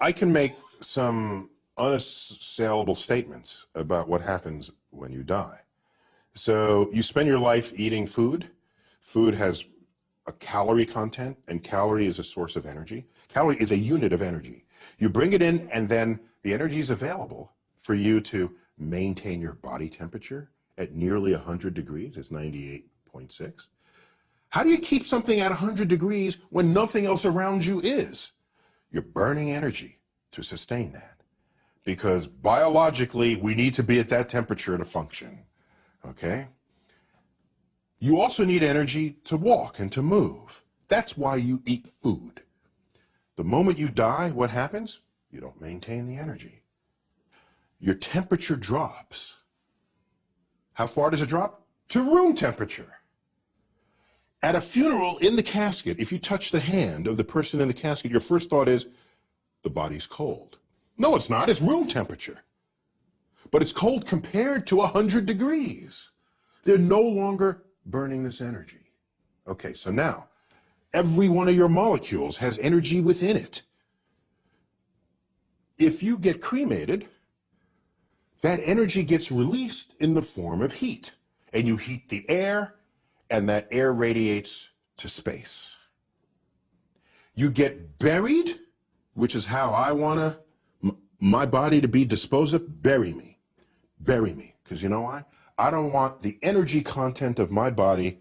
I can make some unassailable statements about what happens when you die. So you spend your life eating food. Food has a calorie content, and calorie is a source of energy. Calorie is a unit of energy. You bring it in, and then the energy is available for you to maintain your body temperature at nearly 100 degrees. It's 98.6. How do you keep something at 100 degrees when nothing else around you is? You're burning energy to sustain that, because biologically we need to be at that temperature to function, okay? You also need energy to walk and to move. That's why you eat food. The moment you die, what happens? You don't maintain the energy. Your temperature drops. How far does it drop? To room temperature. At a funeral, in the casket, if you touch the hand of the person in the casket, your first thought is, the body's cold. No, it's not. It's room temperature. But it's cold compared to 100 degrees. They're no longer burning this energy. Okay, so now, every one of your molecules has energy within it. If you get cremated, that energy gets released in the form of heat. And you heat the air, and that air radiates to space. You get buried, which is how I want my body to be disposed of. Bury me. Bury me. Because you know why? I don't want the energy content of my body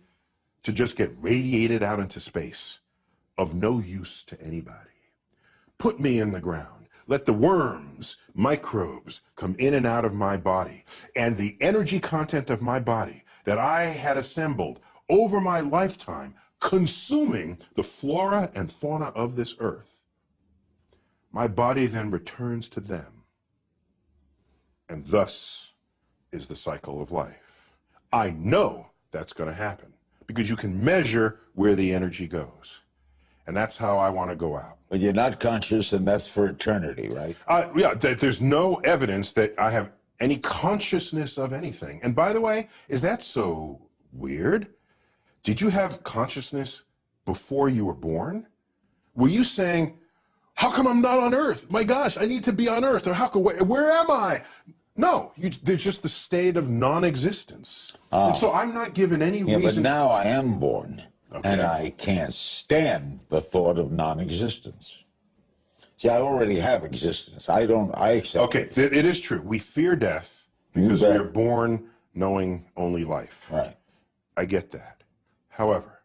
to just get radiated out into space, of no use to anybody. Put me in the ground. Let the worms, microbes, come in and out of my body. And the energy content of my body that I had assembled over my lifetime, consuming the flora and fauna of this earth, my body then returns to them. And thus is the cycle of life. I know that's going to happen because you can measure where the energy goes. And that's how I want to go out. But you're not conscious, and that's for eternity, right? Yeah, there's no evidence that I have any consciousness of anything. And by the way, is that so weird? Did you have consciousness before you were born? Were you saying, how come I'm not on Earth? My gosh, I need to be on Earth. Or where am I? No, there's just the state of non-existence. And so I'm not given any reason. But now I am born, okay, and I can't stand the thought of non-existence. See, I already have existence. I accept okay, it is true. We fear death because we are born knowing only life. Right. I get that. However,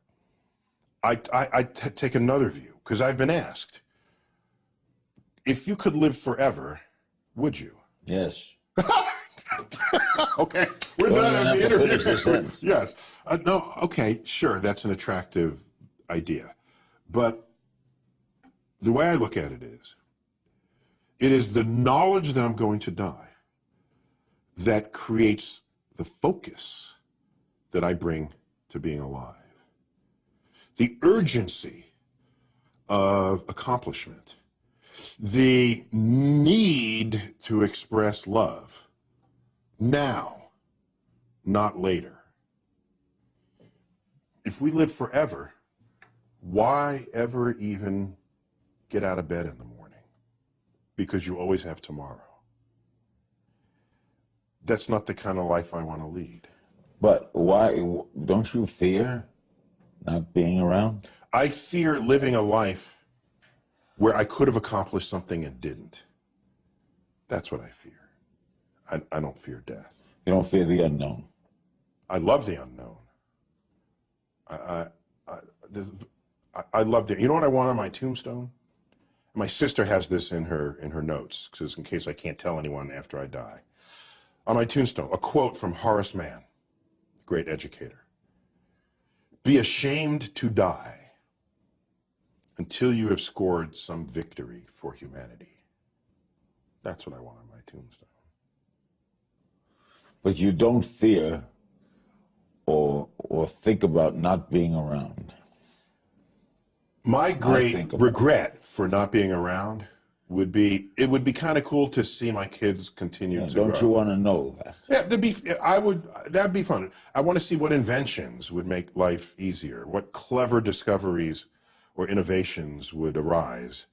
I take another view, because I've been asked, if you could live forever, would you? Yes. Okay, we're done on the interview. Yes. No, okay, sure, that's an attractive idea. But the way I look at it is the knowledge that I'm going to die that creates the focus that I bring to being alive. The urgency of accomplishment, the need to express love now, not later. If we live forever, why ever even get out of bed in the morning? Because you always have tomorrow. That's not the kind of life I want to lead. But why don't you fear not being around? I fear living a life where I could have accomplished something and didn't. That's what I fear. I don't fear death. You don't fear the unknown? I love the unknown. I love the. You know what I want on my tombstone? My sister has this in her notes, because in case I can't tell anyone after I die. On my tombstone, a quote from Horace Mann, great educator. Be ashamed to die until you have scored some victory for humanity. That's what I want on my tombstone. But you don't fear or think about not being around. My great regret for not being around would be, it would be kind of cool to see my kids continue to grow. Don't you want to know that? Yeah, that'd be fun. I want to see what inventions would make life easier, what clever discoveries or innovations would arise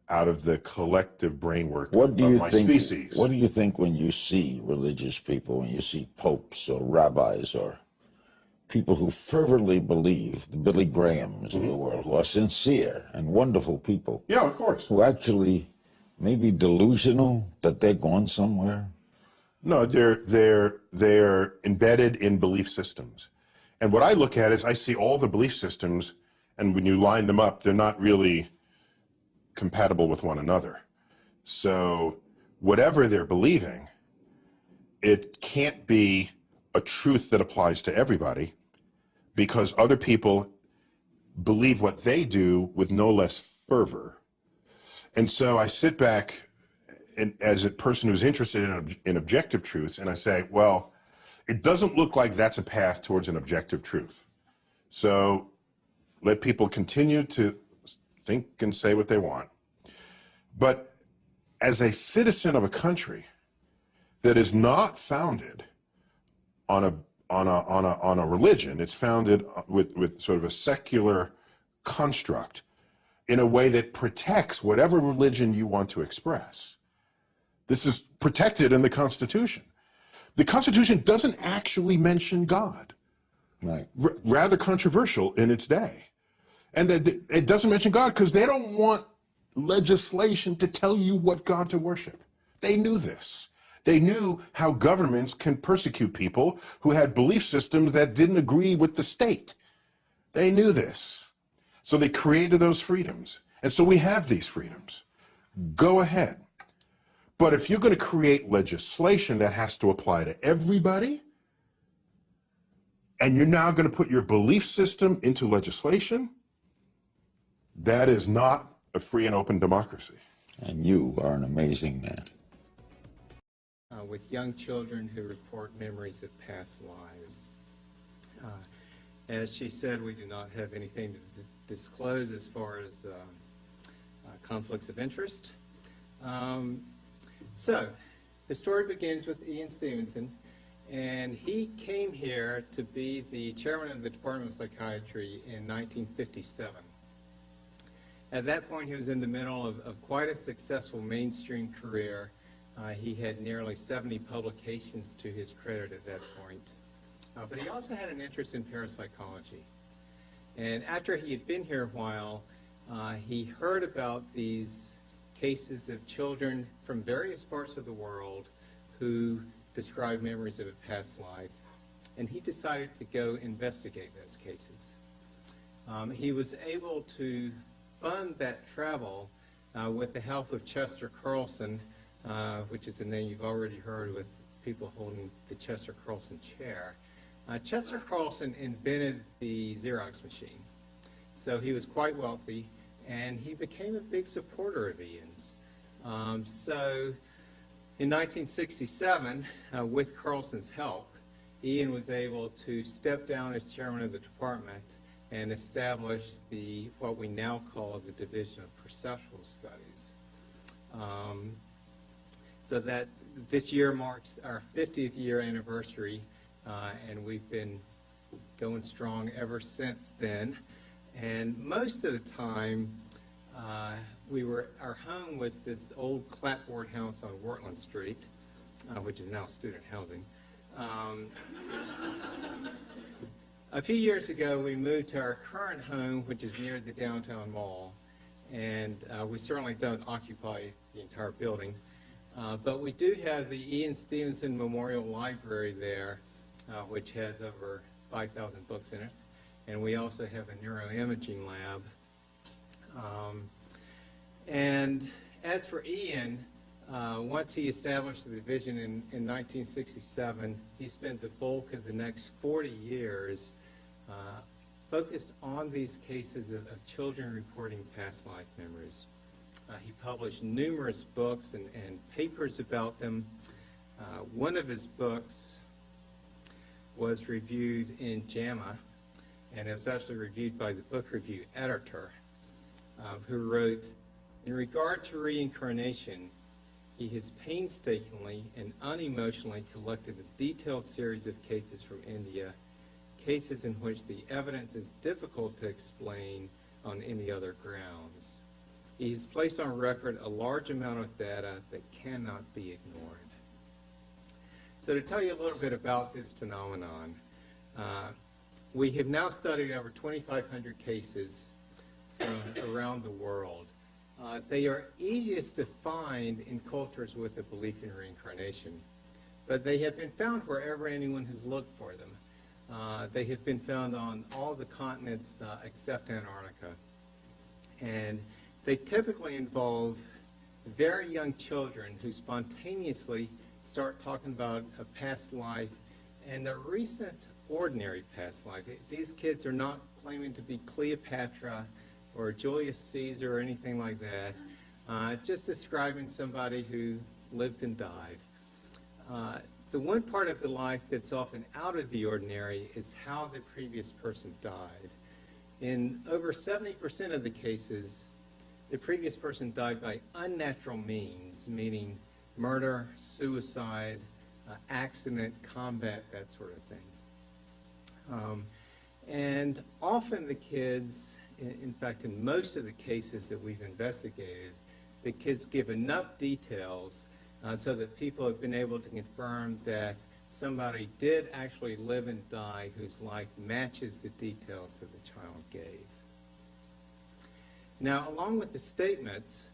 out of the collective brain work What do of you my think? species. What do you think when you see religious people, when you see popes or rabbis or people who fervently believe, the Billy Grahams of the world, who are sincere and wonderful people, Yeah, of course. who actually may be delusional that they're going somewhere? No, they're embedded in belief systems. And what I look at is I see all the belief systems, and when you line them up, they're not really compatible with one another. So whatever they're believing, it can't be a truth that applies to everybody, because other people believe what they do with no less fervor. And so I sit back and, as a person who's interested in objective truths, and I say, well, it doesn't look like that's a path towards an objective truth. So let people continue to think and say what they want. But as a citizen of a country that is not founded on a religion, it's founded with sort of a secular construct in a way that protects whatever religion you want to express. This is protected in the Constitution. The Constitution doesn't actually mention God. Right. Rather controversial in its day. And that it doesn't mention God because they don't want legislation to tell you what God to worship. They knew this. They knew how governments can persecute people who had belief systems that didn't agree with the state. They knew this. So they created those freedoms. And so we have these freedoms. Go ahead. But if you're going to create legislation that has to apply to everybody, and you're now going to put your belief system into legislation, that is not a free and open democracy. And you are an amazing man. With young children who report memories of past lives. As she said, we do not have anything to disclose as far as conflicts of interest. So, the story begins with Ian Stevenson, and he came here to be the chairman of the Department of Psychiatry in 1957. At that point, he was in the middle of quite a successful mainstream career. He had nearly 70 publications to his credit at that point. But he also had an interest in parapsychology. And after he had been here a while, he heard about these cases of children from various parts of the world who described memories of a past life. And he decided to go investigate those cases. He was able to fund that travel with the help of Chester Carlson, which is a name you've already heard with people holding the Chester Carlson chair. Chester Carlson invented the Xerox machine. So he was quite wealthy, and he became a big supporter of Ian's. So in 1967, with Carlson's help, Ian was able to step down as chairman of the department and establish what we now call the Division of Perceptual Studies. So that this year marks our 50th year anniversary, and we've been going strong ever since then. And most of the time, our home was this old clapboard house on Wortland Street, which is now student housing. A few years ago, we moved to our current home, which is near the downtown mall, and we certainly don't occupy the entire building. But we do have the Ian Stevenson Memorial Library there, which has over 5,000 books in it. And we also have a neuroimaging lab. And as for Ian, once he established the division in 1967, he spent the bulk of the next 40 years focused on these cases of children reporting past life memories. He published numerous books and papers about them. One of his books was reviewed in JAMA, and it was actually reviewed by the book review editor, who wrote, "In regard to reincarnation, he has painstakingly and unemotionally collected a detailed series of cases from India, cases in which the evidence is difficult to explain on any other grounds. he has placed on record a large amount of data that cannot be ignored. So to tell you a little bit about this phenomenon, we have now studied over 2,500 cases from around the world. They are easiest to find in cultures with a belief in reincarnation, but they have been found wherever anyone has looked for them. They have been found on all the continents except Antarctica. And they typically involve very young children who spontaneously start talking about a past life and a recent ordinary past life. These kids are not claiming to be Cleopatra or Julius Caesar or anything like that, just describing somebody who lived and died. The one part of the life that's often out of the ordinary is how the previous person died. In over 70% of the cases, the previous person died by unnatural means, meaning murder, suicide, accident, combat, that sort of thing. And often the kids, in fact, in most of the cases that we've investigated, the kids give enough details so that people have been able to confirm that somebody did actually live and die whose life matches the details that the child gave. Now, along with the statements,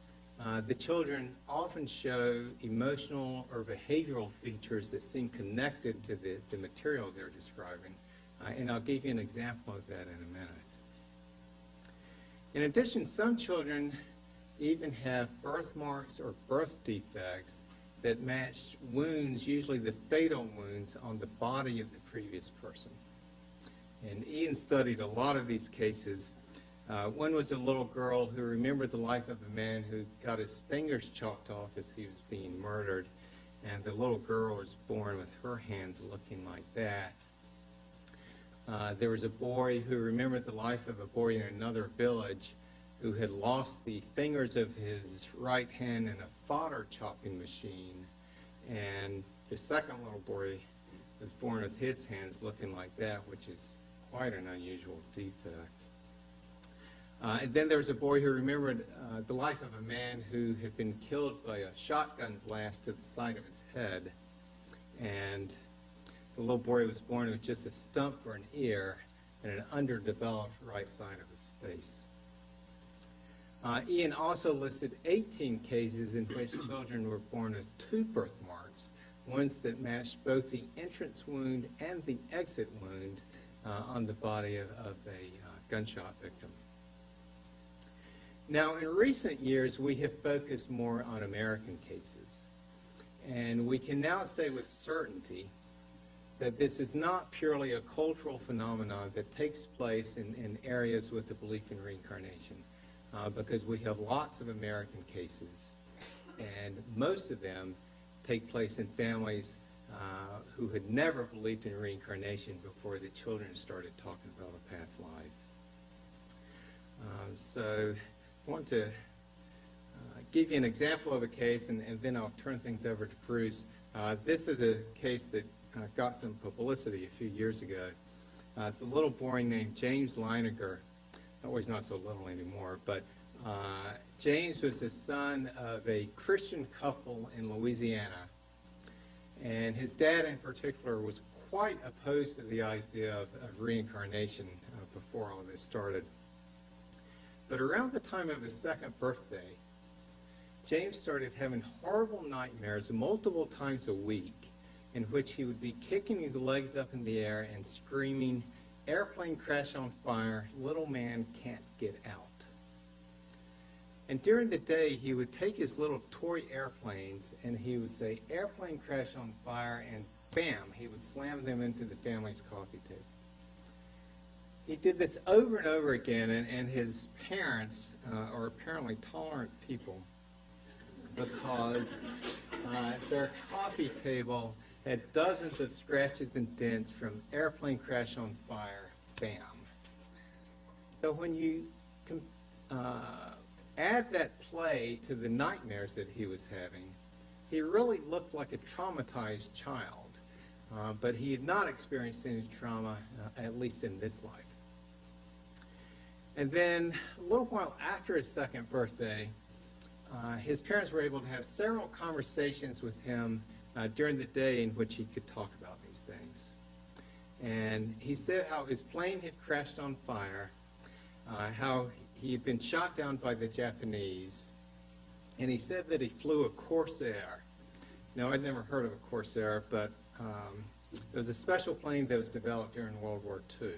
the children often show emotional or behavioral features that seem connected to the material they're describing. And I'll give you an example of that in a minute. In addition, some children even have birthmarks or birth defects that match wounds, usually the fatal wounds, on the body of the previous person. And Ian studied a lot of these cases. One was a little girl who remembered the life of a man who got his fingers chopped off as he was being murdered, and the little girl was born with her hands looking like that. There was a boy who remembered the life of a boy in another village who had lost the fingers of his right hand in a fodder chopping machine, and the second little boy was born with his hands looking like that, which is quite an unusual defect. And then there was a boy who remembered the life of a man who had been killed by a shotgun blast to the side of his head, and the little boy was born with just a stump for an ear and an underdeveloped right side of his face. Ian also listed 18 cases in which children were born with two birthmarks, ones that matched both the entrance wound and the exit wound on the body of a gunshot victim. Now, in recent years, we have focused more on American cases, and we can now say with certainty that this is not purely a cultural phenomenon that takes place in areas with a belief in reincarnation. Because we have lots of American cases, and most of them take place in families who had never believed in reincarnation before the children started talking about a past life. So I want to give you an example of a case, and then I'll turn things over to Bruce. This is a case that got some publicity a few years ago. It's a little boy named James Leininger. Oh, he's not so little anymore, but James was the son of a Christian couple in Louisiana, and his dad in particular was quite opposed to the idea of reincarnation before all this started. But around the time of his second birthday, James started having horrible nightmares multiple times a week in which he would be kicking his legs up in the air and screaming, "Airplane crash on fire, little man can't get out." And during the day, he would take his little toy airplanes and he would say, "Airplane crash on fire," and bam, he would slam them into the family's coffee table. He did this over and over again, and his parents are apparently tolerant people because their coffee table had dozens of scratches and dents from "airplane crash on fire," bam. So when you add that play to the nightmares that he was having, he really looked like a traumatized child, but he had not experienced any trauma, at least in this life. And then a little while after his second birthday, his parents were able to have several conversations with him during the day in which he could talk about these things. And he said how his plane had crashed on fire, how he had been shot down by the Japanese, and he said that he flew a Corsair. Now, I'd never heard of a Corsair, but it was a special plane that was developed during World War II.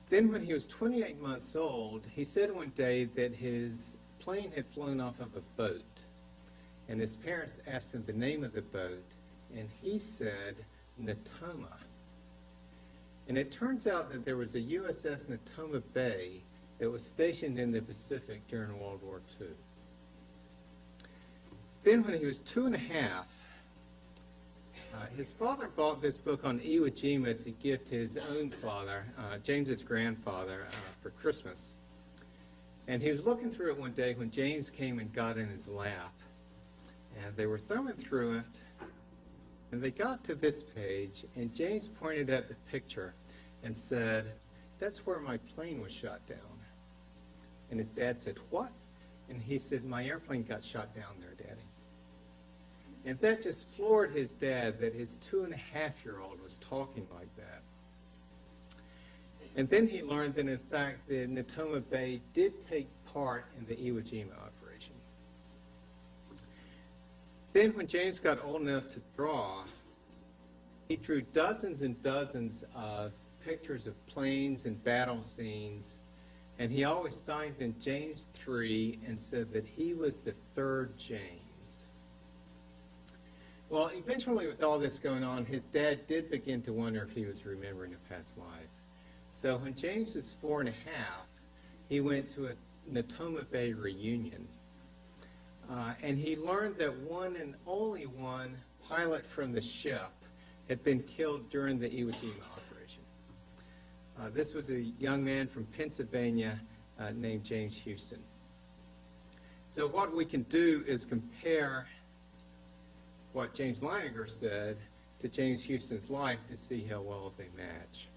Then when he was 28 months old, he said one day that his plane had flown off of a boat, and his parents asked him the name of the boat, and he said Natoma. And it turns out that there was a USS Natoma Bay that was stationed in the Pacific during World War II. Then when he was 2.5, his father bought this book on Iwo Jima to give to his own father, James's grandfather, for Christmas. And he was looking through it one day when James came and got in his lap. And they were thumbing through it, and they got to this page, and James pointed at the picture and said, "That's where my plane was shot down." And his dad said, "What?" And he said, "My airplane got shot down there, Daddy." And that just floored his dad that his 2.5-year-old was talking like that. And then he learned that, in fact, the Natoma Bay did take part in the Iwo Jima operation. Then when James got old enough to draw, he drew dozens and dozens of pictures of planes and battle scenes, and he always signed in James 3 and said that he was the third James. Well, eventually with all this going on, his dad did begin to wonder if he was remembering a past life. So when James was 4.5, he went to a Natoma Bay reunion. And he learned that one and only one pilot from the ship had been killed during the Iwo Jima operation. This was a young man from Pennsylvania named James Houston. So what we can do is compare what James Leininger said to James Houston's life to see how well they match.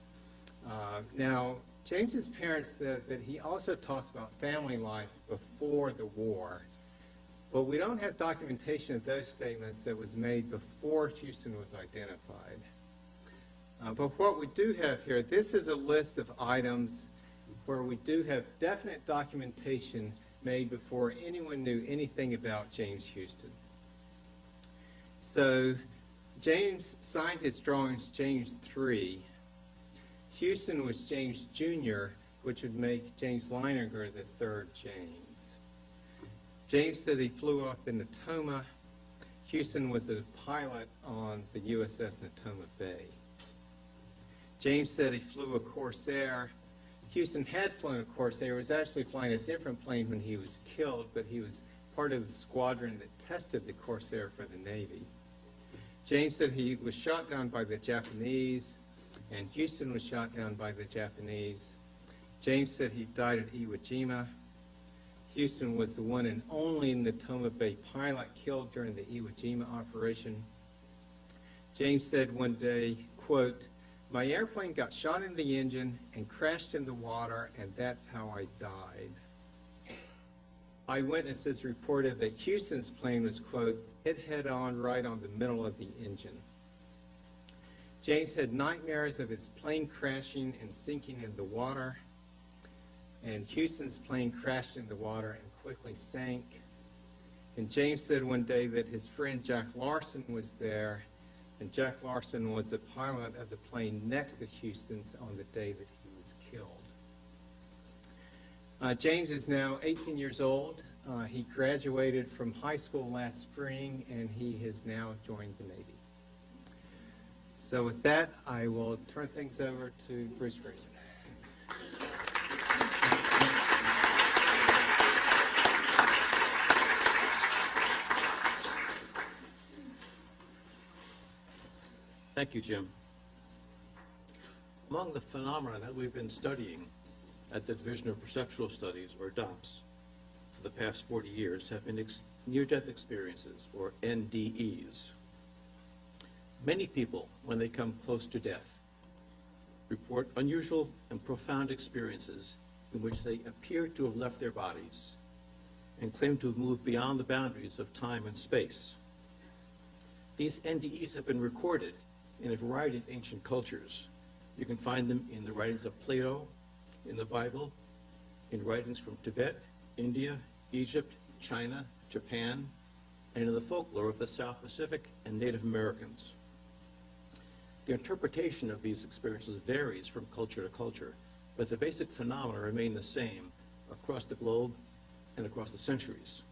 Now, James's parents said that he also talked about family life before the war, but we don't have documentation of those statements that was made before Houston was identified. But what we do have here, this is a list of items where we do have definite documentation made before anyone knew anything about James Houston. So James signed his drawings James 3. Houston was James Jr., which would make James Leininger the third James. James said he flew off the Natoma. Houston was the pilot on the USS Natoma Bay. James said he flew a Corsair. Houston had flown a Corsair. He was actually flying a different plane when he was killed, but he was part of the squadron that tested the Corsair for the Navy. James said he was shot down by the Japanese, and Houston was shot down by the Japanese. James said he died at Iwo Jima. Houston was the one and only Natoma Bay pilot killed during the Iwo Jima operation. James said one day, quote, "My airplane got shot in the engine and crashed in the water, and that's how I died." Eyewitnesses reported that Houston's plane was, quote, "hit head-on right on the middle of the engine." James had nightmares of his plane crashing and sinking in the water, and Houston's plane crashed in the water and quickly sank. And James said one day that his friend Jack Larson was there, and Jack Larson was the pilot of the plane next to Houston's on the day that he was killed. James is now 18 years old. He graduated from high school last spring, and he has now joined the Navy. So with that, I will turn things over to Bruce Grayson. Thank you, Jim. Among the phenomena that we've been studying at the Division of Perceptual Studies, or DOPS, for the past 40 years have been near-death experiences, or NDEs. Many people, when they come close to death, report unusual and profound experiences in which they appear to have left their bodies and claim to have moved beyond the boundaries of time and space. These NDEs have been recorded in a variety of ancient cultures. You can find them in the writings of Plato, in the Bible, in writings from Tibet, India, Egypt, China, Japan, and in the folklore of the South Pacific and Native Americans. The interpretation of these experiences varies from culture to culture, but the basic phenomena remain the same across the globe and across the centuries.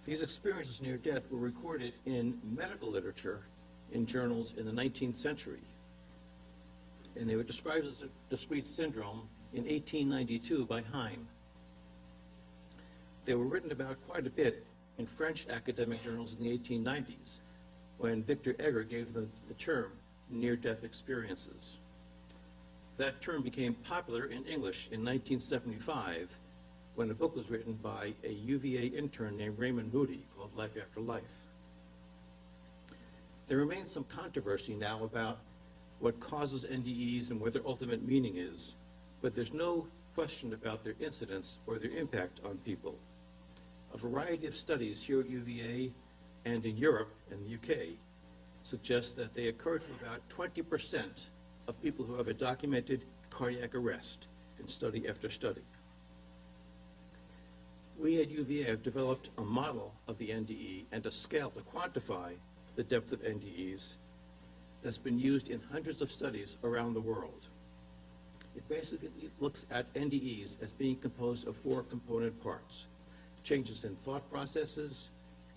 These experiences near death were recorded in medical literature in journals in the 19th century, and they were described as a discrete syndrome in 1892 by Heim. They were written about quite a bit in French academic journals in the 1890s, when Victor Egger gave them the term near-death experiences. That term became popular in English in 1975 when a book was written by a UVA intern named Raymond Moody called Life After Life. There remains some controversy now about what causes NDEs and what their ultimate meaning is, but there's no question about their incidence or their impact on people. A variety of studies here at UVA and in Europe and the UK suggest that they occur to about 20% of people who have a documented cardiac arrest in study after study. We at UVA have developed a model of the NDE and a scale to quantify the depth of NDEs that's been used in hundreds of studies around the world. It basically looks at NDEs as being composed of 4 component parts: changes in thought processes,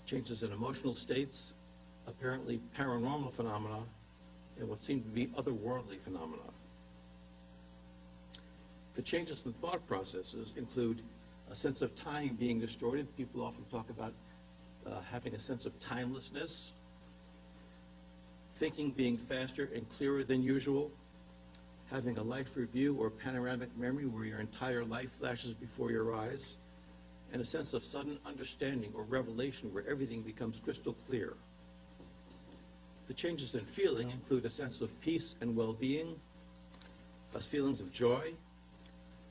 changes in emotional states, apparently paranormal phenomena, and what seem to be otherworldly phenomena. The changes in thought processes include a sense of time being distorted. People often talk about having a sense of timelessness, thinking being faster and clearer than usual, having a life review or panoramic memory where your entire life flashes before your eyes, and a sense of sudden understanding or revelation where everything becomes crystal clear. The changes in feeling include a sense of peace and well-being, feelings of joy,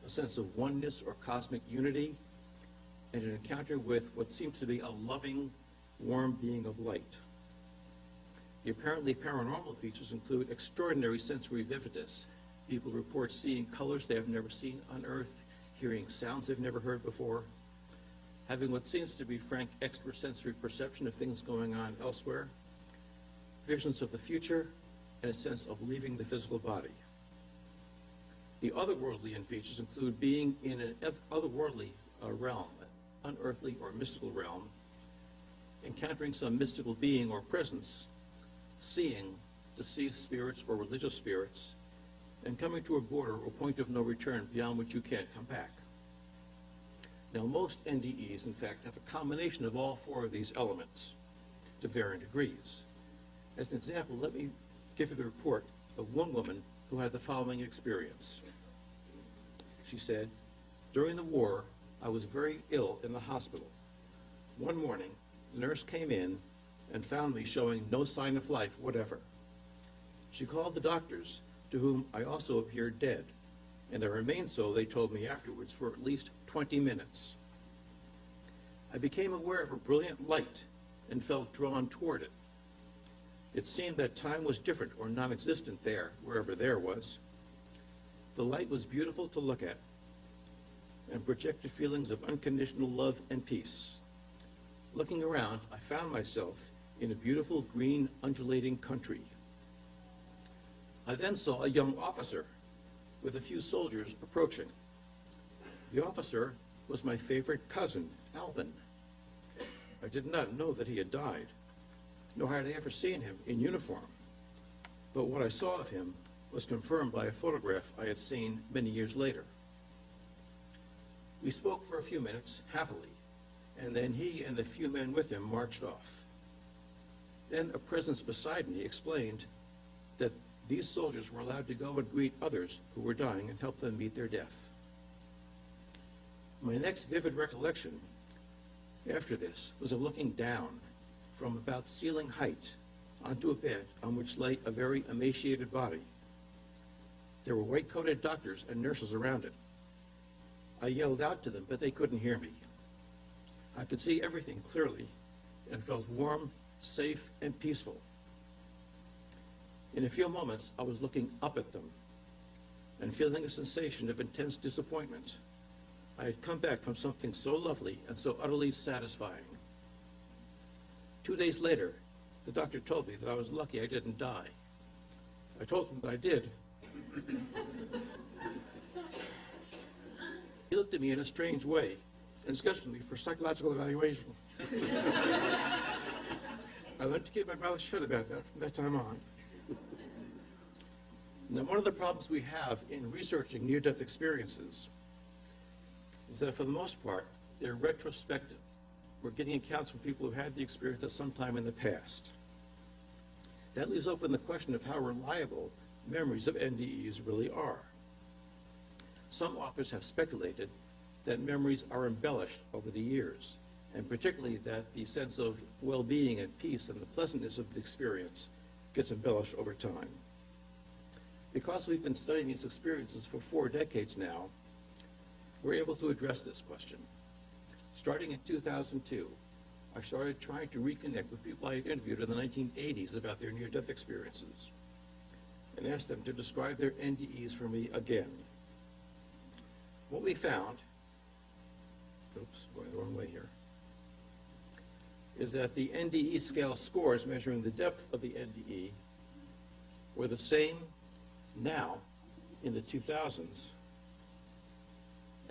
a sense of oneness or cosmic unity, and an encounter with what seems to be a loving, warm being of light. The apparently paranormal features include extraordinary sensory vividness. People report seeing colors they have never seen on Earth, hearing sounds they've never heard before, having what seems to be frank extrasensory perception of things going on elsewhere, visions of the future, and a sense of leaving the physical body. The otherworldly features include being in an otherworldly realm, an unearthly or mystical realm, encountering some mystical being or presence, seeing deceased spirits or religious spirits, and coming to a border or point of no return beyond which you can't come back. Now, most NDEs, in fact, have a combination of all 4 of these elements to varying degrees. As an example, let me give you the report of one woman who had the following experience. She said, "During the war, I was very ill in the hospital. One morning, the nurse came in and found me showing no sign of life whatever. She called the doctors, to whom I also appeared dead, and I remained so, they told me afterwards, for at least 20 minutes. I became aware of a brilliant light and felt drawn toward it. It seemed that time was different or non-existent there, wherever there was. The light was beautiful to look at and projected feelings of unconditional love and peace. Looking around, I found myself in a beautiful green undulating country. I then saw a young officer with a few soldiers approaching. The officer was my favorite cousin, Alvin. I did not know that he had died, nor had I ever seen him in uniform. But what I saw of him was confirmed by a photograph I had seen many years later. We spoke for a few minutes, happily, and then he and the few men with him marched off. Then a presence beside me explained that these soldiers were allowed to go and greet others who were dying and help them meet their death. My next vivid recollection after this was of looking down from about ceiling height onto a bed on which lay a very emaciated body. There were white-coated doctors and nurses around it. I yelled out to them, but they couldn't hear me. I could see everything clearly and felt warm, safe, and peaceful. In a few moments, I was looking up at them and feeling a sensation of intense disappointment. I had come back from something so lovely and so utterly satisfying. 2 days later, the doctor told me that I was lucky I didn't die. I told him that I did. He looked at me in a strange way and scheduled me for psychological evaluation. I learned to keep my mouth shut about that from that time on. Now, one of the problems we have in researching near-death experiences is that for the most part, they're retrospective. We're getting accounts from people who had the experience at some time in the past. That leaves open the question of how reliable memories of NDEs really are. Some authors have speculated that memories are embellished over the years, and particularly that the sense of well-being and peace and the pleasantness of the experience gets embellished over time. Because we've been studying these experiences for 4 decades now, we're able to address this question. Starting in 2002, I started trying to reconnect with people I had interviewed in the 1980s about their near-death experiences and asked them to describe their NDEs for me again. What we found, going the wrong way here, is that the NDE scale scores measuring the depth of the NDE were the same now in the 2000s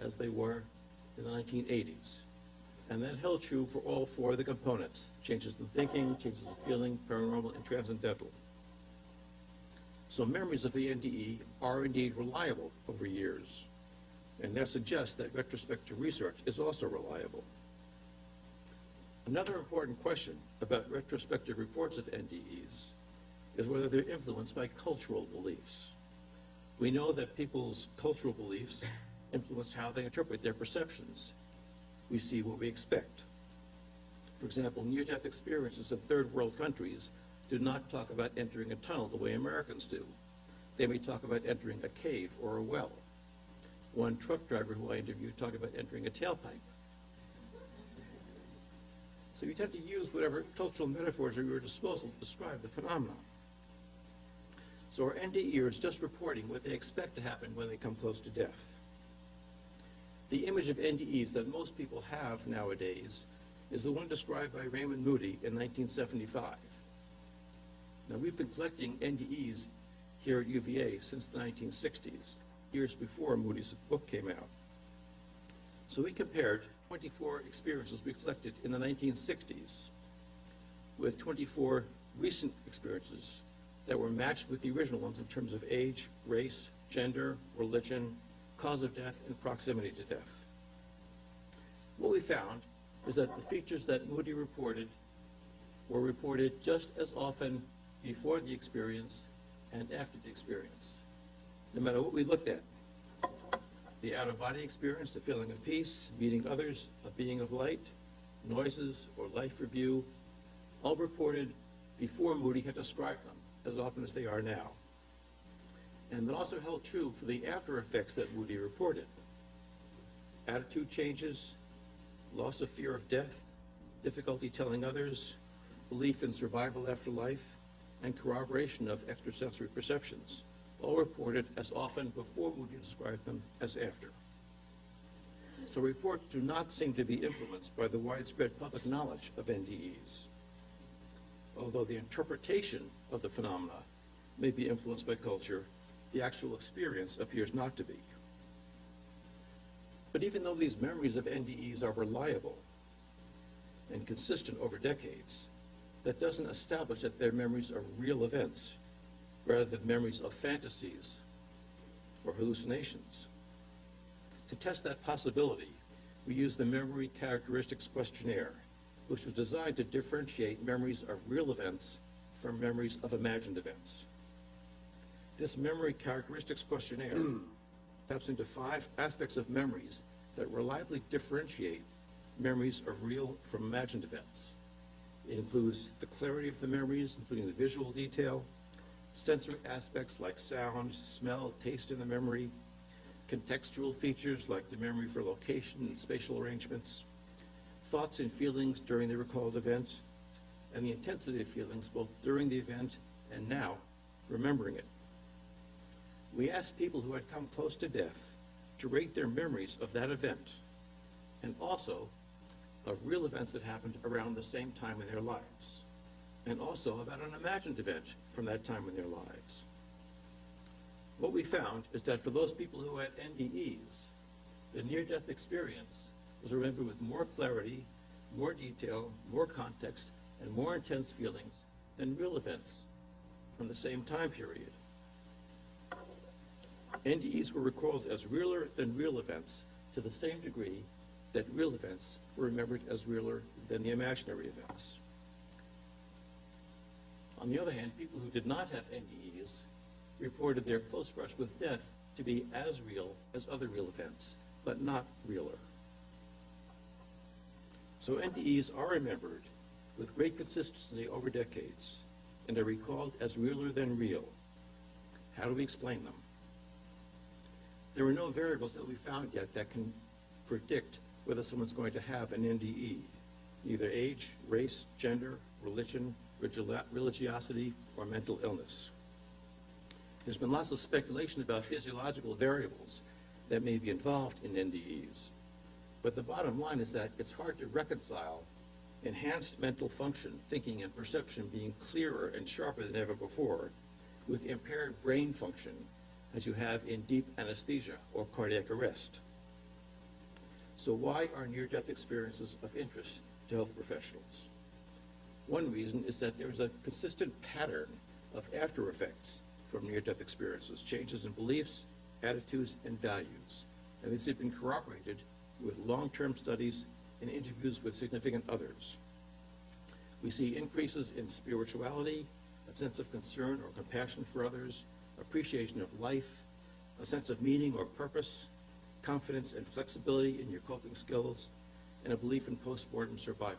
as they were in the 1980s. And that held true for all 4 of the components: changes in thinking, changes in feeling, paranormal, and transcendental. So memories of the NDE are indeed reliable over years, and that suggests that retrospective research is also reliable. Another important question about retrospective reports of NDEs is whether they're influenced by cultural beliefs. We know that people's cultural beliefs influence how they interpret their perceptions. We see what we expect. For example, near-death experiences in third world countries do not talk about entering a tunnel the way Americans do. They may talk about entering a cave or a well. One truck driver who I interviewed talked about entering a tailpipe. So you tend to use whatever cultural metaphors are at your disposal to describe the phenomenon. So our NDE is just reporting what they expect to happen when they come close to death. The image of NDEs that most people have nowadays is the one described by Raymond Moody in 1975. Now, we've been collecting NDEs here at UVA since the 1960s, years before Moody's book came out. So we compared 24 experiences we collected in the 1960s with 24 recent experiences that were matched with the original ones in terms of age, race, gender, religion, cause of death, and proximity to death. What we found is that the features that Moody reported were reported just as often before the experience and after the experience, no matter what we looked at. The out-of-body experience, the feeling of peace, meeting others, a being of light, noises, or life review, all reported before Moody had described them as often as they are now. And that also held true for the after effects that Moody reported. Attitude changes, loss of fear of death, difficulty telling others, belief in survival after life, and corroboration of extrasensory perceptions, all reported as often before Moody described them as after. So reports do not seem to be influenced by the widespread public knowledge of NDEs, although the interpretation of the phenomena may be influenced by culture. The actual experience appears not to be. But even though these memories of NDEs are reliable and consistent over decades, that doesn't establish that their memories are real events, rather than memories of fantasies or hallucinations. To test that possibility, we used the Memory Characteristics Questionnaire, which was designed to differentiate memories of real events from memories of imagined events. This Memory Characteristics Questionnaire taps into 5 aspects of memories that reliably differentiate memories of real from imagined events. It includes the clarity of the memories, including the visual detail, sensory aspects like sound, smell, taste in the memory, contextual features like the memory for location and spatial arrangements, thoughts and feelings during the recalled event, and the intensity of feelings both during the event and now, remembering it. We asked people who had come close to death to rate their memories of that event, and also of real events that happened around the same time in their lives, and also about an imagined event from that time in their lives. What we found is that for those people who had NDEs, the near-death experience was remembered with more clarity, more detail, more context, and more intense feelings than real events from the same time period. NDEs were recalled as realer than real events to the same degree that real events were remembered as realer than the imaginary events. On the other hand, people who did not have NDEs reported their close brush with death to be as real as other real events, but not realer. So NDEs are remembered with great consistency over decades and are recalled as realer than real. How do we explain them? There are no variables that we found yet that can predict whether someone's going to have an NDE, either age, race, gender, religion, religiosity, or mental illness. There's been lots of speculation about physiological variables that may be involved in NDEs. But the bottom line is that it's hard to reconcile enhanced mental function, thinking and perception being clearer and sharper than ever before with impaired brain function as you have in deep anesthesia or cardiac arrest. So why are near-death experiences of interest to health professionals? One reason is that there's a consistent pattern of after effects from near-death experiences, changes in beliefs, attitudes, and values. And these have been corroborated with long-term studies and interviews with significant others. We see increases in spirituality, a sense of concern or compassion for others, appreciation of life, a sense of meaning or purpose, confidence and flexibility in your coping skills, and a belief in post-mortem survival.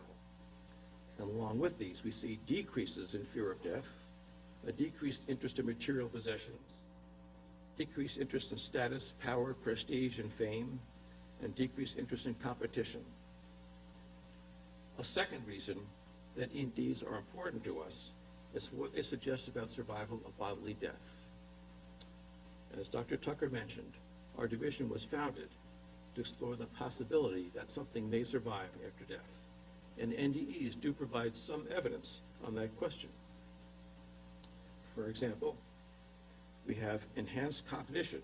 And along with these, we see decreases in fear of death, a decreased interest in material possessions, decreased interest in status, power, prestige, and fame, and decreased interest in competition. A second reason that NDEs are important to us is for what they suggest about survival of bodily death. As Dr. Tucker mentioned, our division was founded to explore the possibility that something may survive after death, and NDEs do provide some evidence on that question. For example, we have enhanced cognition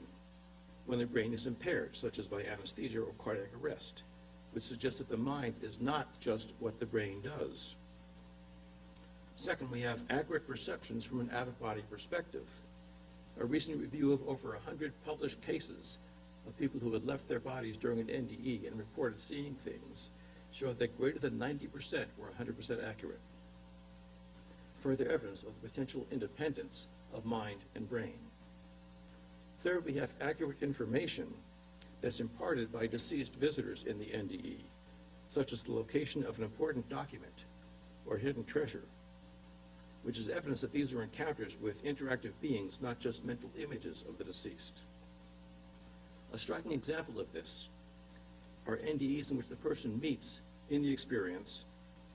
when the brain is impaired, such as by anesthesia or cardiac arrest, which suggests that the mind is not just what the brain does. Second, we have accurate perceptions from an out-of-body perspective. A recent review of over 100 published cases of people who had left their bodies during an NDE and reported seeing things showed that greater than 90% were 100% accurate. Further evidence of the potential independence of mind and brain. Third, we have accurate information that's imparted by deceased visitors in the NDE, such as the location of an important document or hidden treasure, which is evidence that these are encounters with interactive beings, not just mental images of the deceased. A striking example of this are NDEs in which the person meets in the experience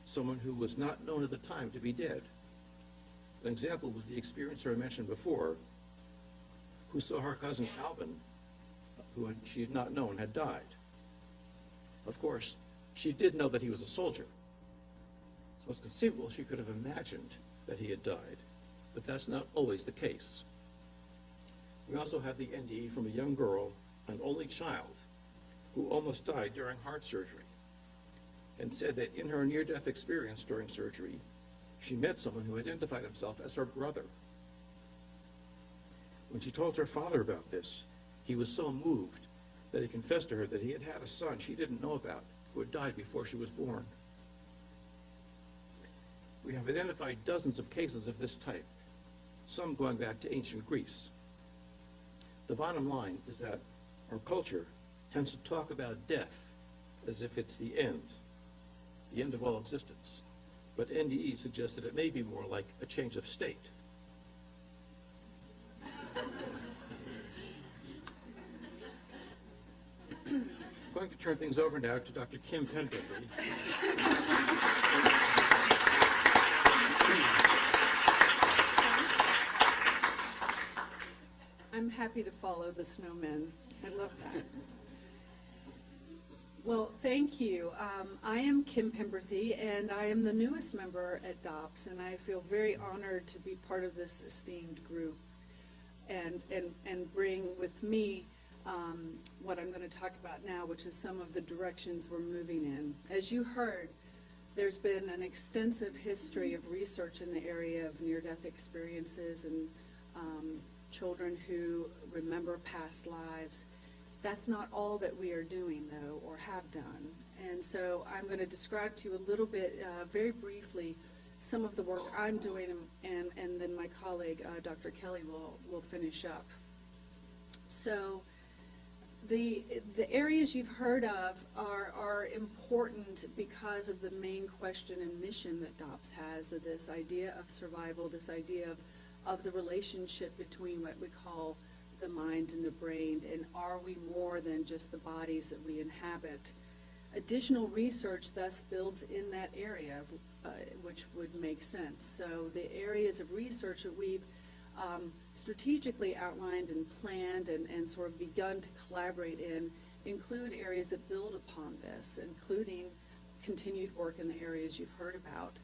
someone who was not known at the time to be dead. An example was the experiencer I mentioned before, who saw her cousin Alvin, who she had not known had died. Of course, she did know that he was a soldier, so it's conceivable she could have imagined that he had died, but that's not always the case. We also have the NDE from a young girl, an only child, who almost died during heart surgery, and said that in her near-death experience during surgery, she met someone who identified himself as her brother. When she told her father about this, he was so moved that he confessed to her that he had had a son she didn't know about who had died before she was born. We have identified dozens of cases of this type, some going back to ancient Greece. The bottom line is that our culture tends to talk about death as if it's the end of all existence. But NDE suggests that it may be more like a change of state. to turn things over now to Dr. Kim Penberthy. I'm happy to follow the snowmen. I love that. Well, thank you. I am Kim Penberthy, and I am the newest member at DOPS, and I feel very honored to be part of this esteemed group and bring with me what I'm going to talk about now, which is some of the directions we're moving in. As you heard, there's been an extensive history of research in the area of near-death experiences and children who remember past lives. That's not all that we are doing, though, or have done. And so I'm going to describe to you a little bit, very briefly, some of the work I'm doing, and then my colleague, Dr. Kelly, will finish up. So the areas you've heard of are important because of the main question and mission that DOPS has, of this idea of survival, this idea of the relationship between what we call the mind and the brain, and are we more than just the bodies that we inhabit? Additional research thus builds in that area, which would make sense. So the areas of research that we've strategically outlined and planned and sort of begun to collaborate in include areas that build upon this, including continued work in the areas you've heard about.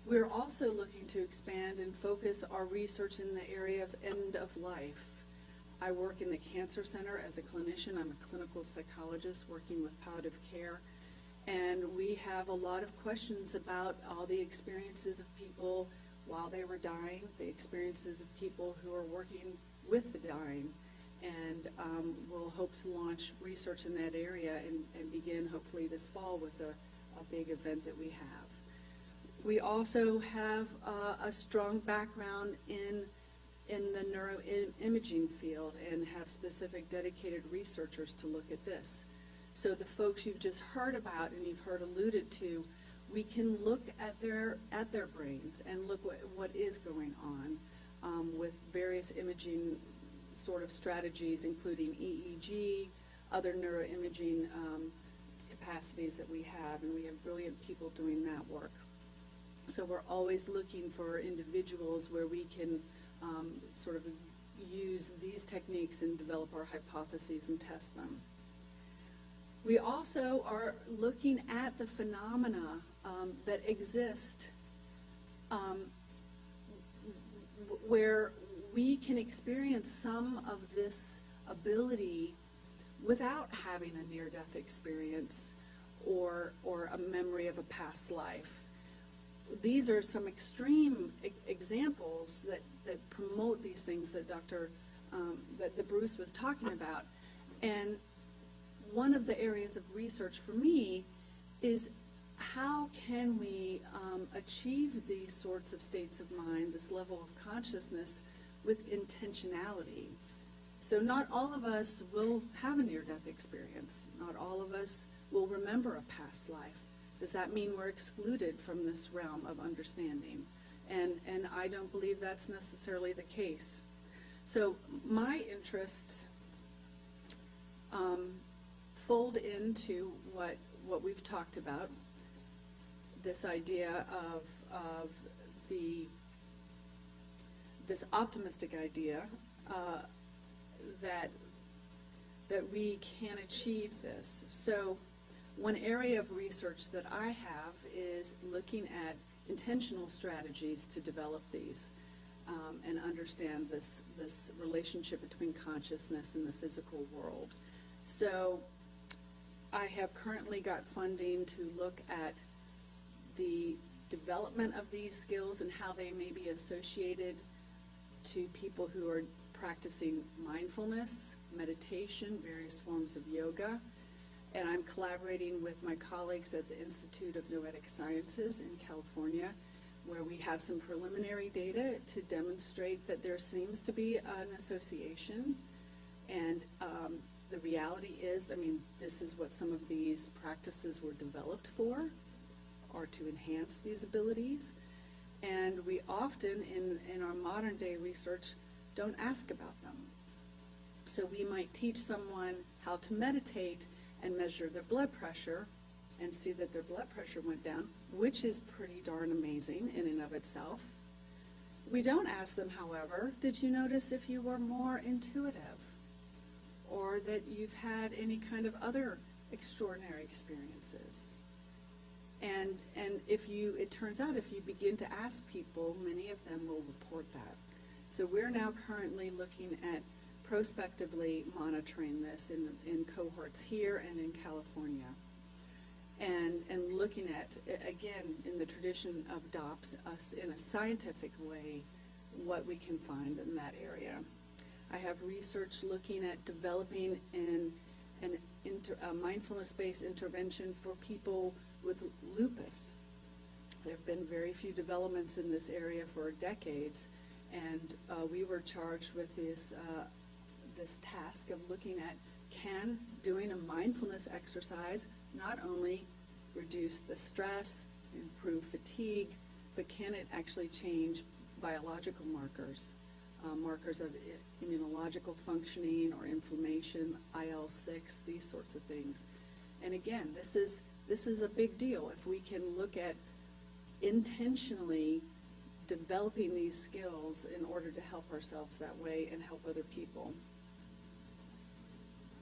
We're also looking to expand and focus our research in the area of end of life. I work in the Cancer Center as a clinician. I'm a clinical psychologist working with palliative care. And we have a lot of questions about all the experiences of people while they were dying, the experiences of people who are working with the dying. And we'll hope to launch research in that area and begin hopefully this fall with a big event that we have. We also have a strong background in the neuroimaging field and have specific dedicated researchers to look at this. So the folks you've just heard about and you've heard alluded to, we can look at their brains and look what is going on with various imaging sort of strategies, including EEG, other neuroimaging capacities that we have, and we have brilliant people doing that work. So we're always looking for individuals where we can sort of use these techniques and develop our hypotheses and test them. We also are looking at the phenomena that exist where we can experience some of this ability without having a near-death experience or a memory of a past life. These are some extreme examples that promote these things that that Bruce was talking about. And one of the areas of research for me is how can we achieve these sorts of states of mind, this level of consciousness, with intentionality. So not all of us will have a near-death experience. Not all of us will remember a past life. Does that mean we're excluded from this realm of understanding? And I don't believe that's necessarily the case. So my interests fold into what we've talked about, this idea of this optimistic idea that we can achieve this. So one area of research that I have is looking at intentional strategies to develop these and understand this relationship between consciousness and the physical world. So I have currently got funding to look at the development of these skills and how they may be associated to people who are practicing mindfulness, meditation, various forms of yoga. And I'm collaborating with my colleagues at the Institute of Noetic Sciences in California, where we have some preliminary data to demonstrate that there seems to be an association. And the reality is, I mean, this is what some of these practices were developed for, or to enhance these abilities. And we often, in our modern day research, don't ask about them. So we might teach someone how to meditate and measure their blood pressure and see that their blood pressure went down, which is pretty darn amazing in and of itself. We don't ask them, however, did you notice if you were more intuitive or that you've had any kind of other extraordinary experiences? And it turns out if you begin to ask people, many of them will report that. So we're now currently looking at prospectively monitoring this in cohorts here and in California. And looking at, again, in the tradition of DOPS, us in a scientific way, what we can find in that area. I have research looking at developing a mindfulness-based intervention for people with lupus. There have been very few developments in this area for decades, and we were charged with this task of looking at, can doing a mindfulness exercise not only reduce the stress, improve fatigue, but can it actually change biological markers, markers of immunological functioning or inflammation, IL-6, these sorts of things. And again, this is a big deal. If we can look at intentionally developing these skills in order to help ourselves that way and help other people.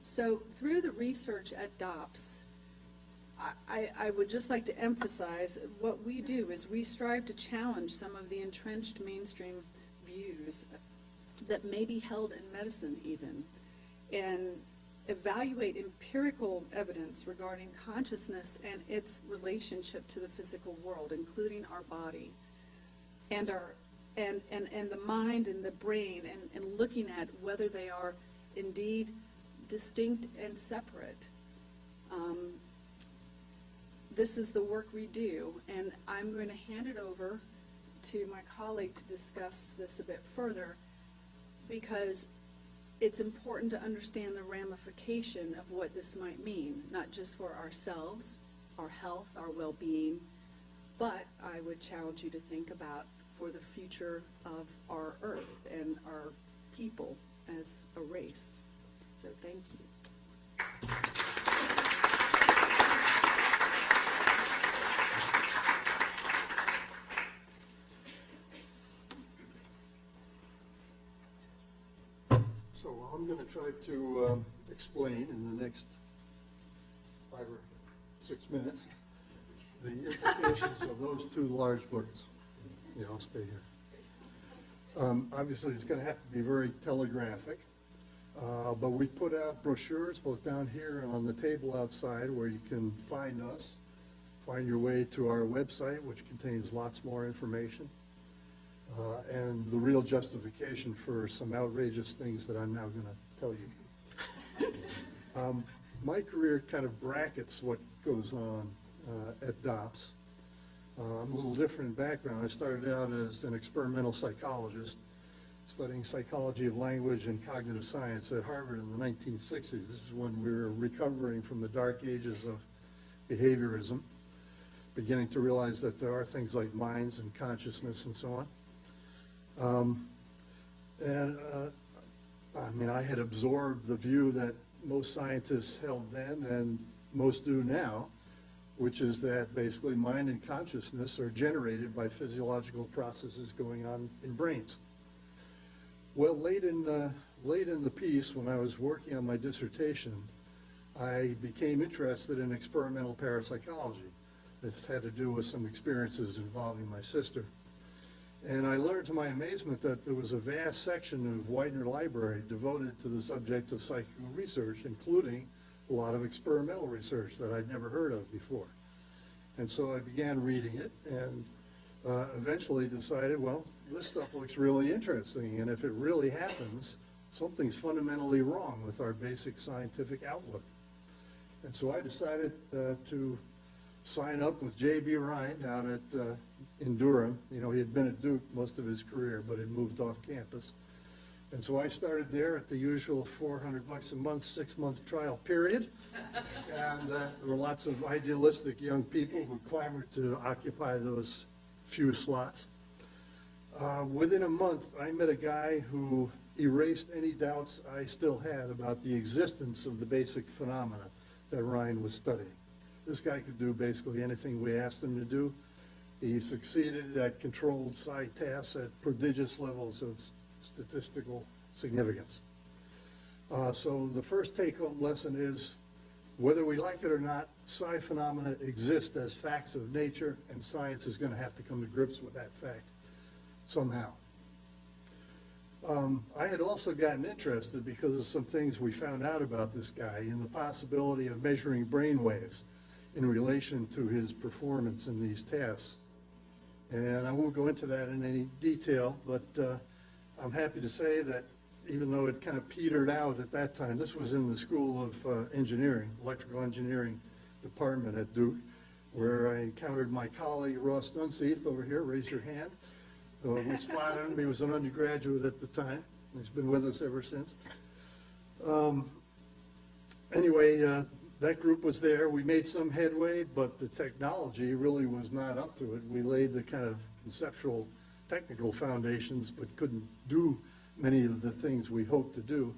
So through the research at DOPS, I would just like to emphasize what we do is we strive to challenge some of the entrenched mainstream views that may be held in medicine even, and evaluate empirical evidence regarding consciousness and its relationship to the physical world, including our body and the mind and the brain, and looking at whether they are indeed distinct and separate. This is the work we do, and I'm going to hand it over to my colleague to discuss this a bit further, because it's important to understand the ramification of what this might mean, not just for ourselves, our health, our well-being, but I would challenge you to think about for the future of our Earth and our people as a race. So thank you. So I'm going to try to explain in the next 5 or 6 minutes the implications of those two large books. Yeah, I'll stay here. Obviously, it's going to have to be very telegraphic, but we put out brochures both down here and on the table outside where you can find us, find your way to our website, which contains lots more information. And the real justification for some outrageous things that I'm now going to tell you. My career kind of brackets what goes on at DOPS. I'm a little different in background. I started out as an experimental psychologist, studying psychology of language and cognitive science at Harvard in the 1960s. This is when we were recovering from the dark ages of behaviorism, beginning to realize that there are things like minds and consciousness and so on. I mean, I had absorbed the view that most scientists held then and most do now, which is that basically mind and consciousness are generated by physiological processes going on in brains. Well, late in the piece, when I was working on my dissertation, I became interested in experimental parapsychology. This had to do with some experiences involving my sister. And I learned to my amazement that there was a vast section of Widener Library devoted to the subject of psychical research, including a lot of experimental research that I'd never heard of before. And so I began reading it and eventually decided, well, this stuff looks really interesting, and if it really happens, something's fundamentally wrong with our basic scientific outlook. And so I decided to sign up with J.B. Rhind out in Durham. You know, he had been at Duke most of his career, but had moved off campus. And so I started there at the usual $400 a month, 6-month trial period. And there were lots of idealistic young people who clamored to occupy those few slots. Within a month, I met a guy who erased any doubts I still had about the existence of the basic phenomena that Ryan was studying. This guy could do basically anything we asked him to do. He succeeded at controlled psi tasks at prodigious levels of statistical significance. So the first take-home lesson is, whether we like it or not, psi phenomena exist as facts of nature, and science is going to have to come to grips with that fact somehow. I had also gotten interested because of some things we found out about this guy in the possibility of measuring brain waves in relation to his performance in these tasks. And I won't go into that in any detail, but I'm happy to say that even though it kind of petered out at that time, this was in the School of Engineering, Electrical Engineering Department at Duke, where I encountered my colleague Ross Dunseith over here. Raise your hand. We spotted him. He was an undergraduate at the time. He's been with us ever since. Anyway, that group was there. We made some headway, but the technology really was not up to it. We laid the kind of conceptual, technical foundations, but couldn't do many of the things we hoped to do.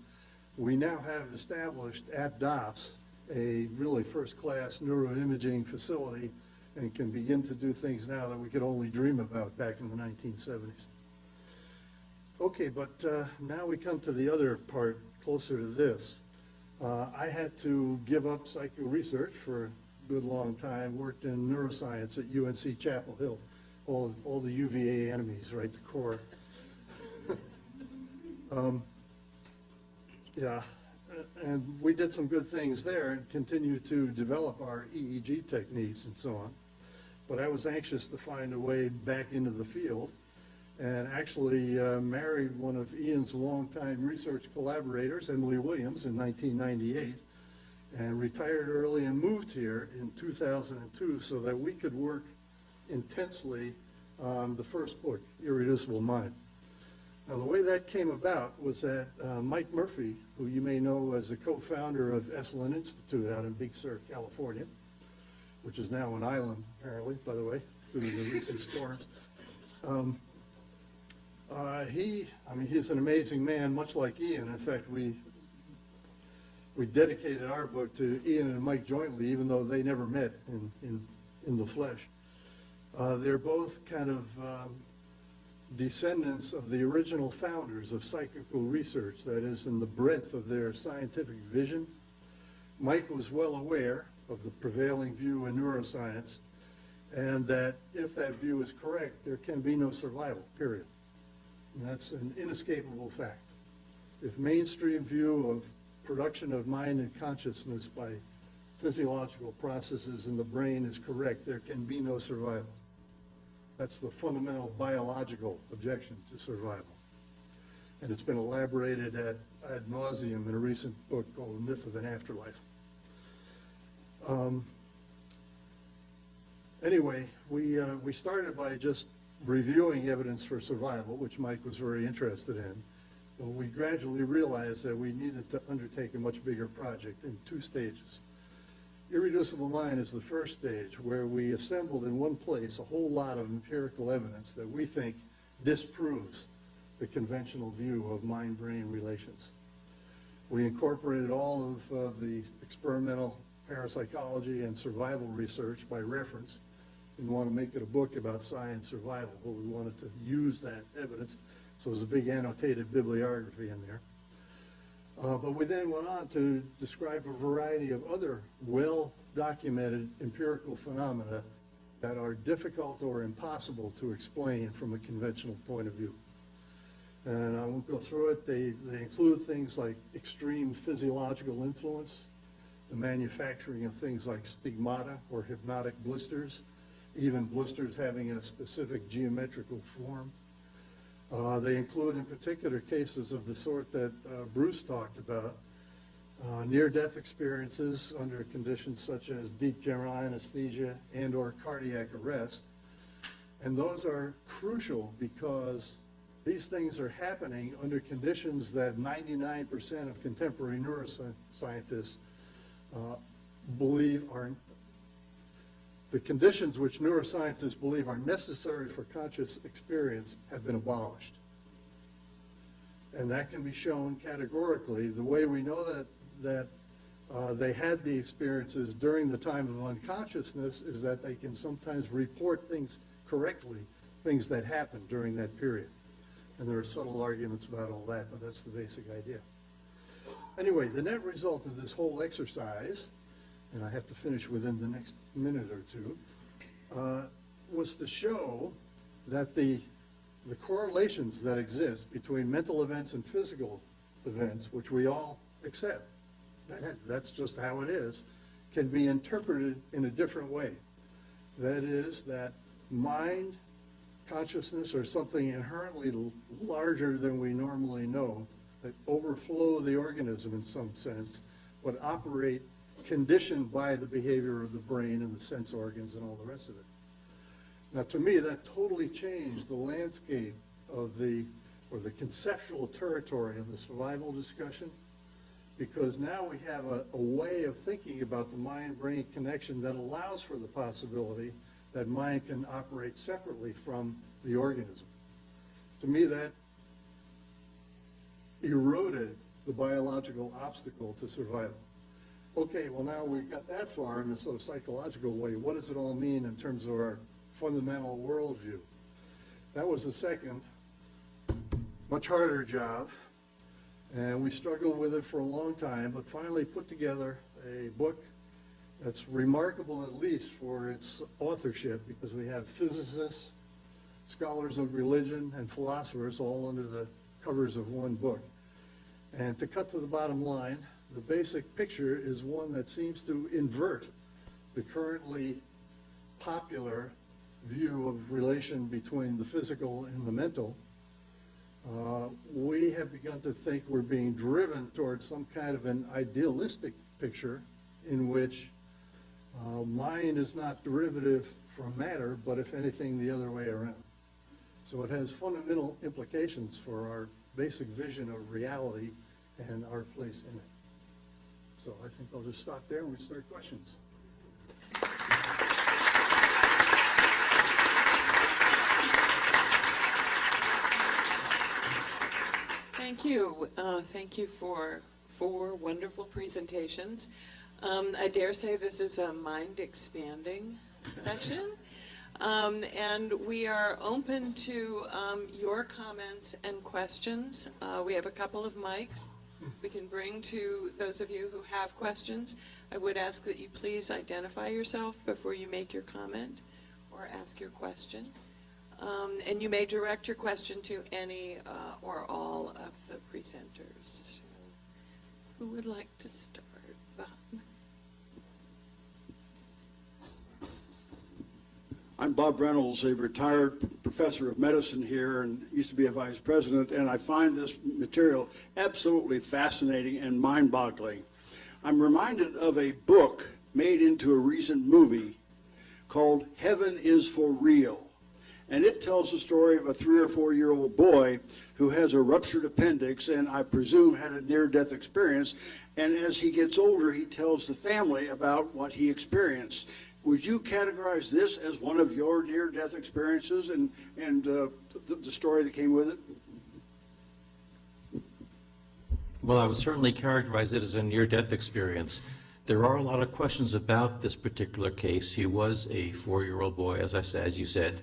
We now have established at DOPS a really first-class neuroimaging facility and can begin to do things now that we could only dream about back in the 1970s. Okay, but now we come to the other part closer to this. I had to give up psycho research for a good long time, worked in neuroscience at UNC Chapel Hill, all the UVA enemies, right, the core. Yeah, and we did some good things there and continue to develop our EEG techniques and so on. But I was anxious to find a way back into the field, and actually married one of Ian's longtime research collaborators, Emily Williams, in 1998, and retired early and moved here in 2002 so that we could work intensely on the first book, Irreducible Mind. Now, the way that came about was that Mike Murphy, who you may know as the co-founder of Esalen Institute out in Big Sur, California, which is now an island, apparently, by the way, due to the recent storms. He's an amazing man, much like Ian. In fact, we dedicated our book to Ian and Mike jointly, even though they never met in the flesh. They're both kind of descendants of the original founders of psychical research, that is, in the breadth of their scientific vision. Mike was well aware of the prevailing view in neuroscience, and that if that view is correct, there can be no survival, period. And that's an inescapable fact. If mainstream view of production of mind and consciousness by physiological processes in the brain is correct, there can be no survival. That's the fundamental biological objection to survival. And it's been elaborated ad nauseum in a recent book called The Myth of an Afterlife. Anyway, we started by just reviewing evidence for survival, which Mike was very interested in. But we gradually realized that we needed to undertake a much bigger project in two stages. Irreducible Mind is the first stage, where we assembled in one place a whole lot of empirical evidence that we think disproves the conventional view of mind-brain relations. We incorporated all of the experimental parapsychology and survival research by reference. We didn't want to make it a book about science survival, but we wanted to use that evidence. So there's a big annotated bibliography in there. But we then went on to describe a variety of other well-documented empirical phenomena that are difficult or impossible to explain from a conventional point of view. And I won't go through it. They include things like extreme physiological influence, the manufacturing of things like stigmata or hypnotic blisters, even blisters having a specific geometrical form. They include in particular cases of the sort that Bruce talked about, near-death experiences under conditions such as deep general anesthesia and or cardiac arrest. And those are crucial because these things are happening under conditions that 99% of contemporary neuroscientists believe are, the conditions which neuroscientists believe are necessary for conscious experience have been abolished. And that can be shown categorically. The way we know that they had the experiences during the time of unconsciousness is that they can sometimes report things correctly, things that happened during that period. And there are subtle arguments about all that, but that's the basic idea. Anyway, the net result of this whole exercise, and I have to finish within the next minute or two, was to show that the correlations that exist between mental events and physical events, which we all accept, that's just how it is, can be interpreted in a different way. That is, that mind, consciousness, or something inherently larger than we normally know, that overflow the organism in some sense, but operate conditioned by the behavior of the brain and the sense organs and all the rest of it. Now, to me, that totally changed the landscape of the conceptual territory of the survival discussion, because now we have a way of thinking about the mind-brain connection that allows for the possibility that mind can operate separately from the organism. To me, that eroded the biological obstacle to survival. Okay, well, now we've got that far in a sort of psychological way. What does it all mean in terms of our fundamental worldview? That was the second, much harder job, and we struggled with it for a long time, but finally put together a book that's remarkable, at least for its authorship, because we have physicists, scholars of religion, and philosophers all under the covers of one book. And to cut to the bottom line, the basic picture is one that seems to invert the currently popular view of relation between the physical and the mental. We have begun to think we're being driven towards some kind of an idealistic picture in which mind is not derivative from matter, but if anything, the other way around. So it has fundamental implications for our basic vision of reality and our place in it. So I think I'll just stop there and we start questions. Thank you. Thank you for four wonderful presentations. I dare say this is a mind-expanding session. And we are open to your comments and questions. We have a couple of mics we can bring to those of you who have questions. I would ask that you please identify yourself before you make your comment or ask your question. And you may direct your question to any or all of the presenters. Who would like to start? Bob? I'm Bob Reynolds, a retired professor of medicine here and used to be a vice president, and I find this material absolutely fascinating and mind-boggling. I'm reminded of a book made into a recent movie called Heaven is for Real, and it tells the story of a 3 or 4 year old boy who has a ruptured appendix and I presume had a near-death experience, and as he gets older he tells the family about what he experienced. Would you categorize this as one of your near-death experiences and the story that came with it? Well, I would certainly characterize it as a near-death experience. There are a lot of questions about this particular case. He was a 4-year-old boy, as you said,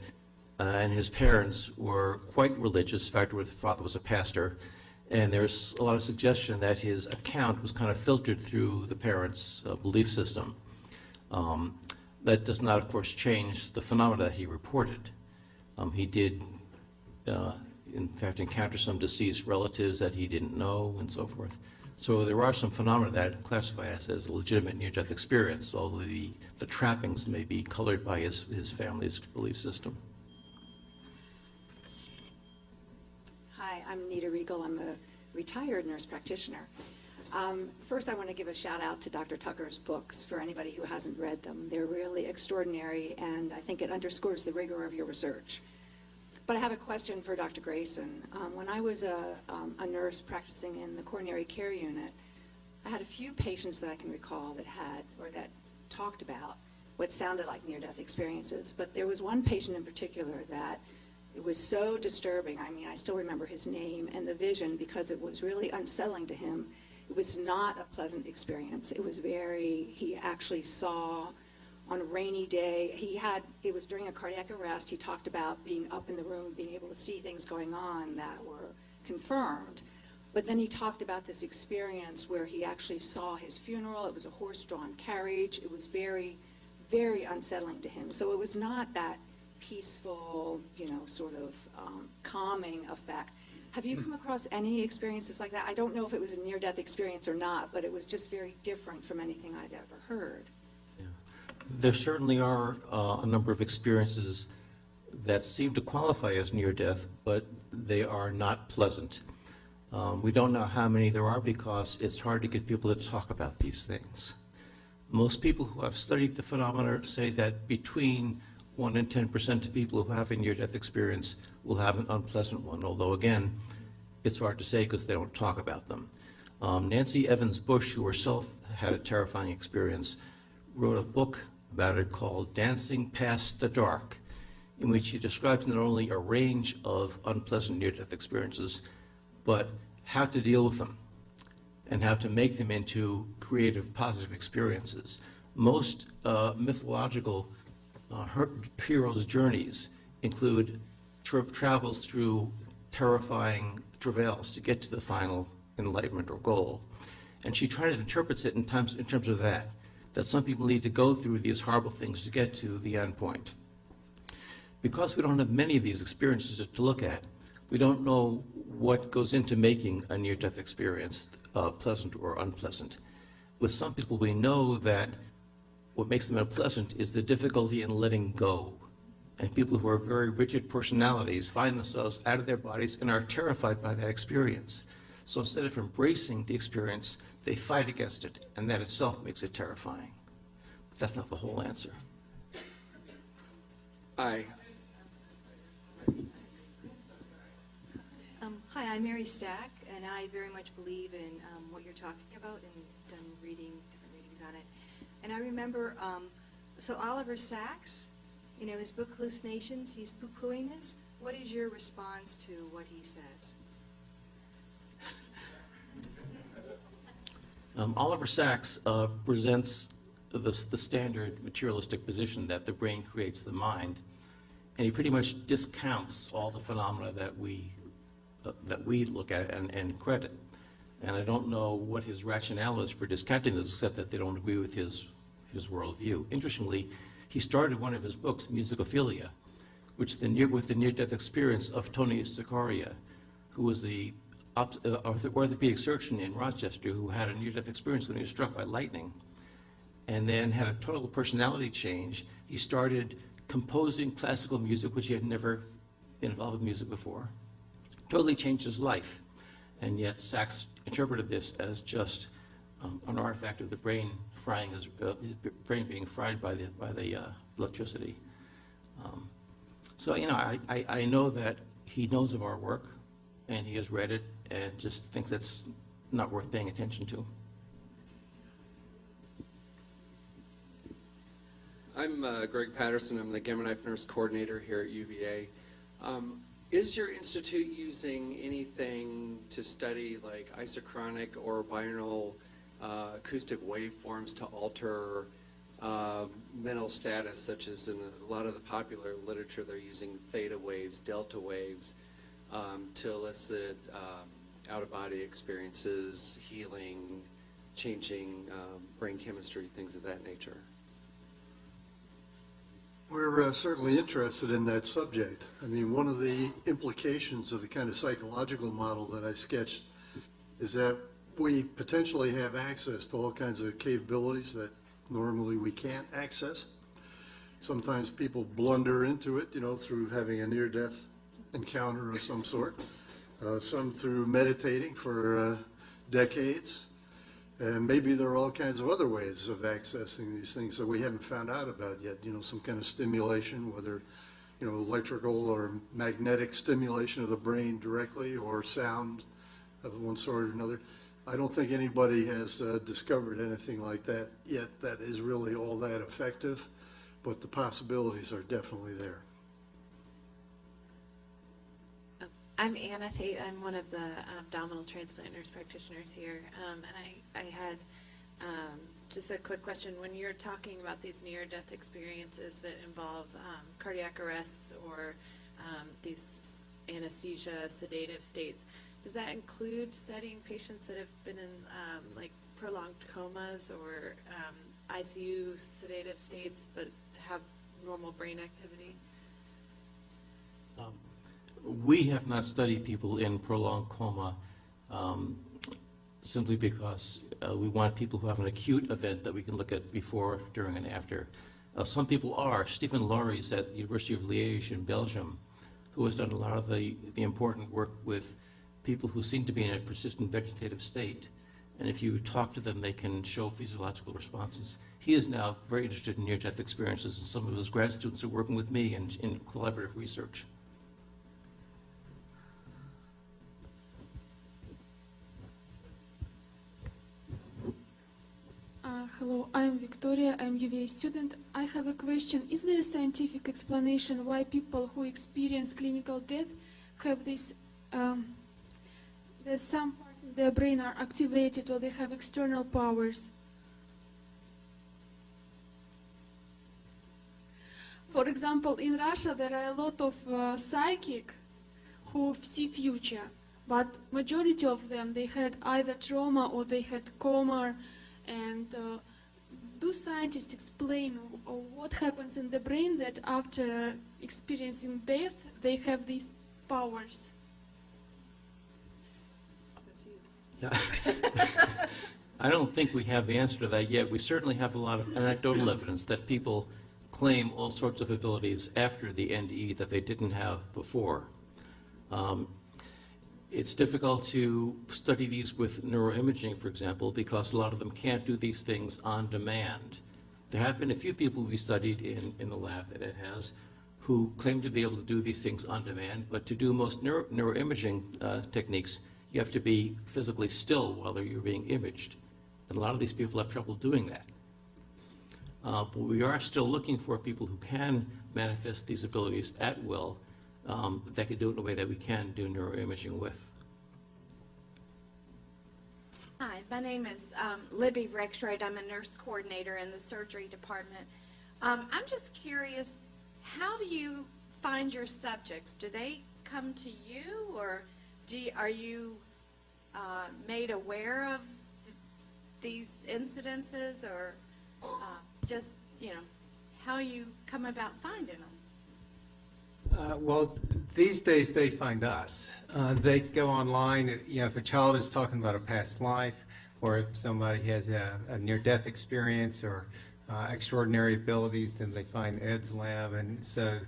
and his parents were quite religious. In fact, his father was a pastor, and there's a lot of suggestion that his account was kind of filtered through the parents' belief system. That does not, of course, change the phenomena that he reported. He did, in fact, encounter some deceased relatives that he didn't know and so forth. So there are some phenomena that classify as a legitimate near-death experience, although the trappings may be colored by his family's belief system. Hi, I'm Nita Regal. I'm a retired nurse practitioner. First, I want to give a shout out to Dr. Tucker's books for anybody who hasn't read them. They're really extraordinary, and I think it underscores the rigor of your research. But I have a question for Dr. Grayson. When I was a nurse practicing in the coronary care unit, I had a few patients that I can recall that had, or that talked about what sounded like near-death experiences. But there was one patient in particular that it was so disturbing. I mean, I still remember his name and the vision because it was really unsettling to him. It was not a pleasant experience. It was he actually saw on a rainy day, it was during a cardiac arrest, he talked about being up in the room, being able to see things going on that were confirmed. But then he talked about this experience where he actually saw his funeral. It was a horse-drawn carriage. It was very, very unsettling to him. So it was not that peaceful, sort of calming effect. Have you come across any experiences like that? I don't know if it was a near-death experience or not, but it was just very different from anything I'd ever heard. Yeah. There certainly are a number of experiences that seem to qualify as near-death, but they are not pleasant. We don't know how many there are because it's hard to get people to talk about these things. Most people who have studied the phenomena say that between 1 and 10% of people who have a near-death experience will have an unpleasant one, although again, it's hard to say because they don't talk about them. Nancy Evans Bush, who herself had a terrifying experience, wrote a book about it called Dancing Past the Dark, in which she describes not only a range of unpleasant near-death experiences, but how to deal with them and how to make them into creative, positive experiences. Most mythological heroes' journeys include travels through terrifying travails to get to the final enlightenment or goal. And she tried to interpret it in terms of that some people need to go through these horrible things to get to the end point. Because we don't have many of these experiences to look at, we don't know what goes into making a near-death experience pleasant or unpleasant. With some people, we know that what makes them unpleasant is the difficulty in letting go. And people who are very rigid personalities find themselves out of their bodies and are terrified by that experience. So instead of embracing the experience, they fight against it, and that itself makes it terrifying. But that's not the whole answer. Hi. Hi, I'm Mary Stack, and I very much believe in what you're talking about and done different readings on it. And I remember, so Oliver Sacks, his book Hallucinations, he's poo-pooing this. What is your response to what he says? Oliver Sacks presents the standard materialistic position that the brain creates the mind, and he pretty much discounts all the phenomena that we look at and credit. And I don't know what his rationale is for discounting this, except that they don't agree with his worldview. Interestingly, he started one of his books, Musicophilia, with the near-death experience of Tony Scicarria, who was the orthopedic surgeon in Rochester who had a near-death experience when he was struck by lightning, and then had a total personality change. He started composing classical music, which he had never been involved with music before. Totally changed his life, and yet Sacks interpreted this as just an artifact of the brain frying, his brain being fried by the electricity. So I know that he knows of our work, and he has read it, and just thinks that's not worth paying attention to. I'm Greg Patterson. I'm the Gamma Knife Nurse Coordinator here at UVA. Is your institute using anything to study like isochronic or binaural acoustic waveforms to alter mental status, such as in a lot of the popular literature they're using theta waves, delta waves, to elicit out-of-body experiences, healing, changing brain chemistry, things of that nature? We're certainly interested in that subject. I mean, one of the implications of the kind of psychological model that I sketched is that we potentially have access to all kinds of capabilities that normally we can't access. Sometimes people blunder into it, through having a near-death encounter of some sort. Some through meditating for decades. And maybe there are all kinds of other ways of accessing these things that we haven't found out about yet. Some kind of stimulation, whether, electrical or magnetic stimulation of the brain directly, or sound of one sort or another. I don't think anybody has discovered anything like that yet that is really all that effective, but the possibilities are definitely there. I'm Anna Tate. I'm one of the abdominal transplant nurse practitioners here. And I had just a quick question. When you're talking about these near-death experiences that involve cardiac arrests or these anesthesia, sedative states, does that include studying patients that have been in like prolonged comas or ICU sedative states but have normal brain activity? We have not studied people in prolonged coma simply because we want people who have an acute event that we can look at before, during, and after. Some people are. Stephen Lauries at the University of Liège in Belgium, who has done a lot of the important work with people who seem to be in a persistent vegetative state. And if you talk to them, they can show physiological responses. He is now very interested in near-death experiences, and some of his grad students are working with me in collaborative research. Hello, I'm Victoria. I'm UVA student. I have a question. Is there a scientific explanation why people who experience clinical death have this, that some parts of their brain are activated or they have external powers? For example, in Russia, there are a lot of psychic who see future, but majority of them, they had either trauma or they had coma. And do scientists explain what happens in the brain that after experiencing death, they have these powers? Yeah. I don't think we have the answer to that yet. We certainly have a lot of anecdotal evidence that people claim all sorts of abilities after the NDE that they didn't have before. It's difficult to study these with neuroimaging, for example, because a lot of them can't do these things on demand. There have been a few people we studied in the lab that it has who claim to be able to do these things on demand, but to do most neuroimaging techniques, you have to be physically still while you're being imaged. And a lot of these people have trouble doing that. But we are still looking for people who can manifest these abilities at will, that could do it in a way that we can do neuroimaging with. Hi, my name is Libby Rexroyd. I'm a nurse coordinator in the surgery department. I'm just curious, how do you find your subjects? Do they come to you, or are you made aware of these incidences, or just, how you come about finding them? Well, these days they find us. They go online, if a child is talking about a past life, or if somebody has a near-death experience or extraordinary abilities, then they find Ed's lab. And so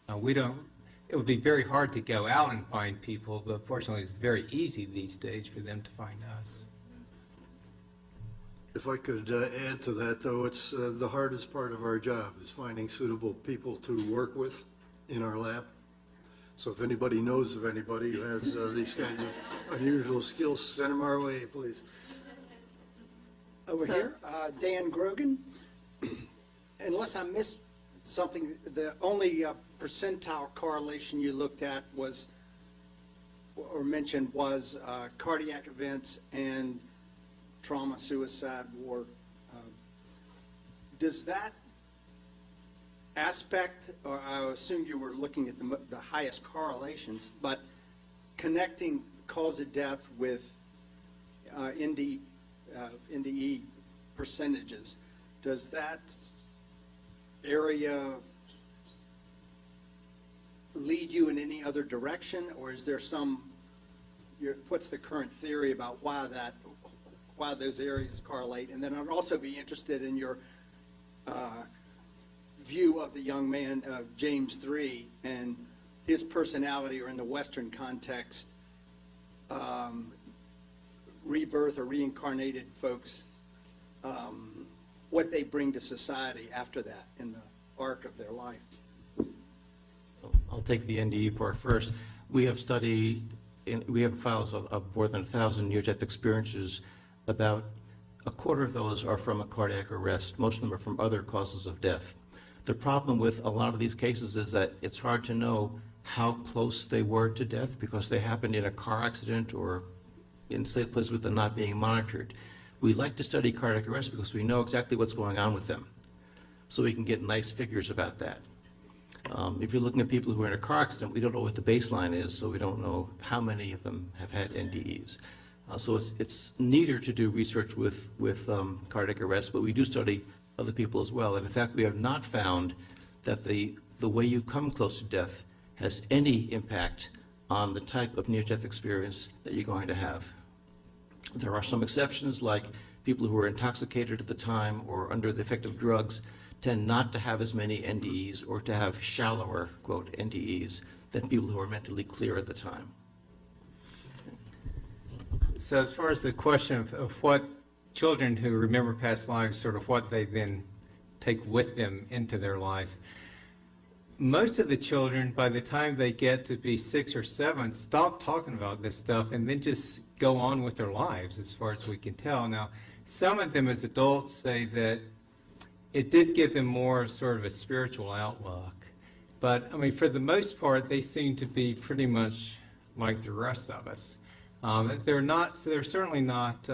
it would be very hard to go out and find people, but fortunately it's very easy these days for them to find us. If I could add to that, though, it's the hardest part of our job is finding suitable people to work with in our lab. So if anybody knows of anybody who has these kinds of unusual skills, send them our way, please. Over here, Dan Grogan. Unless I missed something, the only percentile correlation you looked at was, or mentioned, was cardiac events and trauma, suicide, war. Does that aspect, or I assume you were looking at the highest correlations, but connecting cause of death with NDE percentages, does that area lead you in any other direction, or is there what's the current theory about why those areas correlate? And then I'd also be interested in your view of the young man, James III, and his personality, or in the Western context, rebirth or reincarnated folks, what they bring to society after that in the arc of their life. I'll take the NDE part first. We have studied, we have files of more than 1,000 near-death experiences. About a quarter of those are from a cardiac arrest. Most of them are from other causes of death. The problem with a lot of these cases is that it's hard to know how close they were to death because they happened in a car accident or in places with them not being monitored. We like to study cardiac arrest because we know exactly what's going on with them, so we can get nice figures about that. If you're looking at people who are in a car accident, we don't know what the baseline is, so we don't know how many of them have had NDEs. So it's neater to do research with cardiac arrest, but we do study other people as well. And in fact, we have not found that the way you come close to death has any impact on the type of near-death experience that you're going to have. There are some exceptions, like people who are intoxicated at the time or under the effect of drugs tend not to have as many NDEs or to have shallower, quote, NDEs than people who are mentally clear at the time. So as far as the question of what children who remember past lives, sort of what they then take with them into their life, most of the children, by the time they get to be 6 or 7, stop talking about this stuff and then just go on with their lives, as far as we can tell. Now, some of them as adults say that it did give them more sort of a spiritual outlook. But, I mean, for the most part, they seem to be pretty much like the rest of us. They're certainly not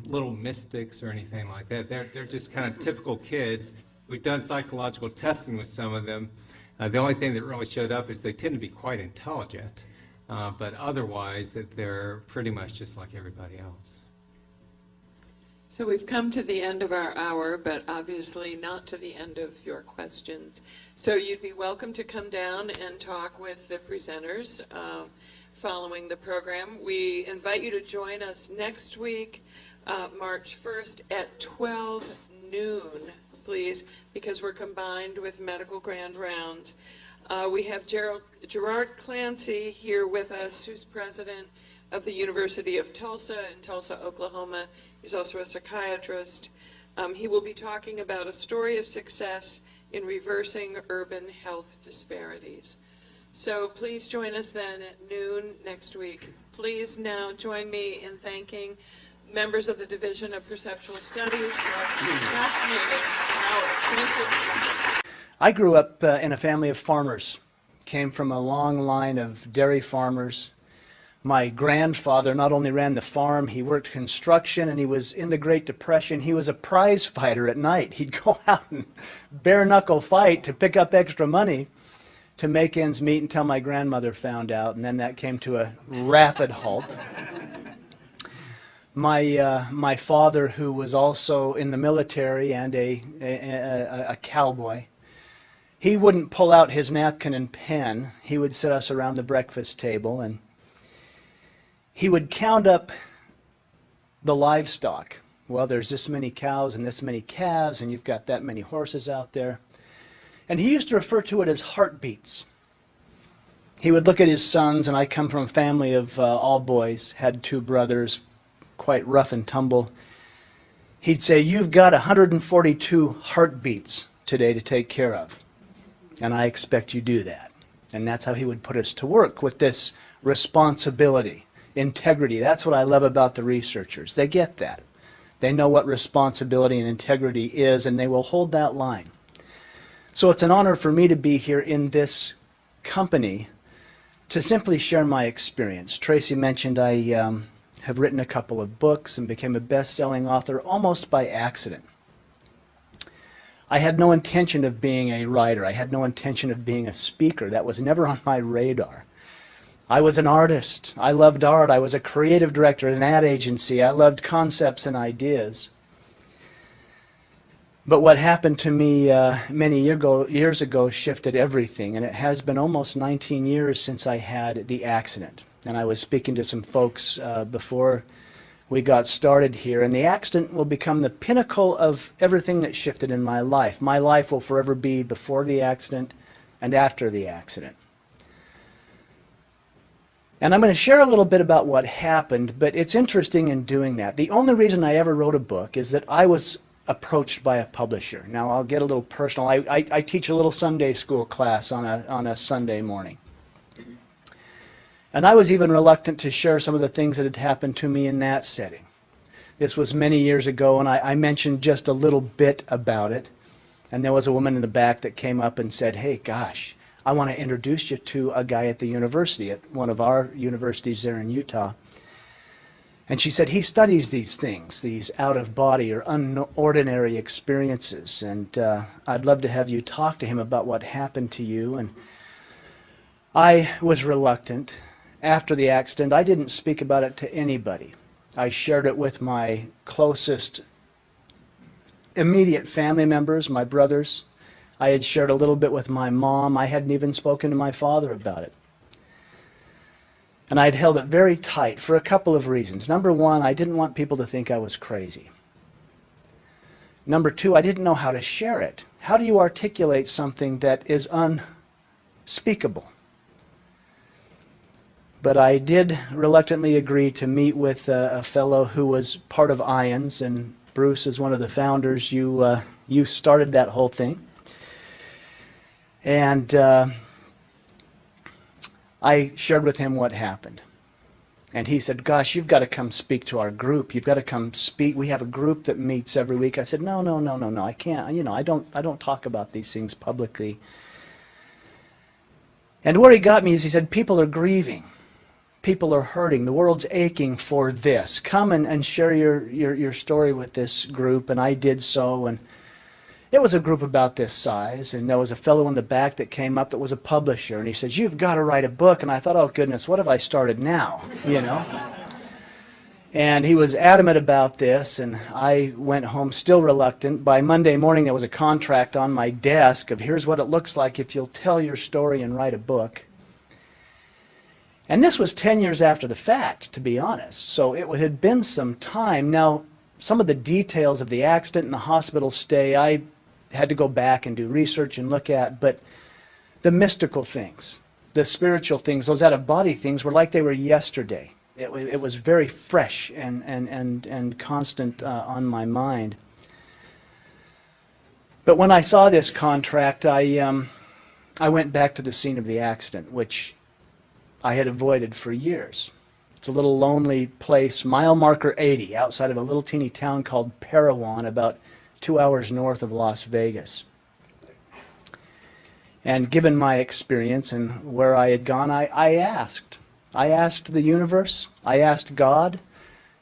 little mystics or anything like that. They're just kind of typical kids. We've done psychological testing with some of them. The only thing that really showed up is they tend to be quite intelligent, but otherwise that they're pretty much just like everybody else. So we've come to the end of our hour, but obviously not to the end of your questions. So you'd be welcome to come down and talk with the presenters following the program. We invite you to join us next week, March 1st at 12 noon, please, because we're combined with Medical Grand Rounds. We have Gerard Clancy here with us, who's president of the University of Tulsa in Tulsa, Oklahoma. He's also a psychiatrist. He will be talking about a story of success in reversing urban health disparities. So please join us then at noon next week. Please now join me in thanking members of the Division of Perceptual Studies for a fascinating hour. I grew up in a family of farmers, came from a long line of dairy farmers. My grandfather not only ran the farm, he worked construction, and he was in the Great Depression. He was a prize fighter at night. He'd go out and bare-knuckle fight to pick up extra money to make ends meet until my grandmother found out, and then that came to a rapid halt. My father, who was also in the military and a cowboy, he wouldn't pull out his napkin and pen. He would sit us around the breakfast table, and he would count up the livestock. Well, there's this many cows and this many calves, and you've got that many horses out there. And he used to refer to it as heartbeats. He would look at his sons, and I come from a family of all boys, had 2 brothers, quite rough and tumble. He'd say, "You've got 142 heartbeats today to take care of, and I expect you do that." And that's how he would put us to work, with this responsibility, integrity. That's what I love about the researchers. They get that. They know what responsibility and integrity is, and they will hold that line. So it's an honor for me to be here in this company to simply share my experience. Tracy mentioned I have written a couple of books and became a best-selling author almost by accident. I had no intention of being a writer. I had no intention of being a speaker. That was never on my radar. I was an artist. I loved art. I was a creative director at an ad agency. I loved concepts and ideas. But what happened to me many years ago shifted everything, and it has been almost 19 years since I had the accident. And I was speaking to some folks before we got started here, and the accident will become the pinnacle of everything that shifted in my life. My life will forever be before the accident and after the accident. And I'm going to share a little bit about what happened, but it's interesting in doing that. The only reason I ever wrote a book is that I was approached by a publisher. Now, I'll get a little personal. I teach a little Sunday school class on a Sunday morning. And I was even reluctant to share some of the things that had happened to me in that setting. This was many years ago, and I mentioned just a little bit about it. And there was a woman in the back that came up and said, "Hey, gosh, I want to introduce you to a guy at the university, at one of our universities there in Utah. And she said, he studies these things, these out-of-body or unordinary experiences, and I'd love to have you talk to him about what happened to you. And I was reluctant. After the accident, I didn't speak about it to anybody. I shared it with my closest immediate family members, my brothers. I had shared a little bit with my mom. I hadn't even spoken to my father about it. And I'd held it very tight for a couple of reasons. Number one, I didn't want people to think I was crazy. Number two, I didn't know how to share it. How do you articulate something that is unspeakable? But I did reluctantly agree to meet with a fellow who was part of IONS, and Bruce is one of the founders. You started that whole thing. And I shared with him what happened. And he said, gosh, you've got to come speak to our group. You've got to come speak. We have a group that meets every week. I said, no, I can't. You know, I don't talk about these things publicly. And where he got me is he said, people are grieving. People are hurting. The world's aching for this. Come and share your story with this group. And I did so. And it was a group about this size, and there was a fellow in the back that came up that was a publisher, and he says, you've got to write a book. And I thought, oh goodness, what have I started now, you know? And he was adamant about this, and I went home still reluctant. By Monday morning, there was a contract on my desk of here's what it looks like if you'll tell your story and write a book. And this was 10 years after the fact, to be honest. So it had been some time. Now, some of the details of the accident and the hospital stay, I had to go back and do research and look at, but the mystical things, the spiritual things, those out-of-body things were like they were yesterday. It was very fresh and constant on my mind. But when I saw this contract, I went back to the scene of the accident, which I had avoided for years. It's a little lonely place, mile marker 80, outside of a little teeny town called Parowan, about 2 hours north of Las Vegas. And given my experience and where I had gone, I asked the universe, I asked God,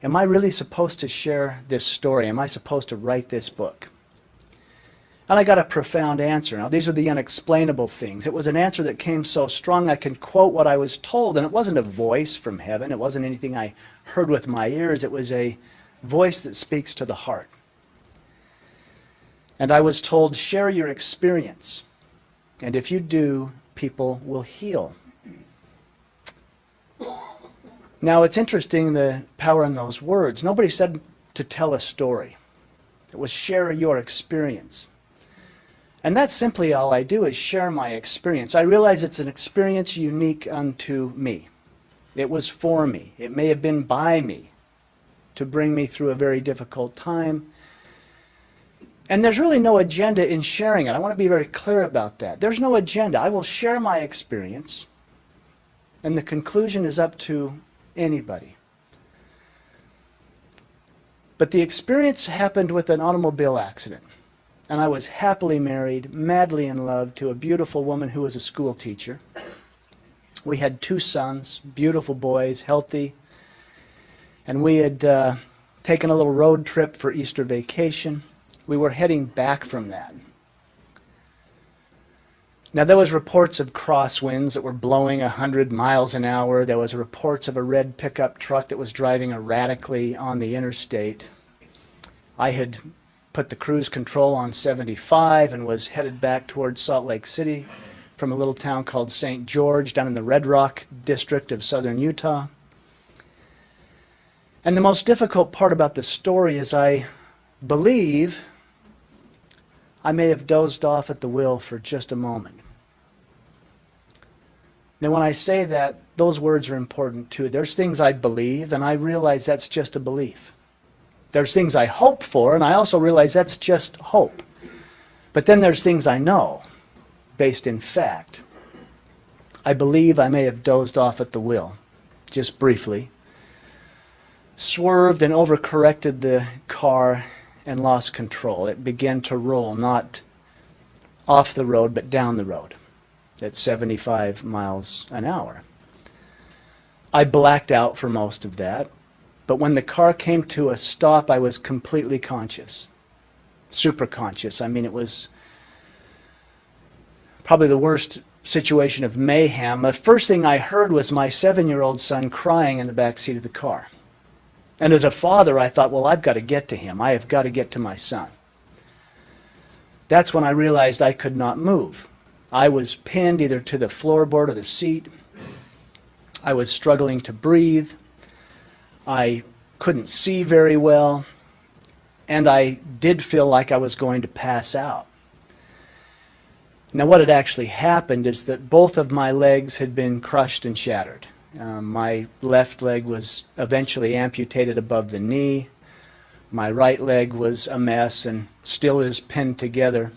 am I really supposed to share this story? Am I supposed to write this book? And I got a profound answer. Now, these are the unexplainable things. It was an answer that came so strong I could quote what I was told, and it wasn't a voice from heaven. It wasn't anything I heard with my ears. It was a voice that speaks to the heart. And I was told, share your experience. And if you do, people will heal. Now, it's interesting the power in those words. Nobody said to tell a story. It was share your experience. And that's simply all I do is share my experience. I realize it's an experience unique unto me. It was for me. It may have been by me to bring me through a very difficult time. And there's really no agenda in sharing it. I want to be very clear about that. There's no agenda. I will share my experience, and the conclusion is up to anybody. But the experience happened with an automobile accident. And I was happily married, madly in love, to a beautiful woman who was a school teacher. We had 2 sons, beautiful boys, healthy. And we had taken a little road trip for Easter vacation. We were heading back from that. Now, there was reports of crosswinds that were blowing 100 miles an hour. There was reports of a red pickup truck that was driving erratically on the interstate. I had put the cruise control on 75 and was headed back towards Salt Lake City from a little town called St. George down in the Red Rock district of southern Utah. And the most difficult part about the story is I believe I may have dozed off at the wheel for just a moment. Now, when I say that, those words are important too. There's things I believe, and I realize that's just a belief. There's things I hope for, and I also realize that's just hope. But then there's things I know, based in fact. I believe I may have dozed off at the wheel, just briefly, swerved and overcorrected the car and lost control. It began to roll, not off the road, but down the road. at 75 miles an hour. I blacked out for most of that, but when the car came to a stop, I was completely conscious, super conscious. I mean, it was probably the worst situation of mayhem. The first thing I heard was my 7-year-old son crying in the back seat of the car. And as a father, I thought, well, I've got to get to him. I have got to get to my son. That's when I realized I could not move. I was pinned either to the floorboard or the seat. I was struggling to breathe. I couldn't see very well. And I did feel like I was going to pass out. Now, what had actually happened is that both of my legs had been crushed and shattered. My left leg was eventually amputated above the knee. My right leg was a mess and still is pinned together.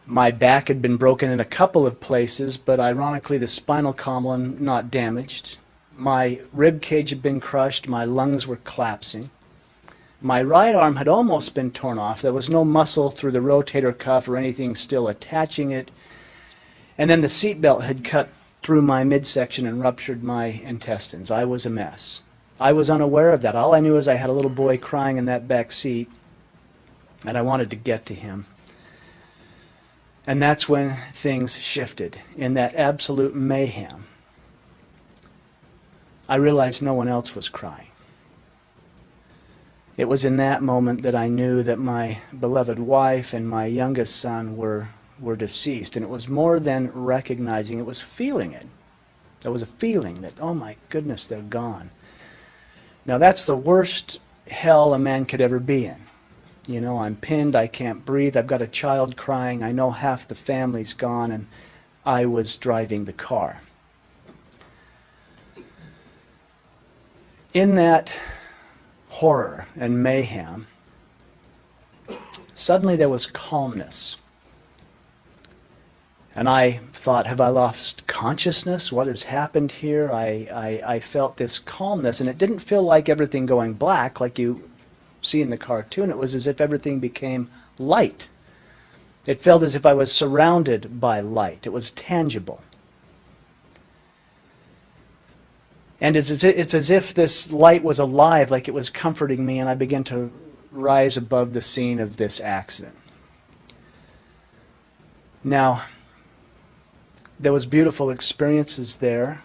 My back had been broken in a couple of places, but ironically the spinal column not damaged. My rib cage had been crushed. My lungs were collapsing. My right arm had almost been torn off. There was no muscle through the rotator cuff or anything still attaching it. And then the seatbelt had cut through my midsection and ruptured my intestines. I was a mess. I was unaware of that. All I knew is I had a little boy crying in that back seat, and I wanted to get to him. And that's when things shifted. In that absolute mayhem, I realized no one else was crying. It was in that moment that I knew that my beloved wife and my youngest son were deceased. And it was more than recognizing, it was feeling it. There was a feeling that, oh my goodness, they're gone. Now that's the worst hell a man could ever be in. You know, I'm pinned, I can't breathe, I've got a child crying, I know half the family's gone, and I was driving the car. In that horror and mayhem, suddenly there was calmness. And I thought, have I lost consciousness? What has happened here? I felt this calmness, and it didn't feel like everything going black like you see in the cartoon. It was as if everything became light. It felt as if I was surrounded by light. It was tangible. And it's as if this light was alive, like it was comforting me, and I began to rise above the scene of this accident. Now, there was beautiful experiences there.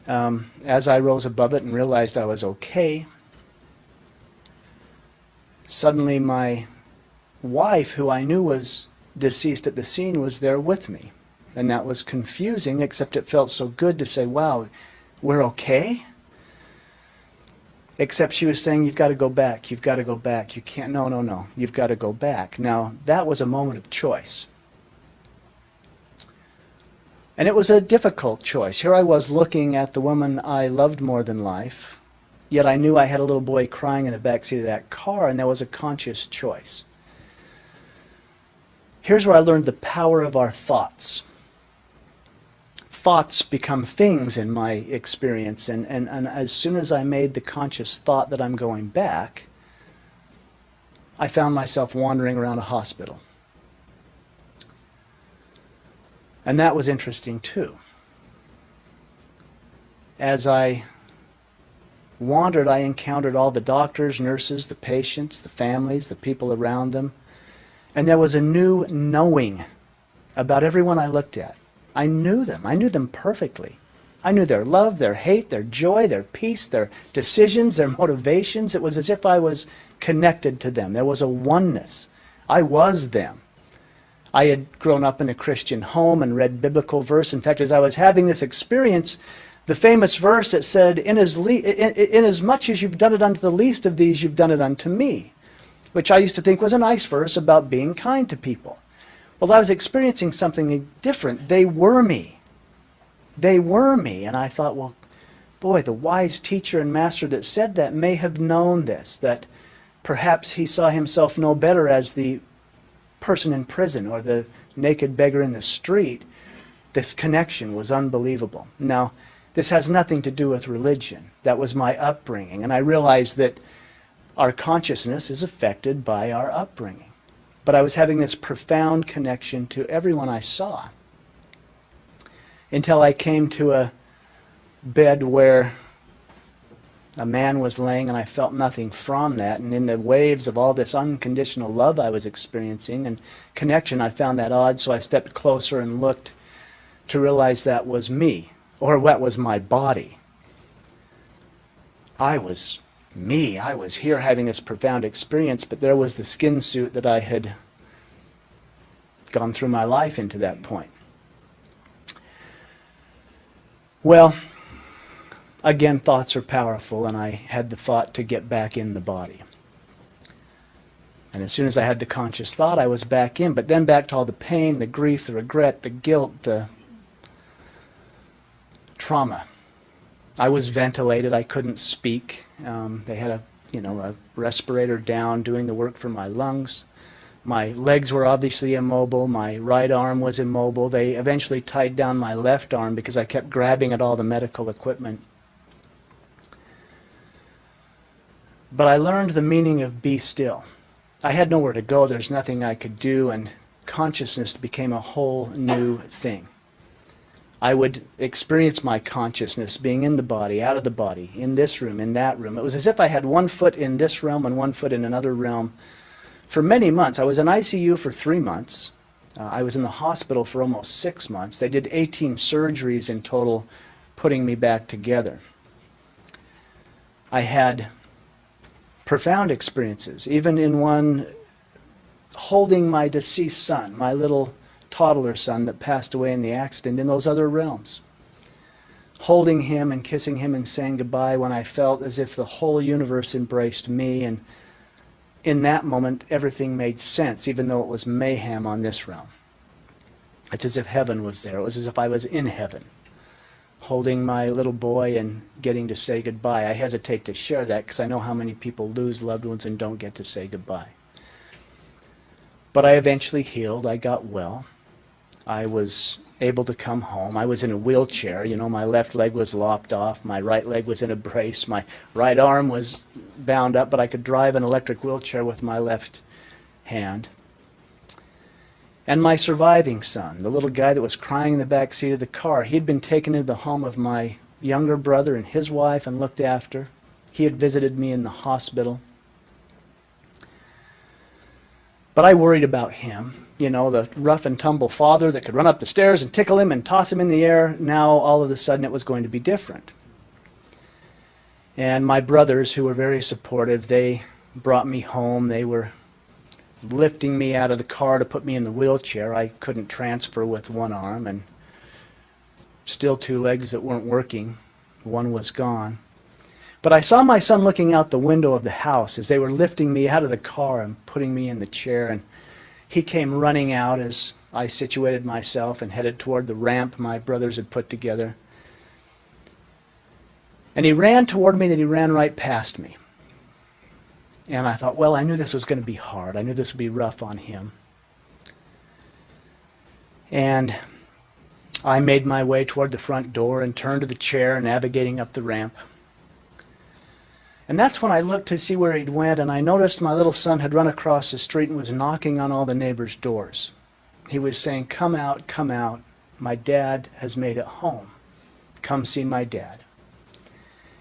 As I rose above it and realized I was okay, suddenly my wife, who I knew was deceased at the scene, was there with me. And that was confusing, except it felt so good to say, wow, we're okay? Except she was saying, you've got to go back, you've got to go back, you can't, no, you've got to go back. Now, that was a moment of choice. And it was a difficult choice. Here I was looking at the woman I loved more than life, yet I knew I had a little boy crying in the backseat of that car, and there was a conscious choice. Here's where I learned the power of our thoughts. Thoughts become things in my experience, and as soon as I made the conscious thought that I'm going back, I found myself wandering around a hospital. And that was interesting too. As I wandered, I encountered all the doctors, nurses, the patients, the families, the people around them. And there was a new knowing about everyone I looked at. I knew them. I knew them perfectly. I knew their love, their hate, their joy, their peace, their decisions, their motivations. It was as if I was connected to them. There was a oneness. I was them. I had grown up in a Christian home and read biblical verse. In fact, as I was having this experience, the famous verse that said, inasmuch as you've done it unto the least of these, you've done it unto me, which I used to think was a nice verse about being kind to people. Well, I was experiencing something different. They were me. They were me. And I thought, well, boy, the wise teacher and master that said that may have known this, that perhaps he saw himself no better as the person in prison or the naked beggar in the street. This connection was unbelievable. Now, this has nothing to do with religion. That was my upbringing. And I realized that our consciousness is affected by our upbringing. But I was having this profound connection to everyone I saw. until I came to a bed where a man was laying and I felt nothing from that. And in the waves of all this unconditional love I was experiencing and connection, I found that odd, so I stepped closer and looked to realize that was me, or what was my body. I was me. I was here having this profound experience, but there was the skin suit that I had gone through my life into that point. Well, again, thoughts are powerful, and I had the thought to get back in the body. And as soon as I had the conscious thought, I was back in, but then back to all the pain, the grief, the regret, the guilt, the trauma. I was ventilated. I couldn't speak. They had a respirator down doing the work for my lungs. My legs were obviously immobile. My right arm was immobile. They eventually tied down my left arm because I kept grabbing at all the medical equipment. But I learned the meaning of be still. I had nowhere to go. There's nothing I could do, and consciousness became a whole new thing. I would experience my consciousness being in the body, out of the body, in this room, in that room. It was as if I had one foot in this realm and one foot in another realm for many months. I was in ICU for 3 months. I was in the hospital for almost 6 months. They did 18 surgeries in total, putting me back together. I had profound experiences, even in one holding my deceased son, my little toddler son that passed away in the accident, in those other realms. Holding him and kissing him and saying goodbye when I felt as if the whole universe embraced me, and in that moment everything made sense, even though it was mayhem on this realm. It's as if heaven was there. It was as if I was in heaven, holding my little boy and getting to say goodbye. I hesitate to share that because I know how many people lose loved ones and don't get to say goodbye. But I eventually healed. I got well. I was able to come home. I was in a wheelchair. You know, my left leg was lopped off. My right leg was in a brace. My right arm was bound up, but I could drive an electric wheelchair with my left hand. And my surviving son, the little guy that was crying in the back seat of the car, he'd been taken into the home of my younger brother and his wife and looked after. He had visited me in the hospital. But I worried about him. You know, the rough and tumble father that could run up the stairs and tickle him and toss him in the air. Now, all of a sudden, it was going to be different. And my brothers, who were very supportive, they brought me home. They were lifting me out of the car to put me in the wheelchair. I couldn't transfer with one arm, and still 2 legs that weren't working. One was gone. But I saw my son looking out the window of the house as they were lifting me out of the car and putting me in the chair, and he came running out as I situated myself and headed toward the ramp my brothers had put together. And he ran toward me, then he ran right past me. And I thought, well, I knew this was going to be hard. I knew this would be rough on him. And I made my way toward the front door and turned to the chair, navigating up the ramp. And that's when I looked to see where he'd went, and I noticed my little son had run across the street and was knocking on all the neighbors' doors. He was saying, come out, my dad has made it home. Come see my dad.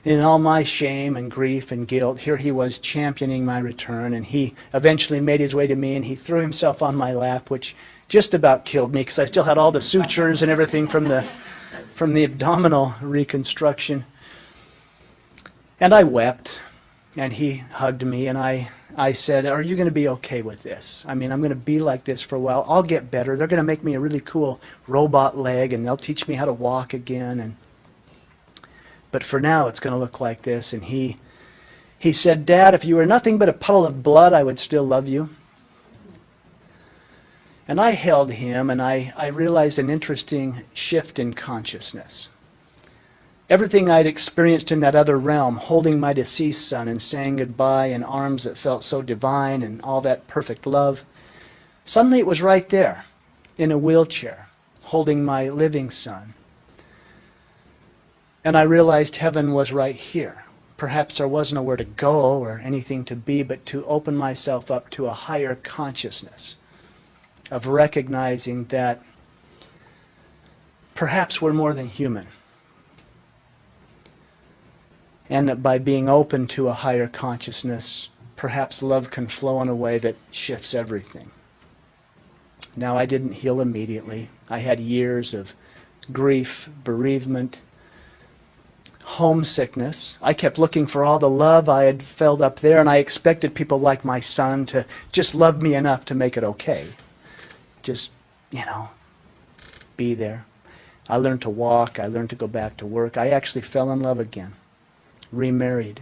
In all my shame and grief and guilt, here he was championing my return, and he eventually made his way to me, and he threw himself on my lap, which just about killed me because I still had all the sutures and everything from the abdominal reconstruction. And I wept, and he hugged me, and I said, are you going to be okay with this? I mean, I'm going to be like this for a while. I'll get better. They're going to make me a really cool robot leg, and they'll teach me how to walk again. But for now, it's going to look like this. And he said, Dad, if you were nothing but a puddle of blood, I would still love you. And I held him, and I realized an interesting shift in consciousness. Everything I'd experienced in that other realm, holding my deceased son and saying goodbye in arms that felt so divine and all that perfect love, suddenly it was right there, in a wheelchair, holding my living son. And I realized heaven was right here. Perhaps there was nowhere to go or anything to be, but to open myself up to a higher consciousness of recognizing that perhaps we're more than human. And that by being open to a higher consciousness, perhaps love can flow in a way that shifts everything. Now, I didn't heal immediately. I had years of grief, bereavement, homesickness. I kept looking for all the love I had felt up there, and I expected people like my son to just love me enough to make it okay. Just, be there. I learned to walk. I learned to go back to work. I actually fell in love again. Remarried.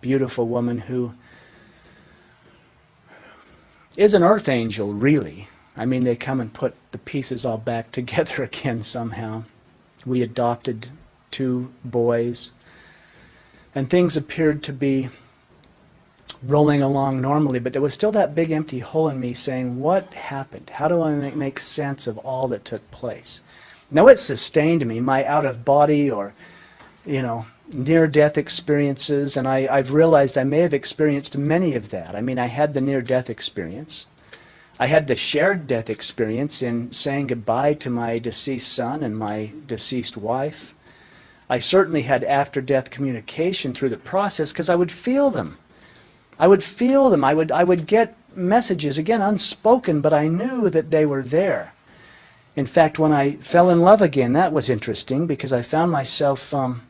Beautiful woman who is an earth angel, really. I mean, they come and put the pieces all back together again somehow. We adopted 2 boys, and things appeared to be rolling along normally, but there was still that big empty hole in me saying, what happened? How do I make sense of all that took place? Now, it sustained me, my out-of-body or, near-death experiences, and I've realized I may have experienced many of that. I mean, I had the near-death experience. I had the shared death experience in saying goodbye to my deceased son and my deceased wife. I certainly had after-death communication through the process because I would feel them. I would feel them. I would get messages, again, unspoken, but I knew that they were there. In fact, when I fell in love again, that was interesting because I found myself on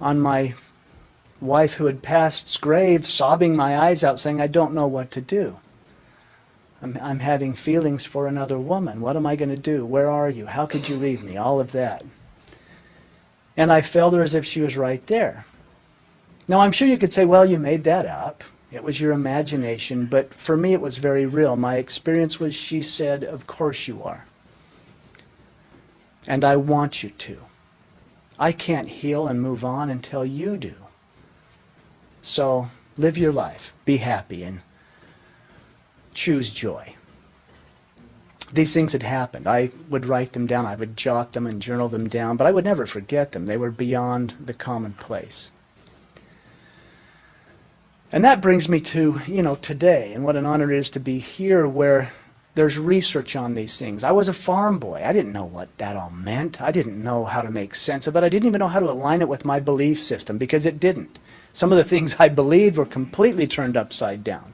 my wife who had passed's grave, sobbing my eyes out, saying, I don't know what to do. I'm having feelings for another woman. What am I going to do? Where are you? How could you leave me? All of that. And I felt her as if she was right there. Now, I'm sure you could say, well, you made that up. It was your imagination. But for me, it was very real. My experience was she said, of course you are. And I want you to. I can't heal and move on until you do. So live your life, be happy, and choose joy. These things had happened. I would write them down. I would jot them and journal them down, but I would never forget them. They were beyond the commonplace. And that brings me to, today, and what an honor it is to be here where there's research on these things. I was a farm boy. I didn't know what that all meant. I didn't know how to make sense of it. I didn't even know how to align it with my belief system because it didn't. Some of the things I believed were completely turned upside down.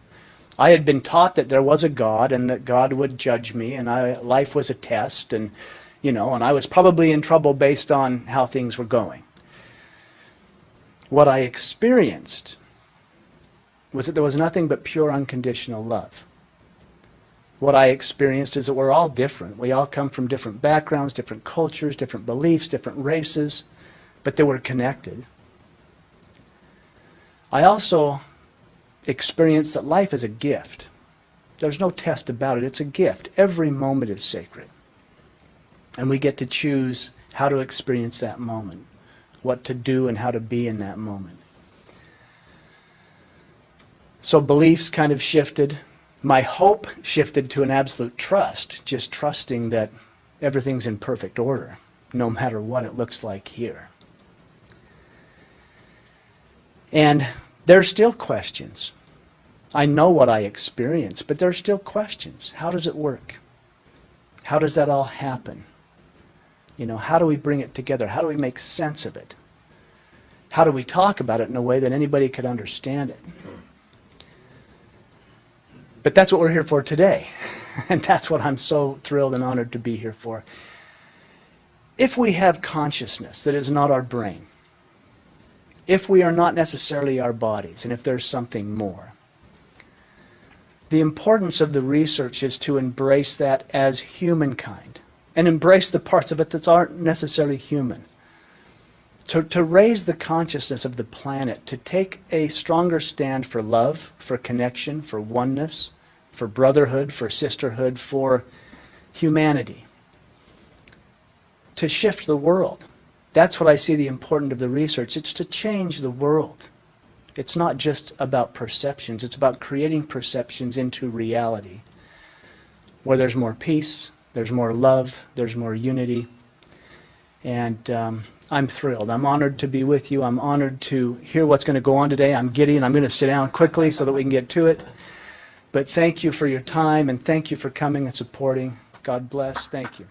I had been taught that there was a God and that God would judge me and life was a test and I was probably in trouble based on how things were going. What I experienced was that there was nothing but pure unconditional love. What I experienced is that we're all different. We all come from different backgrounds, different cultures, different beliefs, different races, but they were connected. I also experienced that life is a gift. There's no test about it. It's a gift. Every moment is sacred. And we get to choose how to experience that moment, what to do and how to be in that moment. So beliefs kind of shifted. My hope shifted to an absolute trust, just trusting that everything's in perfect order, no matter what it looks like here. And there's still questions. I know what I experienced, but there's still questions. How does it work? How does that all happen? How do we bring it together? How do we make sense of it? How do we talk about it in a way that anybody could understand it? But that's what we're here for today. And that's what I'm so thrilled and honored to be here for. If we have consciousness that is not our brain, if we are not necessarily our bodies, and if there's something more, the importance of the research is to embrace that as humankind and embrace the parts of it that aren't necessarily human. To raise the consciousness of the planet, to take a stronger stand for love, for connection, for oneness, for brotherhood, for sisterhood, for humanity. To shift the world. That's what I see the importance of the research. It's to change the world. It's not just about perceptions. It's about creating perceptions into reality, where there's more peace, there's more love, there's more unity. And I'm thrilled. I'm honored to be with you. I'm honored to hear what's going to go on today. I'm giddy and I'm going to sit down quickly so that we can get to it. But thank you for your time and thank you for coming and supporting. God bless. Thank you.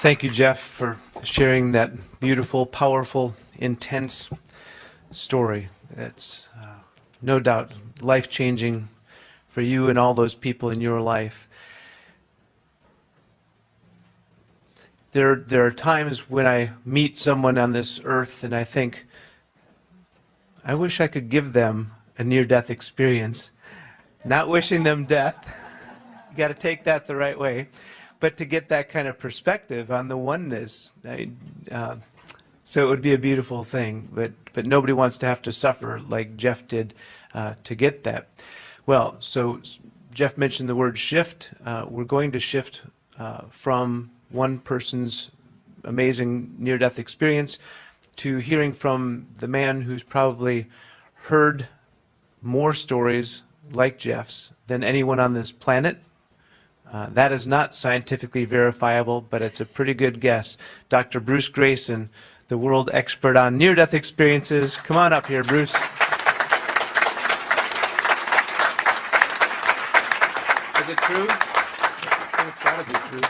Thank you, Jeff, for sharing that beautiful, powerful, intense story. It's no doubt life-changing for you and all those people in your life. There are times when I meet someone on this earth and I think, I wish I could give them a near-death experience. Not wishing them death. You got to take that the right way. But to get that kind of perspective on the oneness, so it would be a beautiful thing. But nobody wants to have to suffer like Jeff did to get that. Well, so Jeff mentioned the word shift. We're going to shift from one person's amazing near-death experience to hearing from the man who's probably heard more stories like Jeff's than anyone on this planet. That is not scientifically verifiable, but it's a pretty good guess. Dr. Bruce Grayson, the world expert on near-death experiences. Come on up here, Bruce. Is it true? It's got to be true.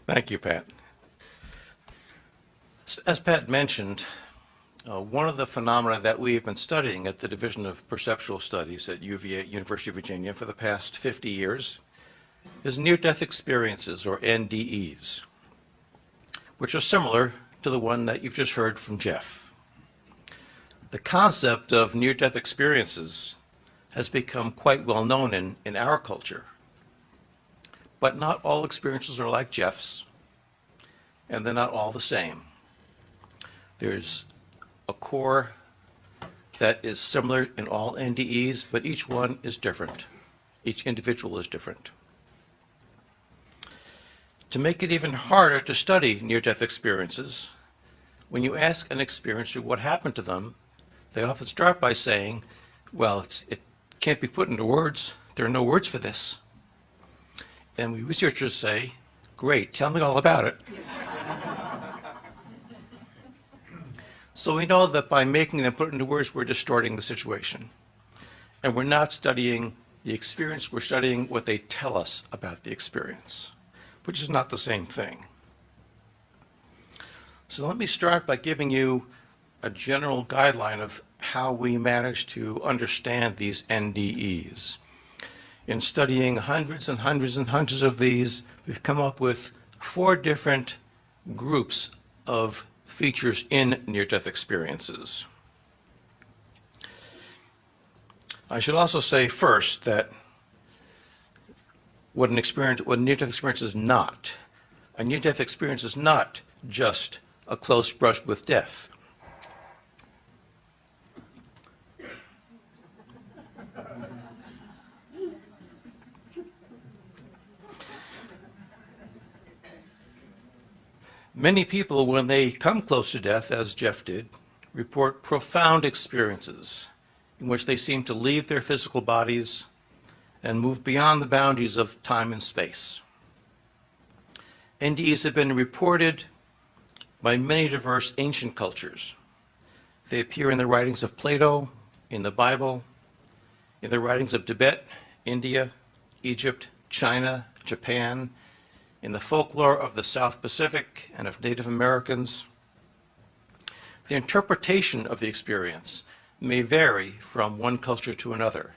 Thank you, Pat. As Pat mentioned, one of the phenomena that we've been studying at the Division of Perceptual Studies at UVA, University of Virginia, for the past 50 years is near-death experiences, or NDEs, which are similar to the one that you've just heard from Jeff. The concept of near-death experiences has become quite well known in our culture, but not all experiences are like Jeff's, and they're not all the same. There's a core that is similar in all NDEs, but each one is different. Each individual is different. To make it even harder to study near-death experiences, when you ask an experiencer what happened to them, they often start by saying, well, it can't be put into words. There are no words for this. And we researchers say, great, tell me all about it. So we know that by making them put into words, we're distorting the situation. And we're not studying the experience, we're studying what they tell us about the experience, which is not the same thing. So let me start by giving you a general guideline of how we manage to understand these NDEs. In studying hundreds and hundreds and hundreds of these, we've come up with 4 different groups of features in near-death experiences. I should also say first that what a near-death experience is not. A near-death experience is not just a close brush with death. Many people, when they come close to death, as Jeff did, report profound experiences in which they seem to leave their physical bodies and move beyond the boundaries of time and space. NDEs have been reported by many diverse ancient cultures. They appear in the writings of Plato, in the Bible, in the writings of Tibet, India, Egypt, China, Japan, in the folklore of the South Pacific and of Native Americans. The interpretation of the experience may vary from one culture to another,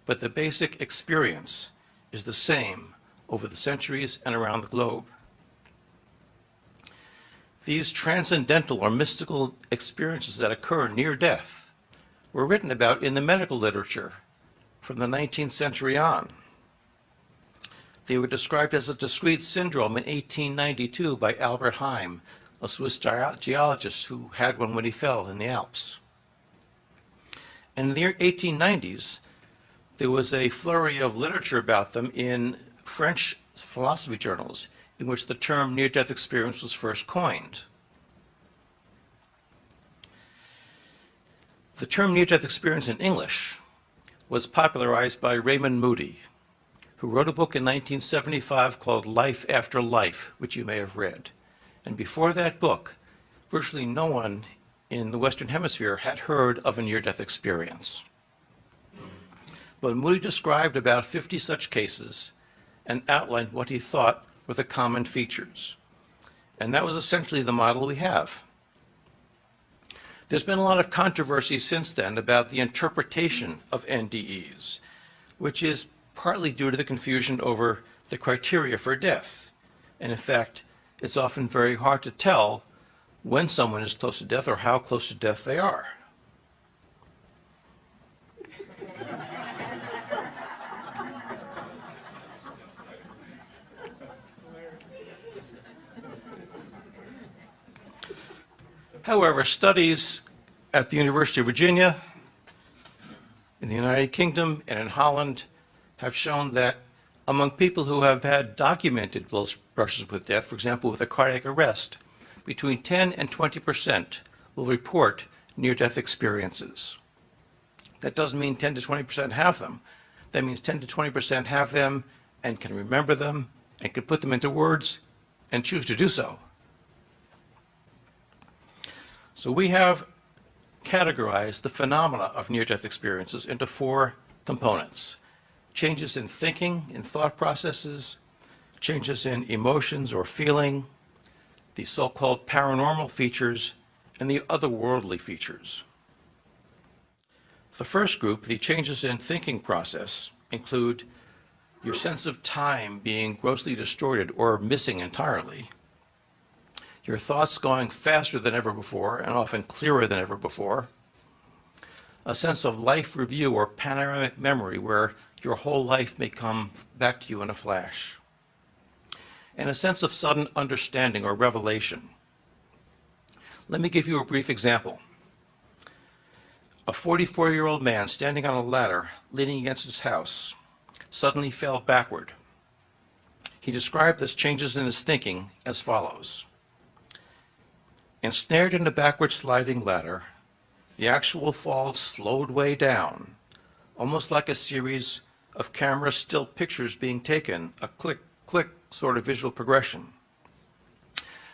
but the basic experience is the same over the centuries and around the globe. These transcendental or mystical experiences that occur near death were written about in the medical literature from the 19th century on. They were described as a discrete syndrome in 1892 by Albert Heim, a Swiss geologist who had one when he fell in the Alps. And in the 1890s, there was a flurry of literature about them in French philosophy journals, in which the term near-death experience was first coined. The term near-death experience in English was popularized by Raymond Moody, who wrote a book in 1975 called Life After Life, which you may have read. And before that book, virtually no one in the Western Hemisphere had heard of a near-death experience. But Moody described about 50 such cases and outlined what he thought were the common features. And that was essentially the model we have. There's been a lot of controversy since then about the interpretation of NDEs, which is partly due to the confusion over the criteria for death. And in fact, it's often very hard to tell when someone is close to death or how close to death they are. However, studies at the University of Virginia, in the United Kingdom, and in Holland have shown that among people who have had documented close brushes with death, for example, with a cardiac arrest, between 10 and 20% will report near-death experiences. That doesn't mean 10 to 20% have them. That means 10 to 20% have them and can remember them and can put them into words and choose to do so. So we have categorized the phenomena of near-death experiences into 4 components: changes in thinking, in thought processes, changes in emotions or feeling, the so-called paranormal features, and the otherworldly features. The first group, the changes in thinking process, include your sense of time being grossly distorted or missing entirely, your thoughts going faster than ever before and often clearer than ever before, a sense of life review or panoramic memory where your whole life may come back to you in a flash, and a sense of sudden understanding or revelation. Let me give you a brief example. A 44-year-old man standing on a ladder leaning against his house suddenly fell backward. He described this changes in his thinking as follows. Ensnared in a backward sliding ladder, the actual fall slowed way down, almost like a series of camera still pictures being taken, a click, click sort of visual progression.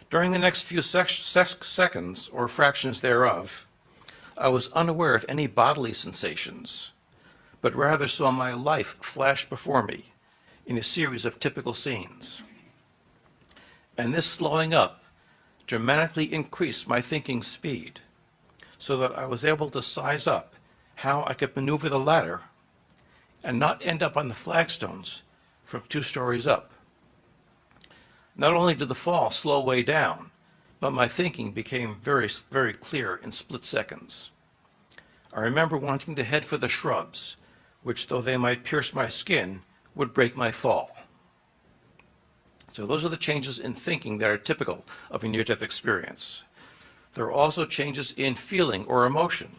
During the next few seconds or fractions thereof, I was unaware of any bodily sensations, but rather saw my life flash before me in a series of typical scenes. And this slowing up dramatically increased my thinking speed so that I was able to size up how I could maneuver the ladder and not end up on the flagstones from 2 stories up. Not only did the fall slow way down, but my thinking became very, very clear in split seconds. I remember wanting to head for the shrubs, which, though they might pierce my skin, would break my fall. So those are the changes in thinking that are typical of a near-death experience. There are also changes in feeling or emotion,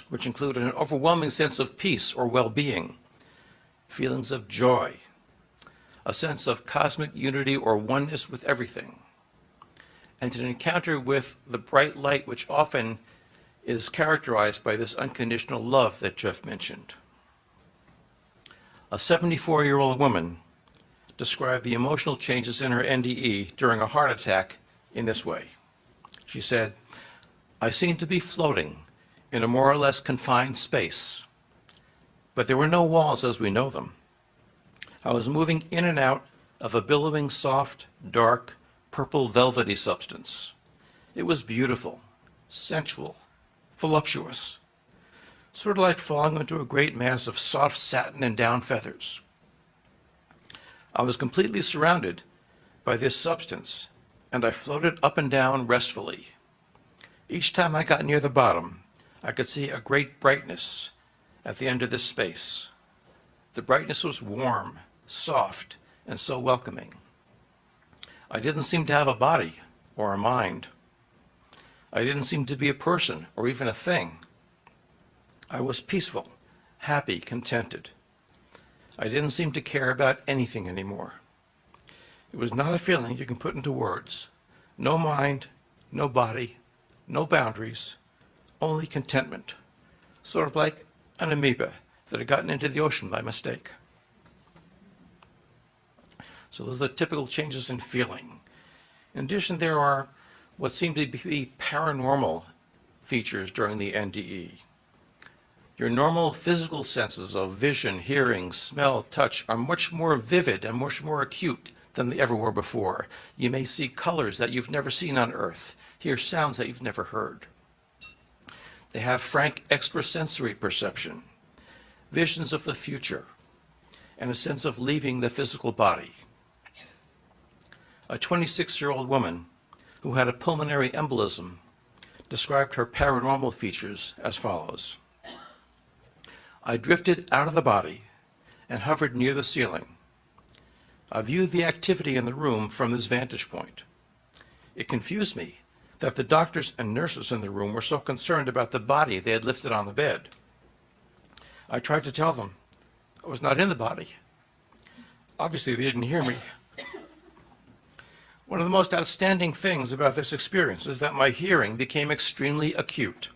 which include an overwhelming sense of peace or well-being, feelings of joy, a sense of cosmic unity or oneness with everything, and an encounter with the bright light which often is characterized by this unconditional love that Jeff mentioned. A 74-year-old woman described the emotional changes in her NDE during a heart attack in this way. She said, "I seemed to be floating in a more or less confined space, but there were no walls as we know them. I was moving in and out of a billowing, soft, dark, purple velvety substance. It was beautiful, sensual, voluptuous, sort of like falling into a great mass of soft satin and down feathers. I was completely surrounded by this substance, and I floated up and down restfully. Each time I got near the bottom, I could see a great brightness at the end of this space. The brightness was warm, soft, and so welcoming. I didn't seem to have a body or a mind. I didn't seem to be a person or even a thing. I was peaceful, happy, contented. I didn't seem to care about anything anymore. It was not a feeling you can put into words. No mind, no body, no boundaries, only contentment, sort of like an amoeba that had gotten into the ocean by mistake." So those are the typical changes in feeling. In addition, there are what seem to be paranormal features during the NDE. Your normal physical senses of vision, hearing, smell, touch are much more vivid and much more acute than they ever were before. You may see colors that you've never seen on Earth, hear sounds that you've never heard. They have frank extrasensory perception, visions of the future, and a sense of leaving the physical body. A 26-year-old woman who had a pulmonary embolism described her paranormal features as follows. I drifted out of the body and hovered near the ceiling. I viewed the activity in the room from this vantage point. It confused me that the doctors and nurses in the room were so concerned about the body they had lifted on the bed. I tried to tell them I was not in the body. Obviously, they didn't hear me. One of the most outstanding things about this experience is that my hearing became extremely acute.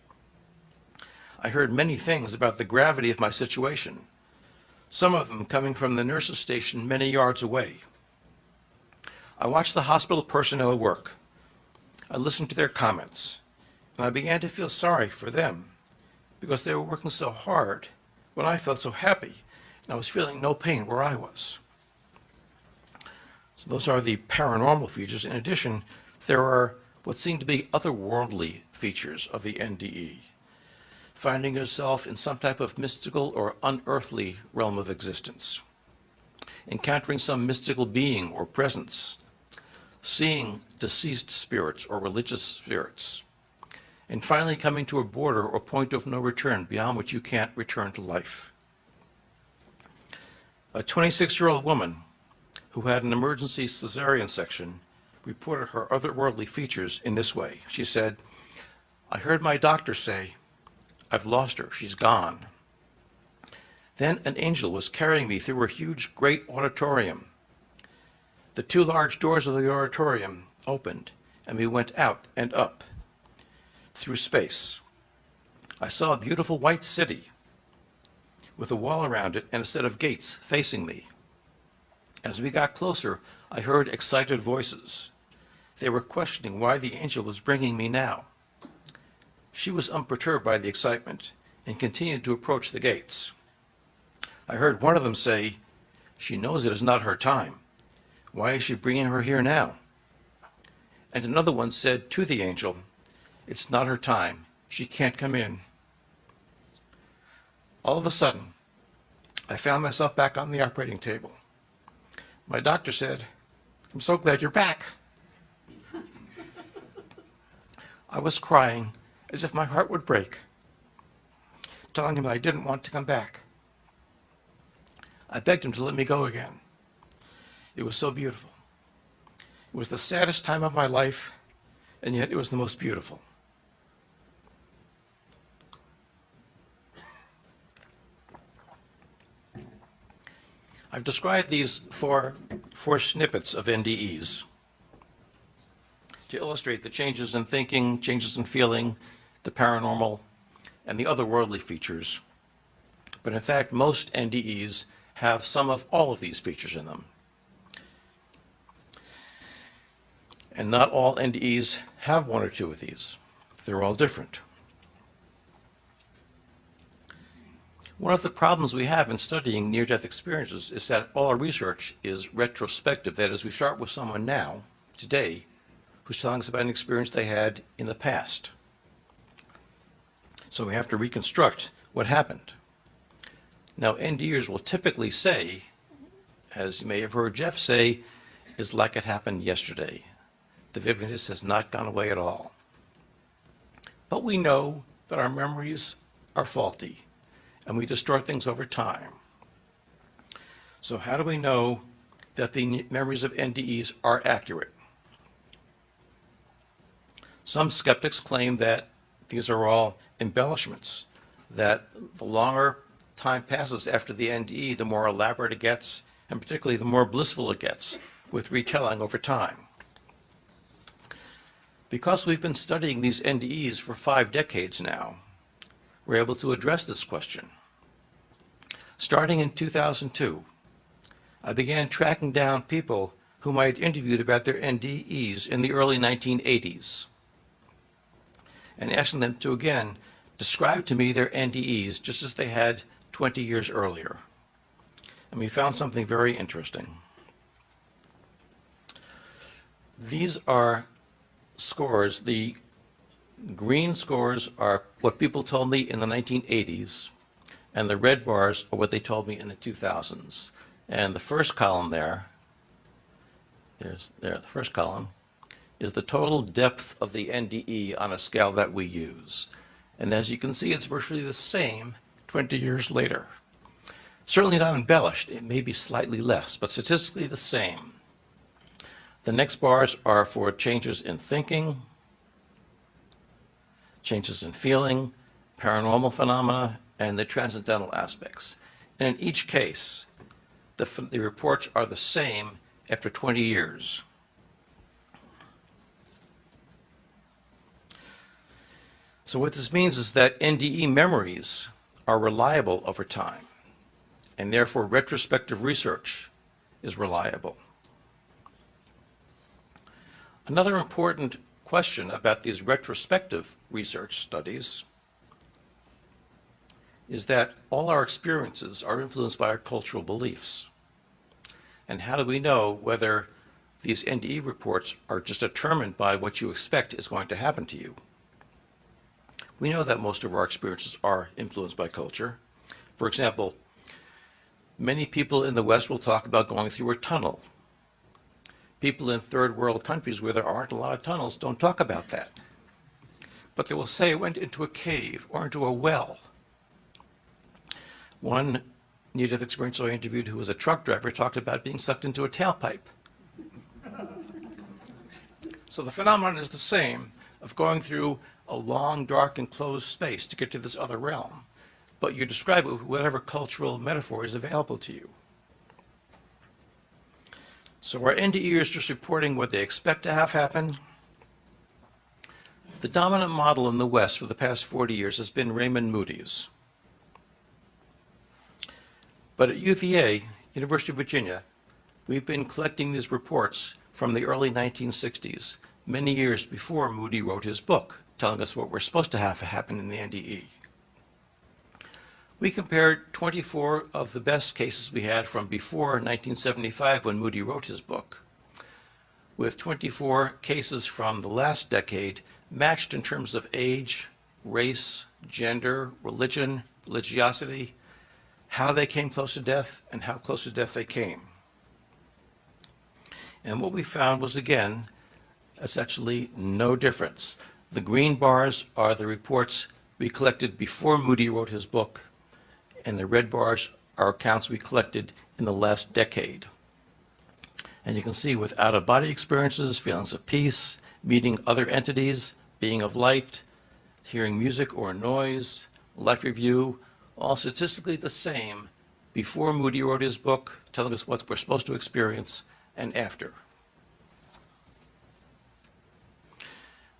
I heard many things about the gravity of my situation, some of them coming from the nurse's station many yards away. I watched the hospital personnel work. I listened to their comments, and I began to feel sorry for them because they were working so hard when I felt so happy and I was feeling no pain where I was. So those are the paranormal features. In addition, there are what seem to be otherworldly features of the NDE. Finding yourself in some type of mystical or unearthly realm of existence, encountering some mystical being or presence, seeing deceased spirits or religious spirits, and finally coming to a border or point of no return beyond which you can't return to life. A 26-year-old woman who had an emergency cesarean section reported her otherworldly features in this way. She said, I heard my doctor say, I've lost her, she's gone. Then an angel was carrying me through a huge, great auditorium. The two large doors of the auditorium opened, and we went out and up through space. I saw a beautiful white city with a wall around it and a set of gates facing me. As we got closer, I heard excited voices. They were questioning why the angel was bringing me now. She was unperturbed by the excitement and continued to approach the gates. I heard one of them say, she knows it is not her time. Why is she bringing her here now? And another one said to the angel, it's not her time. She can't come in. All of a sudden, I found myself back on the operating table. My doctor said, I'm so glad you're back. I was crying as if my heart would break, telling him I didn't want to come back. I begged him to let me go again. It was so beautiful. It was the saddest time of my life, and yet it was the most beautiful. I've described these four snippets of NDEs to illustrate the changes in thinking, changes in feeling, the paranormal, and the otherworldly features. But in fact, most NDEs have some of all of these features in them. And not all NDEs have one or two of these. They're all different. One of the problems we have in studying near-death experiences is that all our research is retrospective. That is, we start with someone now, today, who's telling us about an experience they had in the past. So we have to reconstruct what happened. Now, NDers will typically say, as you may have heard Jeff say, is like it happened yesterday. The vividness has not gone away at all. But we know that our memories are faulty, and we distort things over time. So how do we know that the memories of NDEs are accurate? Some skeptics claim that these are all embellishments, that the longer time passes after the NDE, the more elaborate it gets, and particularly the more blissful it gets with retelling over time. Because we've been studying these NDEs for 5 decades now, we're able to address this question. Starting in 2002, I began tracking down people whom I had interviewed about their NDEs in the early 1980s and asking them to again described to me their NDEs just as they had 20 years earlier. And we found something very interesting. These are scores. The green scores are what people told me in the 1980s, and the red bars are what they told me in the 2000s. And the first column there, the first column, is the total depth of the NDE on a scale that we use. And as you can see, it's virtually the same 20 years later. Certainly not embellished. It may be slightly less, but statistically the same. The next bars are for changes in thinking, changes in feeling, paranormal phenomena, and the transcendental aspects. And in each case, the reports are the same after 20 years. So what this means is that NDE memories are reliable over time, and therefore retrospective research is reliable. Another important question about these retrospective research studies is that all our experiences are influenced by our cultural beliefs. And how do we know whether these NDE reports are just determined by what you expect is going to happen to you? We know that most of our experiences are influenced by culture. For example, many people in the West will talk about going through a tunnel. People in third world countries where there aren't a lot of tunnels don't talk about that. But they will say it went into a cave or into a well. One near-death experiencer I interviewed who was a truck driver talked about being sucked into a tailpipe. So the phenomenon is the same of going through a long, dark, enclosed space to get to this other realm. But you describe it with whatever cultural metaphor is available to you. So our NDE is just reporting what they expect to have happen. The dominant model in the West for the past 40 years has been Raymond Moody's. But at UVA, University of Virginia, we've been collecting these reports from the early 1960s, many years before Moody wrote his book, telling us what we're supposed to have happen in the NDE. We compared 24 of the best cases we had from before 1975 when Moody wrote his book, with 24 cases from the last decade matched in terms of age, race, gender, religion, religiosity, how they came close to death, and how close to death they came. And what we found was, again, essentially no difference. The green bars are the reports we collected before Moody wrote his book, and the red bars are accounts we collected in the last decade. And you can see with out-of-body experiences, feelings of peace, meeting other entities, being of light, hearing music or noise, life review, all statistically the same before Moody wrote his book, telling us what we're supposed to experience, and after.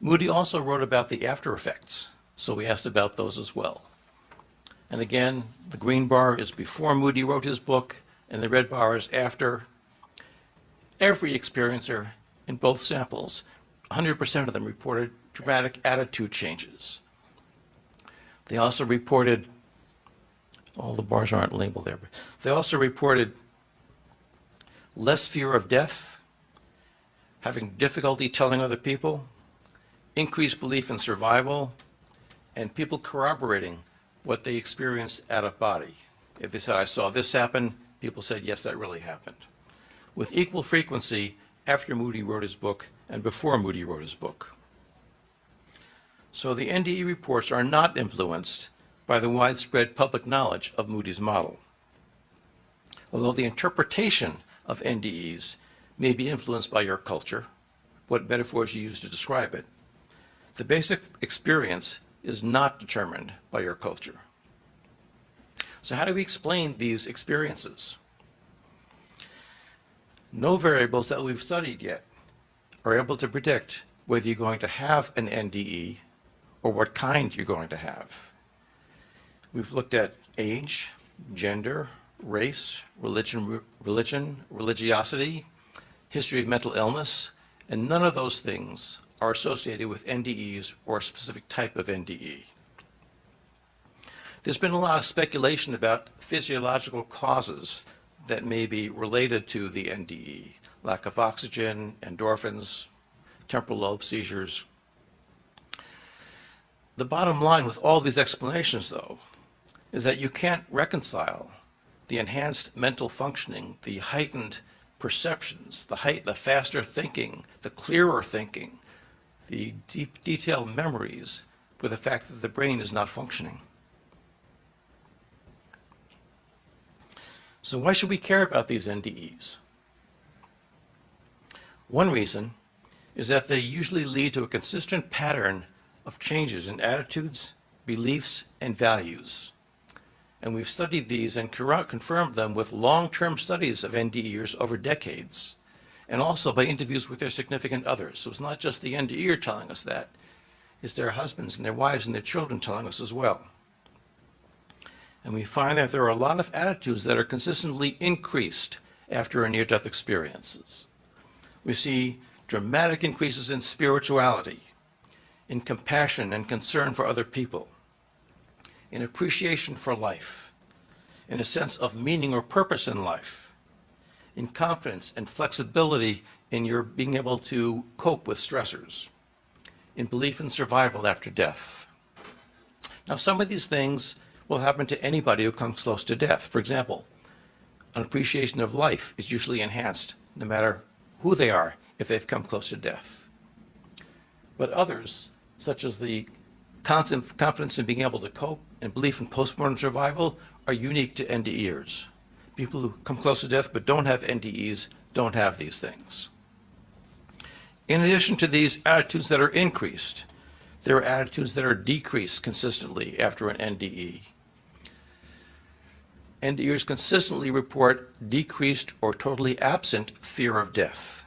Moody also wrote about the after effects, so we asked about those as well. And again, the green bar is before Moody wrote his book, and the red bar is after. Every experiencer in both samples, 100% of them reported dramatic attitude changes. They also reported, all the bars aren't labeled there, but they also reported less fear of death, having difficulty telling other people, increased belief in survival, and people corroborating what they experienced out of body. If they said, I saw this happen, people said, yes, that really happened. With equal frequency after Moody wrote his book and before Moody wrote his book. So the NDE reports are not influenced by the widespread public knowledge of Moody's model. Although the interpretation of NDEs may be influenced by your culture, what metaphors you use to describe it, the basic experience is not determined by your culture. So how do we explain these experiences? No variables that we've studied yet are able to predict whether you're going to have an NDE or what kind you're going to have. We've looked at age, gender, race, religion, religiosity, history of mental illness, and none of those things are associated with NDEs or a specific type of NDE. There's been a lot of speculation about physiological causes that may be related to the NDE. Lack of oxygen, endorphins, temporal lobe seizures. The bottom line with all these explanations, though, is that you can't reconcile the enhanced mental functioning, the heightened perceptions, the faster thinking, the clearer thinking, the deep, detailed memories, with the fact that the brain is not functioning. So why should we care about these NDEs? One reason is that they usually lead to a consistent pattern of changes in attitudes, beliefs, and values. And we've studied these and confirmed them with long-term studies of NDEers over decades, and also by interviews with their significant others. So it's not just the NDEer telling us that, it's their husbands and their wives and their children telling us as well. And we find that there are a lot of attitudes that are consistently increased after near-death experiences. We see dramatic increases in spirituality, in compassion and concern for other people, in appreciation for life, in a sense of meaning or purpose in life, in confidence and flexibility in your being able to cope with stressors, in belief in survival after death. Now, some of these things will happen to anybody who comes close to death. For example, an appreciation of life is usually enhanced no matter who they are if they've come close to death. But others, such as the constant confidence in being able to cope and belief in postmortem survival, are unique to NDEers. People who come close to death but don't have NDEs don't have these things. In addition to these attitudes that are increased, there are attitudes that are decreased consistently after an NDE. NDEers consistently report decreased or totally absent fear of death.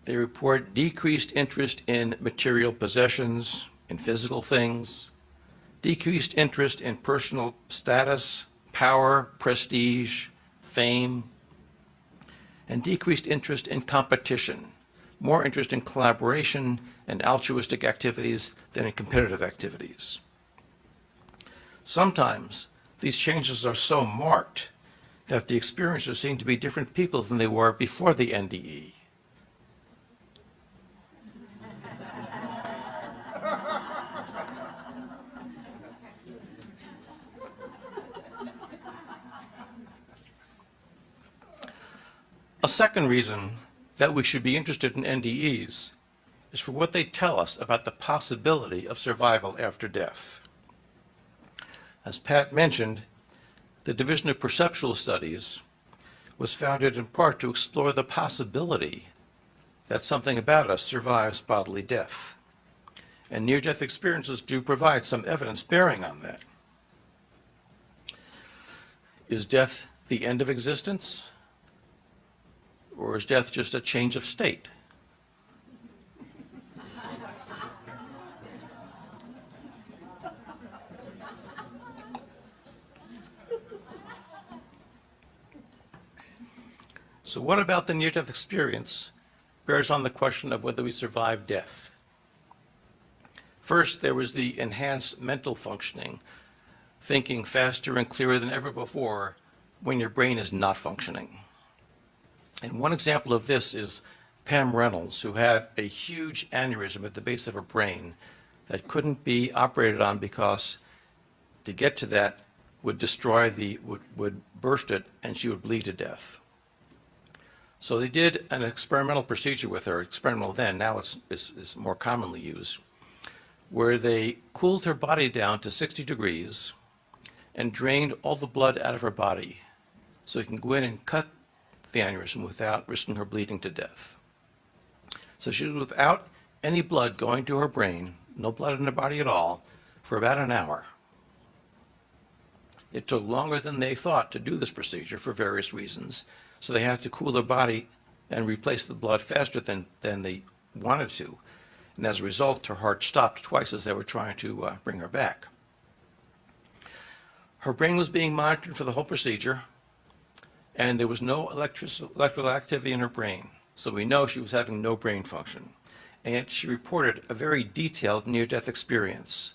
They report decreased interest in material possessions, in physical things, decreased interest in personal status, power, prestige, fame, and decreased interest in competition, more interest in collaboration and altruistic activities than in competitive activities. Sometimes these changes are so marked that the experiencers seem to be different people than they were before the NDE. A second reason that we should be interested in NDEs is for what they tell us about the possibility of survival after death. As Pat mentioned, the Division of Perceptual Studies was founded in part to explore the possibility that something about us survives bodily death. And near-death experiences do provide some evidence bearing on that. Is death the end of existence? Or is death just a change of state? So what about the near-death experience bears on the question of whether we survive death? First, there was the enhanced mental functioning, thinking faster and clearer than ever before when your brain is not functioning. And one example of this is Pam Reynolds, who had a huge aneurysm at the base of her brain that couldn't be operated on because to get to that would destroy would burst it and she would bleed to death. So they did an experimental procedure with her, experimental then, now it's more commonly used, where they cooled her body down to 60 degrees and drained all the blood out of her body so you can go in and cut the aneurysm without risking her bleeding to death. So she was without any blood going to her brain, no blood in her body at all, for about an hour. It took longer than they thought to do this procedure for various reasons, so they had to cool her body and replace the blood faster than they wanted to. And as a result, her heart stopped twice as they were trying to bring her back. Her brain was being monitored for the whole procedure, and there was no electrical activity in her brain, so we know she was having no brain function. And yet she reported a very detailed near-death experience.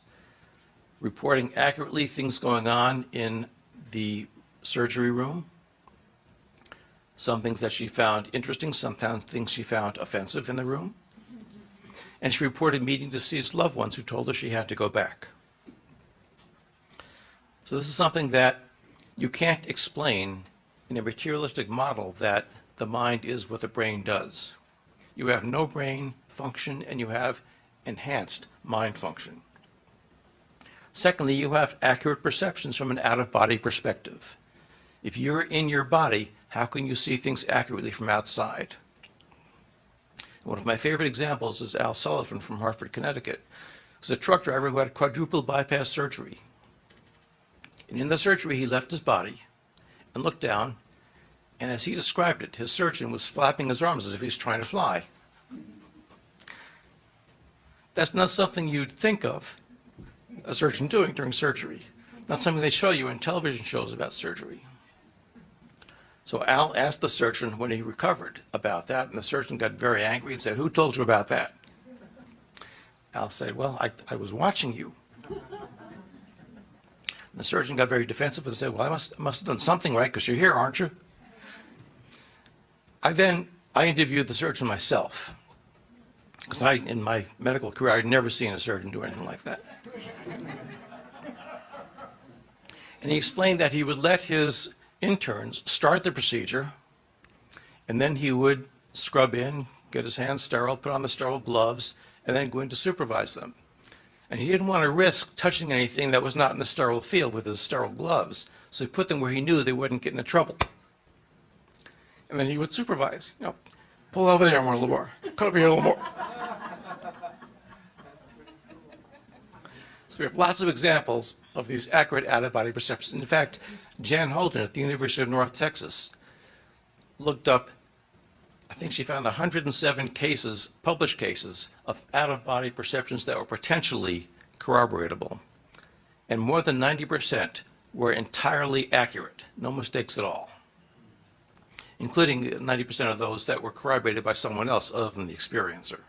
reporting accurately things going on in the surgery room, some things that she found interesting, sometimes things she found offensive in the room. And she reported meeting deceased loved ones who told her she had to go back. So this is something that you can't explain in a materialistic model that the mind is what the brain does. You have no brain function and you have enhanced mind function. Secondly, you have accurate perceptions from an out-of-body perspective. If you're in your body, how can you see things accurately from outside? One of my favorite examples is Al Sullivan from Hartford, Connecticut. He was a truck driver who had quadruple bypass surgery. And in the surgery, he left his body and looked down, and as he described it, his surgeon was flapping his arms as if he was trying to fly. That's not something you'd think of a surgeon doing during surgery. Not something they show you in television shows about surgery. So Al asked the surgeon when he recovered about that, and the surgeon got very angry and said, "Who told you about that?" Al said, "Well, I was watching you." And the surgeon got very defensive and said, "Well, I must have done something right because you're here, aren't you?" I interviewed the surgeon myself, because in my medical career, I'd never seen a surgeon do anything like that. And he explained that he would let his interns start the procedure, and then he would scrub in, get his hands sterile, put on the sterile gloves, and then go in to supervise them. And he didn't want to risk touching anything that was not in the sterile field with his sterile gloves, so he put them where he knew they wouldn't get into trouble. And then he would supervise. You know, pull over there more, a little more. Cut over here a little more. So we have lots of examples of these accurate out-of-body perceptions. In fact, Jan Holden at the University of North Texas looked up, I think she found 107 cases, published cases, of out-of-body perceptions that were potentially corroboratable. And more than 90% were entirely accurate, no mistakes at all, including 90% of those that were corroborated by someone else other than the experiencer.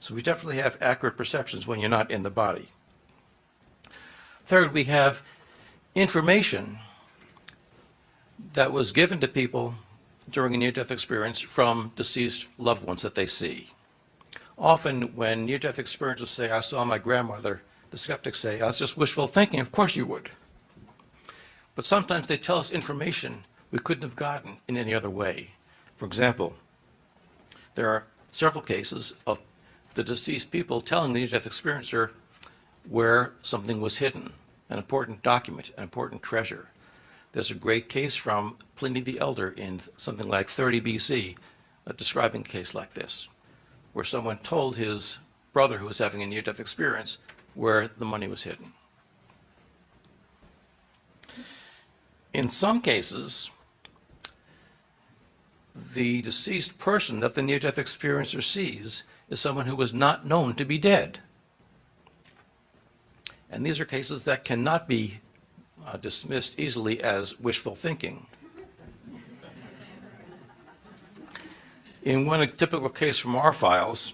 So we definitely have accurate perceptions when you're not in the body. Third, we have information that was given to people during a near-death experience from deceased loved ones that they see. Often when near-death experiencers say, "I saw my grandmother," the skeptics say, "That's just wishful thinking. Of course you would." But sometimes they tell us information we couldn't have gotten in any other way. For example, there are several cases of the deceased people telling the near-death experiencer where something was hidden, an important document, an important treasure. There's a great case from Pliny the Elder in something like 30 BC, describing a case like this, where someone told his brother who was having a near-death experience where the money was hidden. In some cases, the deceased person that the near-death experiencer sees is someone who was not known to be dead. And these are cases that cannot be dismissed easily as wishful thinking. In one typical case from our files,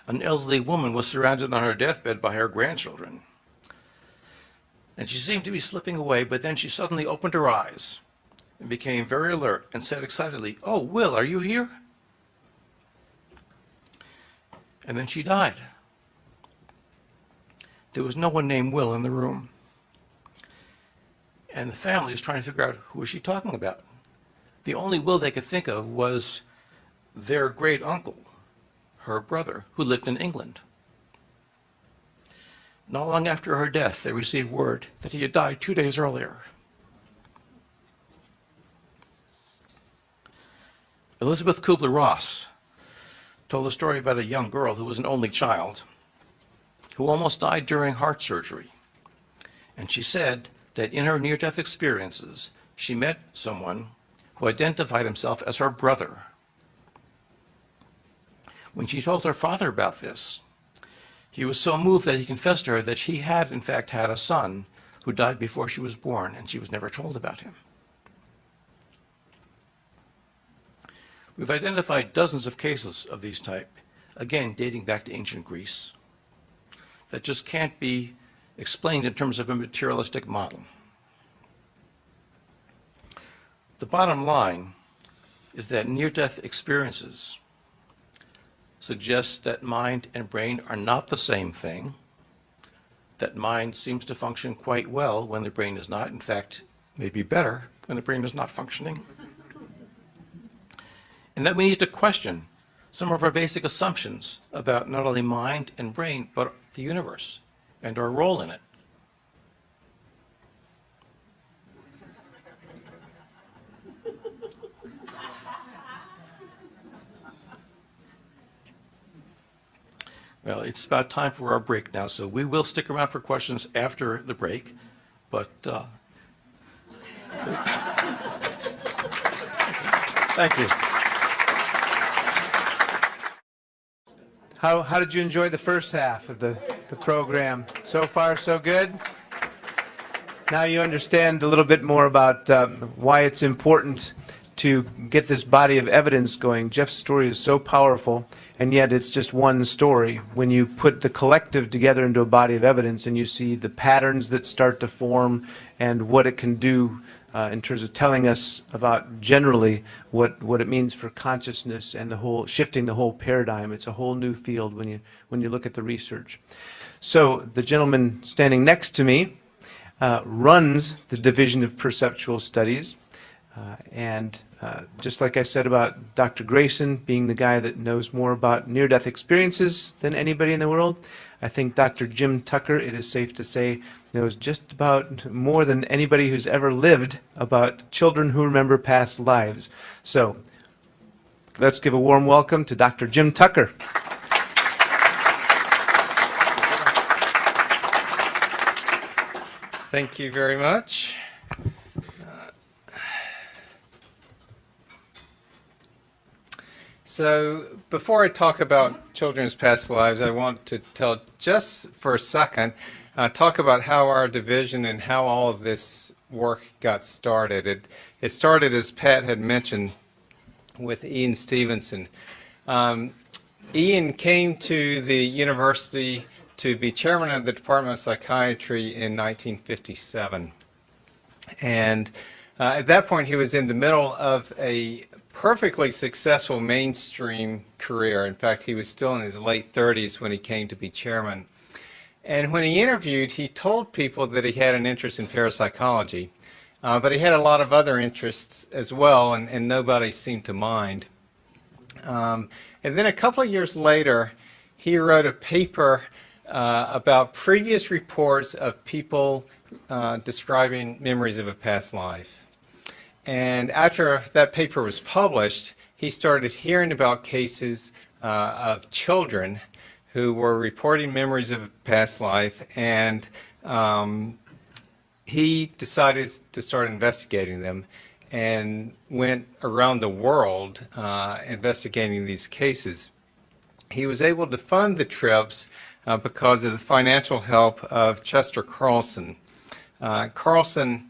an elderly woman was surrounded on her deathbed by her grandchildren. And she seemed to be slipping away, but then she suddenly opened her eyes and became very alert and said excitedly, "Oh, Will, are you here?" And then she died. There was no one named Will in the room. And the family was trying to figure out who was she talking about. The only Will they could think of was their great uncle, her brother, who lived in England. Not long after her death, they received word that he had died 2 days earlier. Elizabeth Kubler-Ross told a story about a young girl who was an only child who almost died during heart surgery. And she said that in her near-death experiences, she met someone who identified himself as her brother. When she told her father about this, he was so moved that he confessed to her that she had, in fact, had a son who died before she was born, and she was never told about him. We've identified dozens of cases of these type, again, dating back to ancient Greece, that just can't be explained in terms of a materialistic model. The bottom line is that near-death experiences suggest that mind and brain are not the same thing, that mind seems to function quite well when the brain is not, in fact, maybe better when the brain is not functioning, and that we need to question some of our basic assumptions about not only mind and brain, but the universe and our role in it. Well, it's about time for our break now, so we will stick around for questions after the break, but thank you. How did you enjoy the first half of the program? So far, so good? Now you understand a little bit more about why it's important to get this body of evidence going. Jeff's story is so powerful, and yet it's just one story. When you put the collective together into a body of evidence and you see the patterns that start to form and what it can do in terms of telling us about generally what it means for consciousness and the whole shifting the whole paradigm. It's a whole new field when you look at the research. So the gentleman standing next to me runs the Division of Perceptual Studies, and just like I said about Dr. Grayson being the guy that knows more about near-death experiences than anybody in the world, I think Dr. Jim Tucker, it is safe to say, knows just about more than anybody who's ever lived about children who remember past lives. So let's give a warm welcome to Dr. Jim Tucker. Thank you very much. So before I talk about children's past lives, I want to tell just for a second, talk about how our division and how all of this work got started. It started, as Pat had mentioned, with Ian Stevenson. Ian came to the university to be chairman of the Department of Psychiatry in 1957. And at that point, he was in the middle of a perfectly successful mainstream career. In fact, he was still in his late 30s when he came to be chairman. And when he interviewed, he told people that he had an interest in parapsychology, but he had a lot of other interests as well, and nobody seemed to mind. And then a couple of years later, he wrote a paper about previous reports of people describing memories of a past life. And after that paper was published, he started hearing about cases of children who were reporting memories of a past life, and he decided to start investigating them and went around the world investigating these cases. He was able to fund the trips because of the financial help of Chester Carlson. Carlson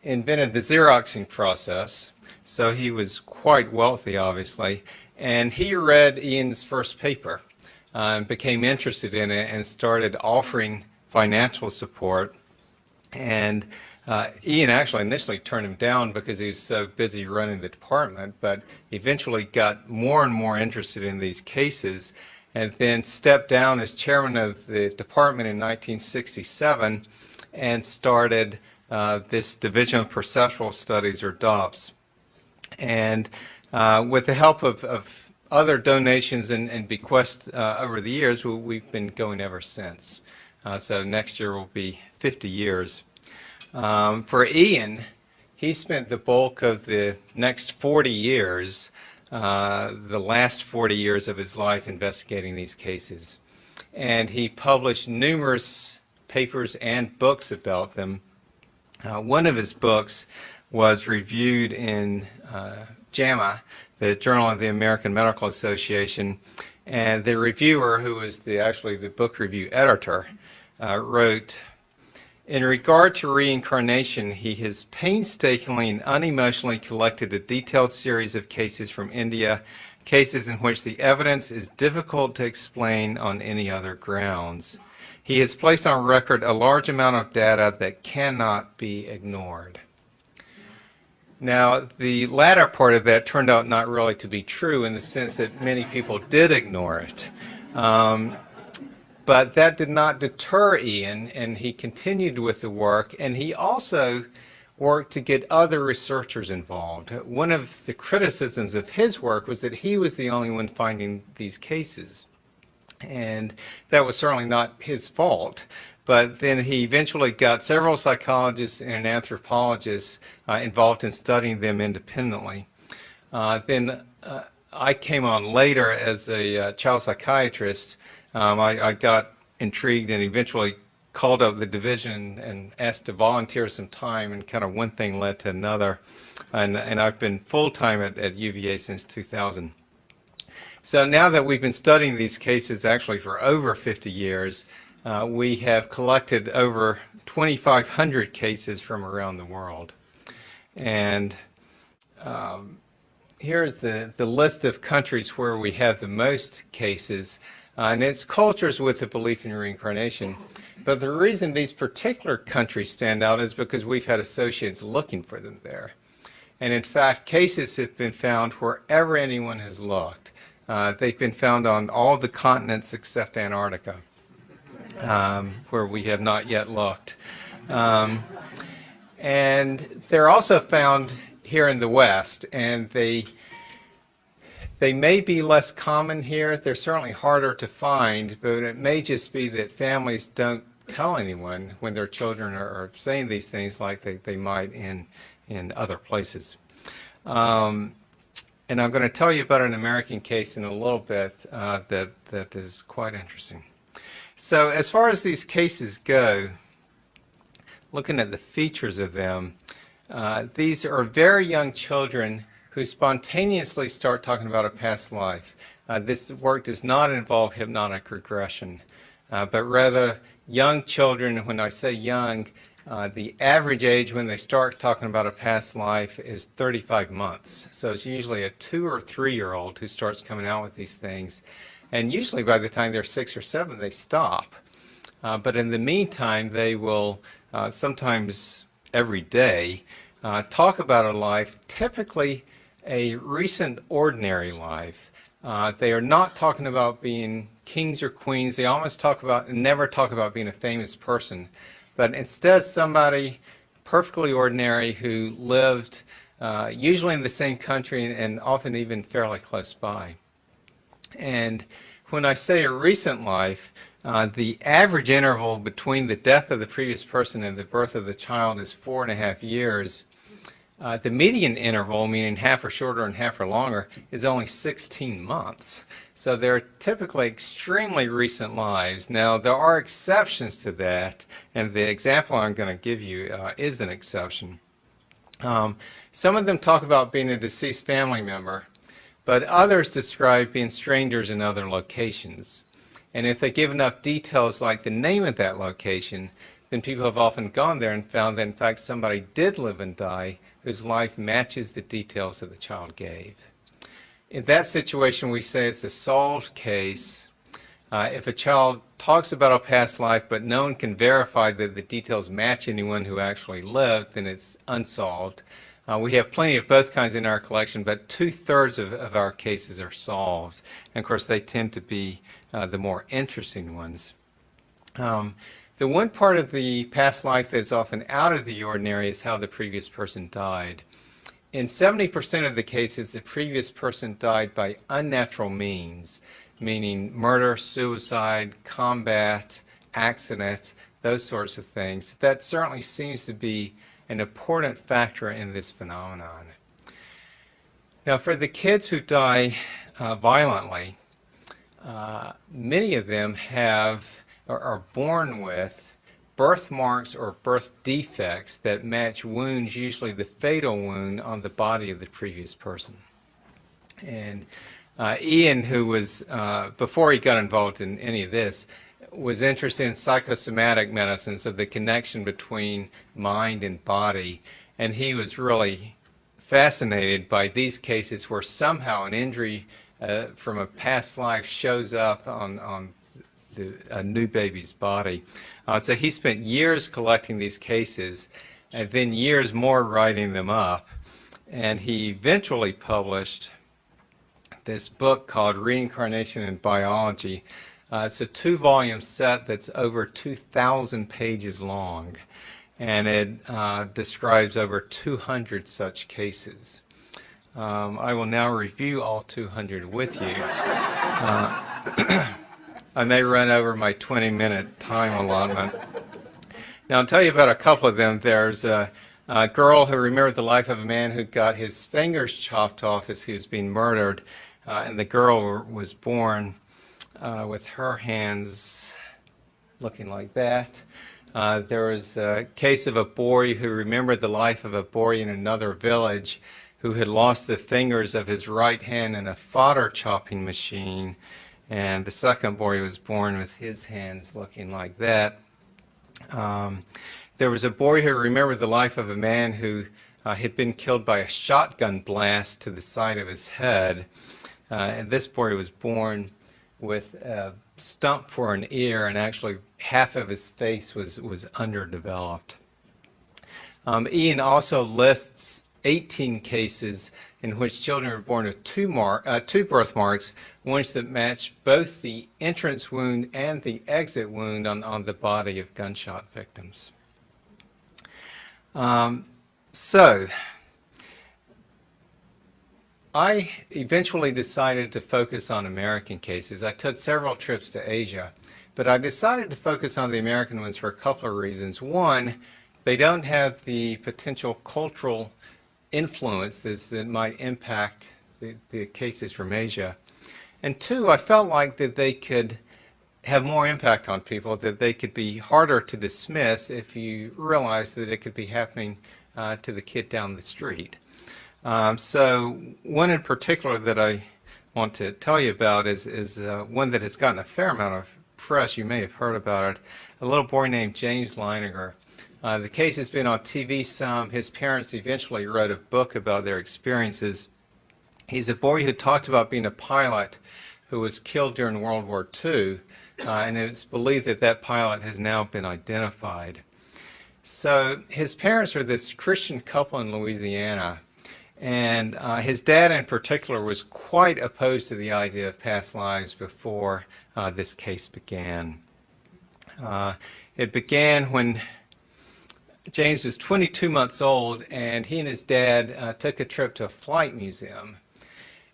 invented the Xeroxing process, so he was quite wealthy, obviously, and he read Ian's first paper and became interested in it and started offering financial support. And Ian actually initially turned him down because he was so busy running the department, but eventually got more and more interested in these cases, and then stepped down as chairman of the department in 1967 and started this Division of Perceptual Studies, or DOPS. And with the help of other donations and bequests over the years, we've been going ever since. So next year will be 50 years. For Ian, he spent the bulk of the next 40 years, the last 40 years of his life, investigating these cases. And he published numerous papers and books about them. One of his books was reviewed in JAMA, the Journal of the American Medical Association, and the reviewer, who was actually the book review editor, wrote, "In regard to reincarnation, he has painstakingly and unemotionally collected a detailed series of cases from India, cases in which the evidence is difficult to explain on any other grounds. he has placed on record a large amount of data that cannot be ignored. Now, the latter part of that turned out not really to be true in the sense that many people did ignore it. But that did not deter Ian, and he continued with the work, and he also worked to get other researchers involved. One of the criticisms of his work was that he was the only one finding these cases. And that was certainly not his fault. But then he eventually got several psychologists and an anthropologist involved in studying them independently. Then I came on later as a child psychiatrist. I got intrigued and eventually called up the division and asked to volunteer some time, and kind of one thing led to another. And I've been full-time at UVA since 2000. So now that we've been studying these cases actually for over 50 years, we have collected over 2,500 cases from around the world. And here's the list of countries where we have the most cases. And it's cultures with a belief in reincarnation. But the reason these particular countries stand out is because we've had associates looking for them there. And in fact, cases have been found wherever anyone has looked. They've been found on all the continents except Antarctica, where we have not yet looked. And they're also found here in the West, and they may be less common here. They're certainly harder to find, but it may just be that families don't tell anyone when their children are saying these things like they might in other places. And I'm going to tell you about an American case in a little bit that is quite interesting. So as far as these cases go, looking at the features of them, these are very young children who spontaneously start talking about a past life. This work does not involve hypnotic regression, but rather young children. When I say young, the average age when they start talking about a past life is 35 months. So it's usually a 2 or 3-year-old who starts coming out with these things. And usually by the time they're 6 or 7, they stop. But in the meantime, they will sometimes every day talk about a life, typically a recent ordinary life. They are not talking about being kings or queens. They almost never talk about being a famous person, but instead somebody perfectly ordinary who lived usually in the same country and often even fairly close by. And when I say a recent life, the average interval between the death of the previous person and the birth of the child is 4.5 years. The median interval, meaning half or shorter and half or longer, is only 16 months. So they're typically extremely recent lives. Now, there are exceptions to that, and the example I'm going to give you is an exception. Some of them talk about being a deceased family member, but others describe being strangers in other locations. And if they give enough details like the name of that location, then people have often gone there and found that in fact somebody did live and die whose life matches the details that the child gave. In that situation, we say it's a solved case. If a child talks about a past life but no one can verify that the details match anyone who actually lived, then it's unsolved. We have plenty of both kinds in our collection, but 2/3 of our cases are solved. And of course, they tend to be the more interesting ones. The one part of the past life that's often out of the ordinary is how the previous person died. In 70% of the cases, the previous person died by unnatural means, meaning murder, suicide, combat, accident, those sorts of things. That certainly seems to be an important factor in this phenomenon. Now, for the kids who die violently, many of them are born with birthmarks or birth defects that match wounds, usually the fatal wound on the body of the previous person. And Ian, who was, before he got involved in any of this, was interested in psychosomatic medicine, so the connection between mind and body, and he was really fascinated by these cases where somehow an injury from a past life shows up on a new baby's body. So he spent years collecting these cases and then years more writing them up. And he eventually published this book called Reincarnation in Biology. It's a 2-volume set that's over 2,000 pages long, and it describes over 200 such cases. I will now review all 200 with you. I may run over my 20-minute time allotment. Now, I'll tell you about a couple of them. There's a girl who remembers the life of a man who got his fingers chopped off as he was being murdered, and the girl was born with her hands looking like that. There was a case of a boy who remembered the life of a boy in another village who had lost the fingers of his right hand in a fodder chopping machine, and the second boy was born with his hands looking like that. There was a boy who remembered the life of a man who had been killed by a shotgun blast to the side of his head, and this boy was born with a stump for an ear, and actually half of his face was underdeveloped. Ian also lists 18 cases in which children were born with two birthmarks, ones that match both the entrance wound and the exit wound on the body of gunshot victims. So I eventually decided to focus on American cases. I took several trips to Asia, but I decided to focus on the American ones for a couple of reasons. One, they don't have the potential cultural influences that might impact the cases from Asia. And two, I felt like that they could have more impact on people, that they could be harder to dismiss if you realize that it could be happening to the kid down the street. So one in particular that I want to tell you about is one that has gotten a fair amount of press. You may have heard about it. A little boy named James Leininger. The case has been on TV some. His parents eventually wrote a book about their experiences. He's a boy who talked about being a pilot who was killed during World War II, and it's believed that that pilot has now been identified. So his parents are this Christian couple in Louisiana, and his dad in particular was quite opposed to the idea of past lives before this case began. It began when James was 22 months old, and he and his dad took a trip to a flight museum.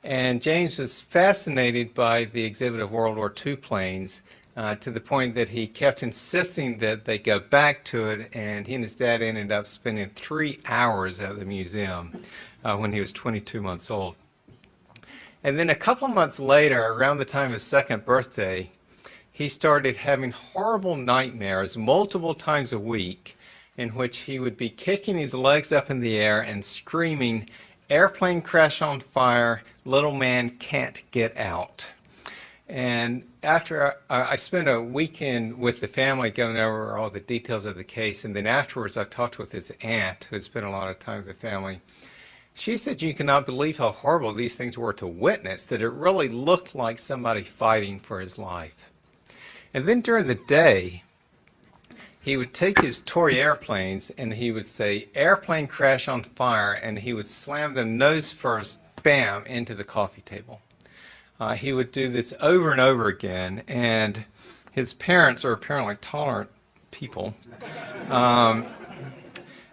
And James was fascinated by the exhibit of World War II planes to the point that he kept insisting that they go back to it, and he and his dad ended up spending 3 hours at the museum when he was 22 months old. And then a couple of months later, around the time of his second birthday, he started having horrible nightmares multiple times a week, in which he would be kicking his legs up in the air and screaming, "Airplane crash on fire, little man can't get out." And after I spent a weekend with the family going over all the details of the case, and then afterwards I talked with his aunt, who had spent a lot of time with the family. She said you cannot believe how horrible these things were to witness, that it really looked like somebody fighting for his life. And then during the day, he would take his toy airplanes and he would say, "Airplane crash on fire," and he would slam them nose first, bam, into the coffee table. He would do this over and over again, and his parents are apparently tolerant people,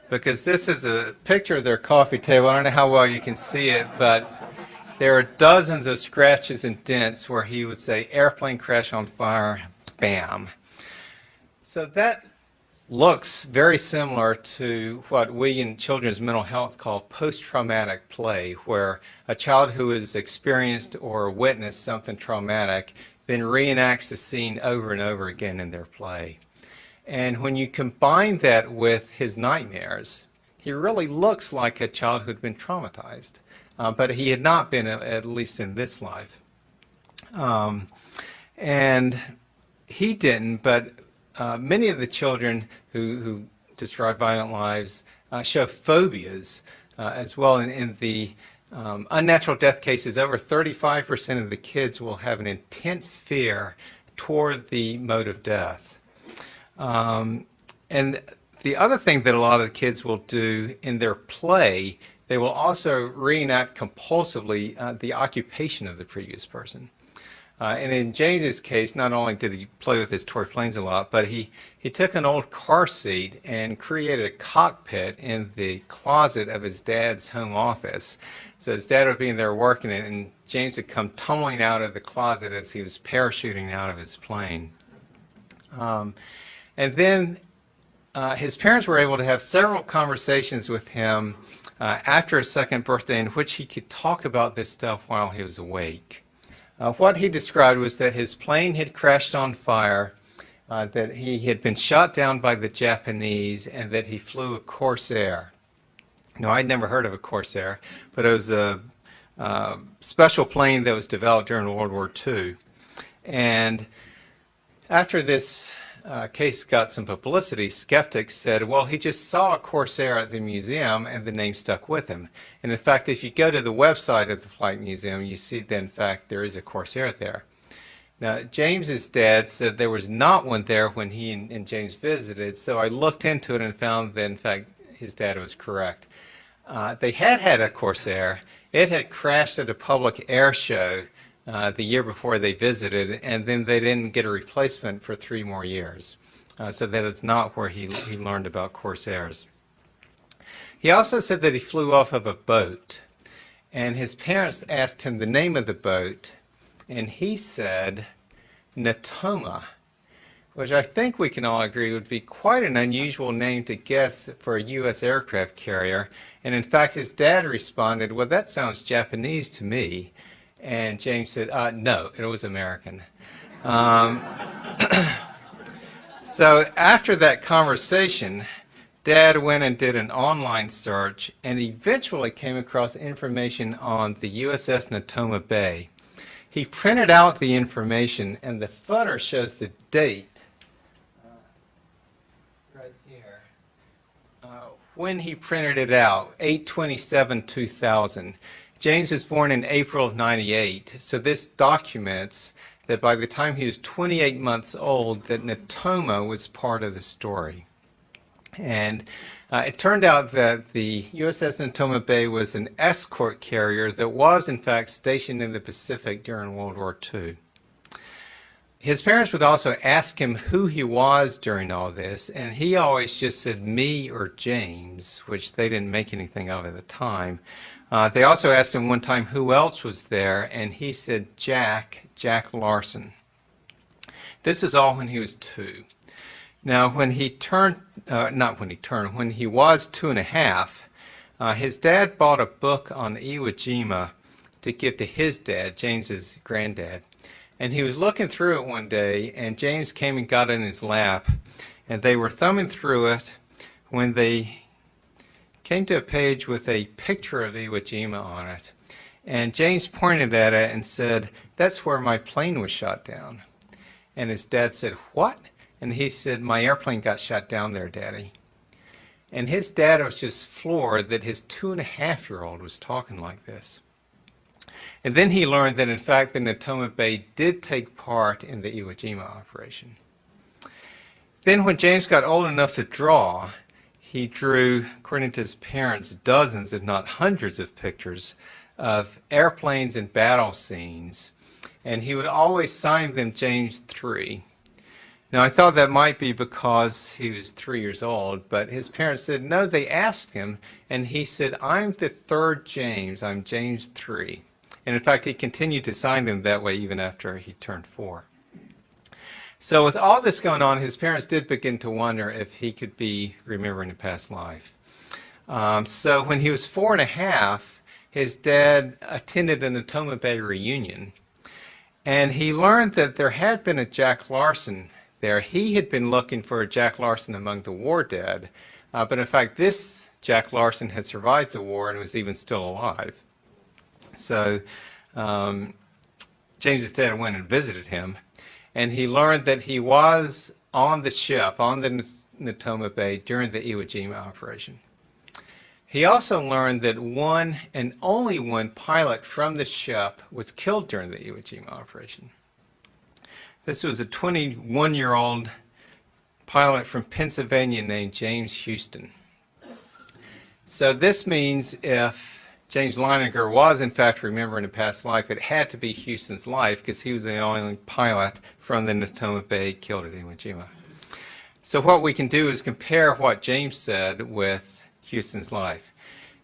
because this is a picture of their coffee table. I don't know how well you can see it, but there are dozens of scratches and dents where he would say, "Airplane crash on fire," bam. So that looks very similar to what we in children's mental health call post-traumatic play, where a child who has experienced or witnessed something traumatic then reenacts the scene over and over again in their play. And when you combine that with his nightmares, he really looks like a child who had been traumatized, but he had not been, at least in this life. And he didn't, but many of the children who describe violent lives show phobias as well. In the unnatural death cases, over 35% of the kids will have an intense fear toward the mode of death. And the other thing that a lot of the kids will do in their play, they will also reenact compulsively the occupation of the previous person. And in James's case, not only did he play with his toy planes a lot, but he took an old car seat and created a cockpit in the closet of his dad's home office. So his dad would be in there working, and James would come tumbling out of the closet as he was parachuting out of his plane. And then his parents were able to have several conversations with him after his second birthday in which he could talk about this stuff while he was awake. What he described was that his plane had crashed on fire, that he had been shot down by the Japanese, and that he flew a Corsair. Now, I'd never heard of a Corsair, but it was a special plane that was developed during World War II. And after this case got some publicity, skeptics said, well, he just saw a Corsair at the museum and the name stuck with him. And in fact, if you go to the website of the Flight Museum, you see that in fact there is a Corsair there. Now, James's dad said there was not one there when he and James visited, so I looked into it and found that in fact his dad was correct. They had a Corsair. It had crashed at a public air show the year before they visited, and then they didn't get a replacement for 3 more years. So that is not where he learned about Corsairs. He also said that he flew off of a boat, and his parents asked him the name of the boat, and he said Natoma, which I think we can all agree would be quite an unusual name to guess for a U.S. aircraft carrier. And in fact, his dad responded, well, that sounds Japanese to me. And James said, no, it was American. So after that conversation, Dad went and did an online search and eventually came across information on the USS Natoma Bay. He printed out the information, and the footer shows the date right here. When he printed it out, 8/27/2000. James was born in April of '98, so this documents that by the time he was 28 months old, that Natoma was part of the story. And it turned out that the USS Natoma Bay was an escort carrier that was in fact stationed in the Pacific during World War II. His parents would also ask him who he was during all this, and he always just said me or James, which they didn't make anything of at the time. They also asked him one time who else was there, and he said Jack Larson. This is all when he was 2. Now, when he turned, when he was 2 and a half, his dad bought a book on Iwo Jima to give to his dad, James's granddad. And he was looking through it one day, and James came and got it in his lap, and they were thumbing through it when they came to a page with a picture of Iwo Jima on it. And James pointed at it and said, "That's where my plane was shot down." And his dad said, "What?" And he said, "My airplane got shot down there, Daddy." And his dad was just floored that his 2.5-year-old was talking like this. And then he learned that, in fact, the Natoma Bay did take part in the Iwo Jima operation. Then when James got old enough to draw, he drew, according to his parents, dozens, if not hundreds of pictures of airplanes and battle scenes. And he would always sign them James 3. Now, I thought that might be because he was 3 years old, but his parents said, no, they asked him, and he said, "I'm the 3rd James, I'm James 3. And in fact, he continued to sign them that way even after he turned 4. So with all this going on, his parents did begin to wonder if he could be remembering a past life. So when he was 4 and a half, his dad attended the Natoma Bay reunion, and he learned that there had been a Jack Larson there. He had been looking for a Jack Larson among the war dead, but in fact this Jack Larson had survived the war and was even still alive. So James's dad went and visited him, and he learned that he was on the ship, on the Natoma Bay during the Iwo Jima operation. He also learned that one and only one pilot from the ship was killed during the Iwo Jima operation. This was a 21-year-old pilot from Pennsylvania named James Houston. So this means if James Leininger was in fact remembering a past life, it had to be Houston's life because he was the only pilot from the Natoma Bay killed at Iwo Jima. So what we can do is compare what James said with Houston's life.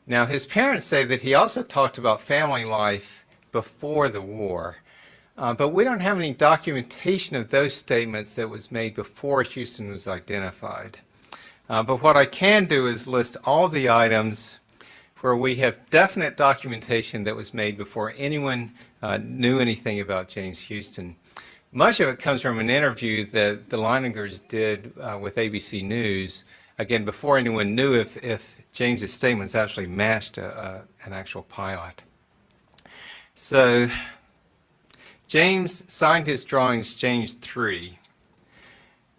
Now his parents say that he also talked about family life before the war, but we don't have any documentation of those statements that was made before Houston was identified. But what I can do is list all the items where we have definite documentation that was made before anyone knew anything about James Houston. Much of it comes from an interview that the Leiningers did with ABC News, again, before anyone knew if James's statements actually matched an actual pilot. So James signed his drawings James 3.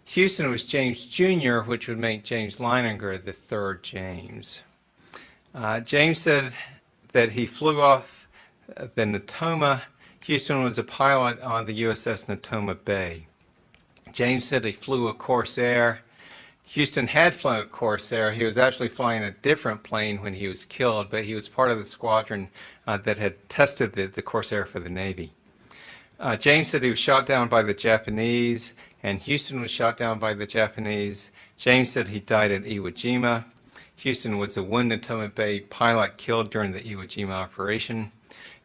Houston was James Jr., which would make James Leininger the third James. James said that he flew off the Natoma. Houston was a pilot on the USS Natoma Bay. James said he flew a Corsair. Houston had flown a Corsair. He was actually flying a different plane when he was killed, but he was part of the squadron that had tested the Corsair for the Navy. James said he was shot down by the Japanese, and Houston was shot down by the Japanese. James said he died at Iwo Jima. Houston was the one Natoma Bay pilot killed during the Iwo Jima operation.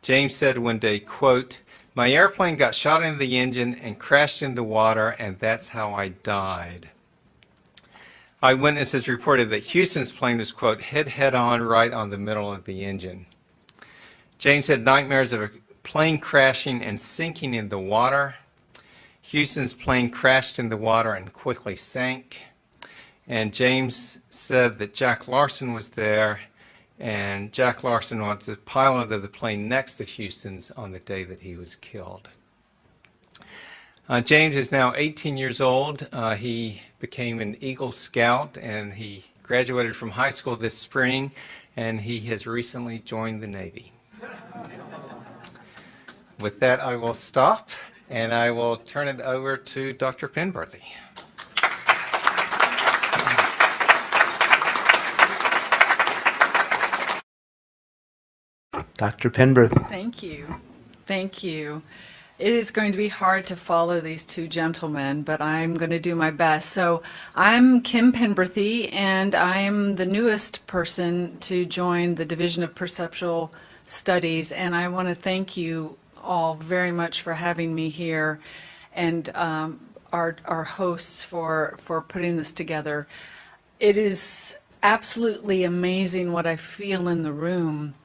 James said one day, quote, "My airplane got shot into the engine and crashed in the water, and that's how I died." Eyewitnesses reported that Houston's plane was, quote, hit head-on right on the middle of the engine. James had nightmares of a plane crashing and sinking in the water. Houston's plane crashed in the water and quickly sank. And James said that Jack Larson was there, and Jack Larson was the pilot of the plane next to Houston's on the day that he was killed. James is now 18 years old. He became an Eagle Scout, and he graduated from high school this spring, and he has recently joined the Navy. With that, I will stop, and I will turn it over to Dr. Penberthy. Dr. Penberthy. Thank you. Thank you. It is going to be hard to follow these two gentlemen, but I'm going to do my best. So I'm Kim Penberthy, and I'm the newest person to join the Division of Perceptual Studies, and I want to thank you all very much for having me here, and our hosts for putting this together. It is absolutely amazing what I feel in the room.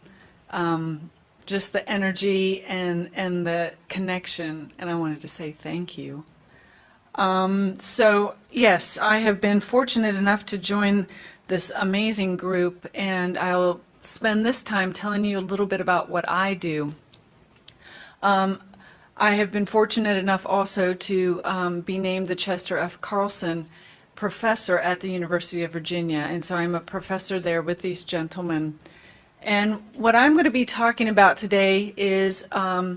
Just the energy and the connection, and I wanted to say thank you. So yes, I have been fortunate enough to join this amazing group, and I'll spend this time telling you a little bit about what I do. I have been fortunate enough also to be named the Chester F. Carlson Professor at the University of Virginia, and so I'm a professor there with these gentlemen. And what I'm going to be talking about today is how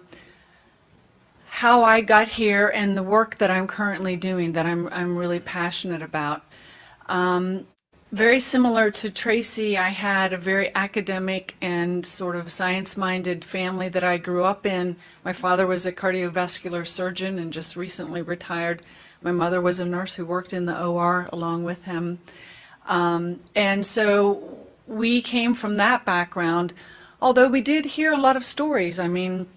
I got here and the work that I'm currently doing that I'm really passionate about. Very similar to Tracy, I had a very academic and sort of science-minded family that I grew up in. My father was a cardiovascular surgeon and just recently retired. My mother was a nurse who worked in the OR along with him. And so we came from that background, although we did hear a lot of stories. I mean,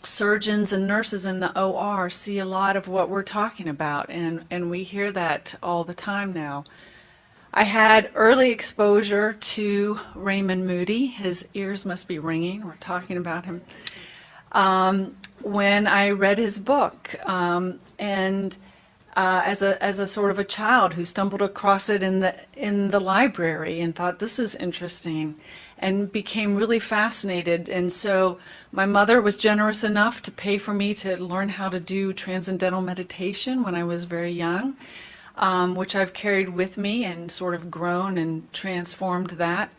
surgeons and nurses in the OR see a lot of what we're talking about, and we hear that all the time now. I had early exposure to Raymond Moody. His ears must be ringing. We're talking about him. When I read his book, as a sort of a child who stumbled across it in the library and thought, this is interesting, and became really fascinated. And so my mother was generous enough to pay for me to learn how to do transcendental meditation when I was very young, which I've carried with me and sort of grown and transformed that.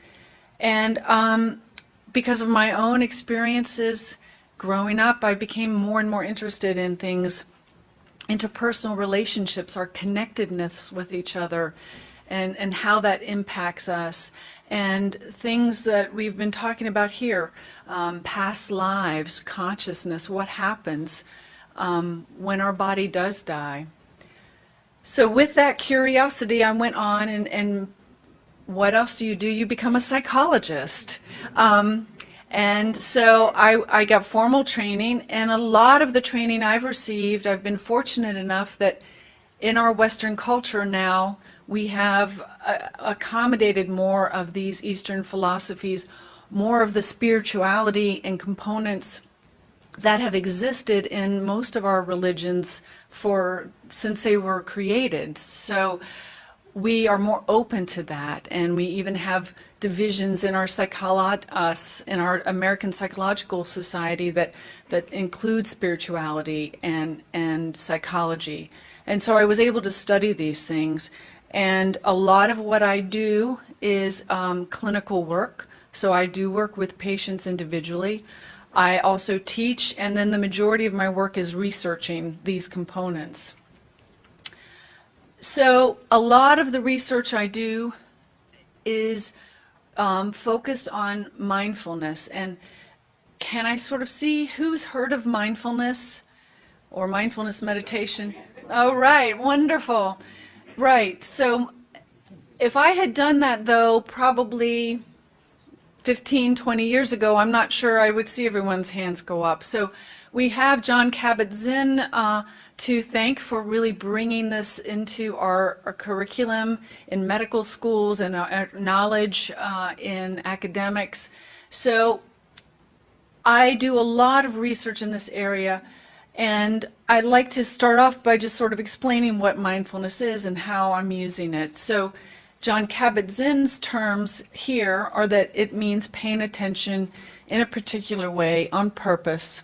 And because of my own experiences growing up, I became more and more interested in things interpersonal relationships, our connectedness with each other, and how that impacts us, and things that we've been talking about here, past lives, consciousness, what happens when our body does die. So with that curiosity, I went on, and what else do? You become a psychologist. And so I got formal training, and a lot of the training I've received, I've been fortunate enough that in our Western culture now, we have accommodated more of these Eastern philosophies, more of the spirituality and components that have existed in most of our religions since they were created. So we are more open to that, and we even have divisions in our in our American Psychological Society that include spirituality and psychology. And so I was able to study these things, and a lot of what I do is clinical work. So I do work with patients individually. I also teach, and then the majority of my work is researching these components. So a lot of the research I do is focused on mindfulness. And can I sort of see who's heard of mindfulness or mindfulness meditation? Oh, right, wonderful. Right, so if I had done that, though, probably 15, 20 years ago, I'm not sure I would see everyone's hands go up. So we have Jon Kabat-Zinn to thank for really bringing this into our curriculum in medical schools and our knowledge in academics. So I do a lot of research in this area, and I'd like to start off by just sort of explaining what mindfulness is and how I'm using it. So Jon Kabat-Zinn's terms here are that it means paying attention in a particular way, on purpose,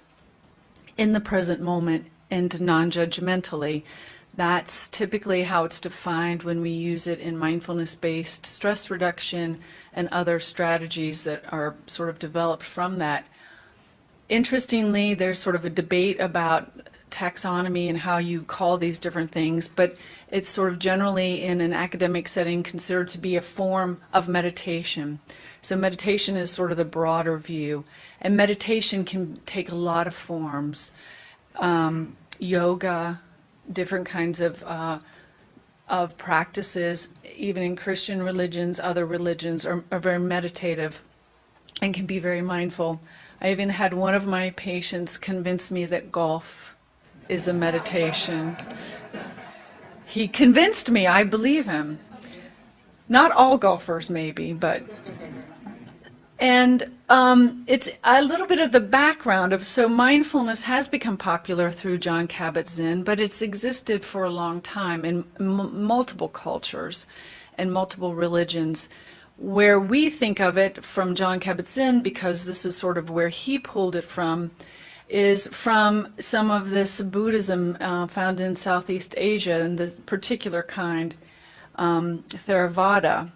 in the present moment, and non-judgmentally. That's typically how it's defined when we use it in mindfulness-based stress reduction and other strategies that are sort of developed from that. Interestingly, there's sort of a debate about taxonomy and how you call these different things, but it's sort of generally in an academic setting considered to be a form of meditation. So meditation is sort of the broader view, and meditation can take a lot of forms. Yoga, different kinds of practices, even in Christian religions, other religions are very meditative and can be very mindful. I even had one of my patients convince me that golf is a meditation. He convinced me, I believe him. Not all golfers maybe, but. And it's a little bit of the background of, so mindfulness has become popular through Jon Kabat-Zinn, but it's existed for a long time in multiple cultures and multiple religions. Where we think of it from Jon Kabat-Zinn, because this is sort of where he pulled it from, is from some of this Buddhism found in Southeast Asia, and this particular kind, Theravada.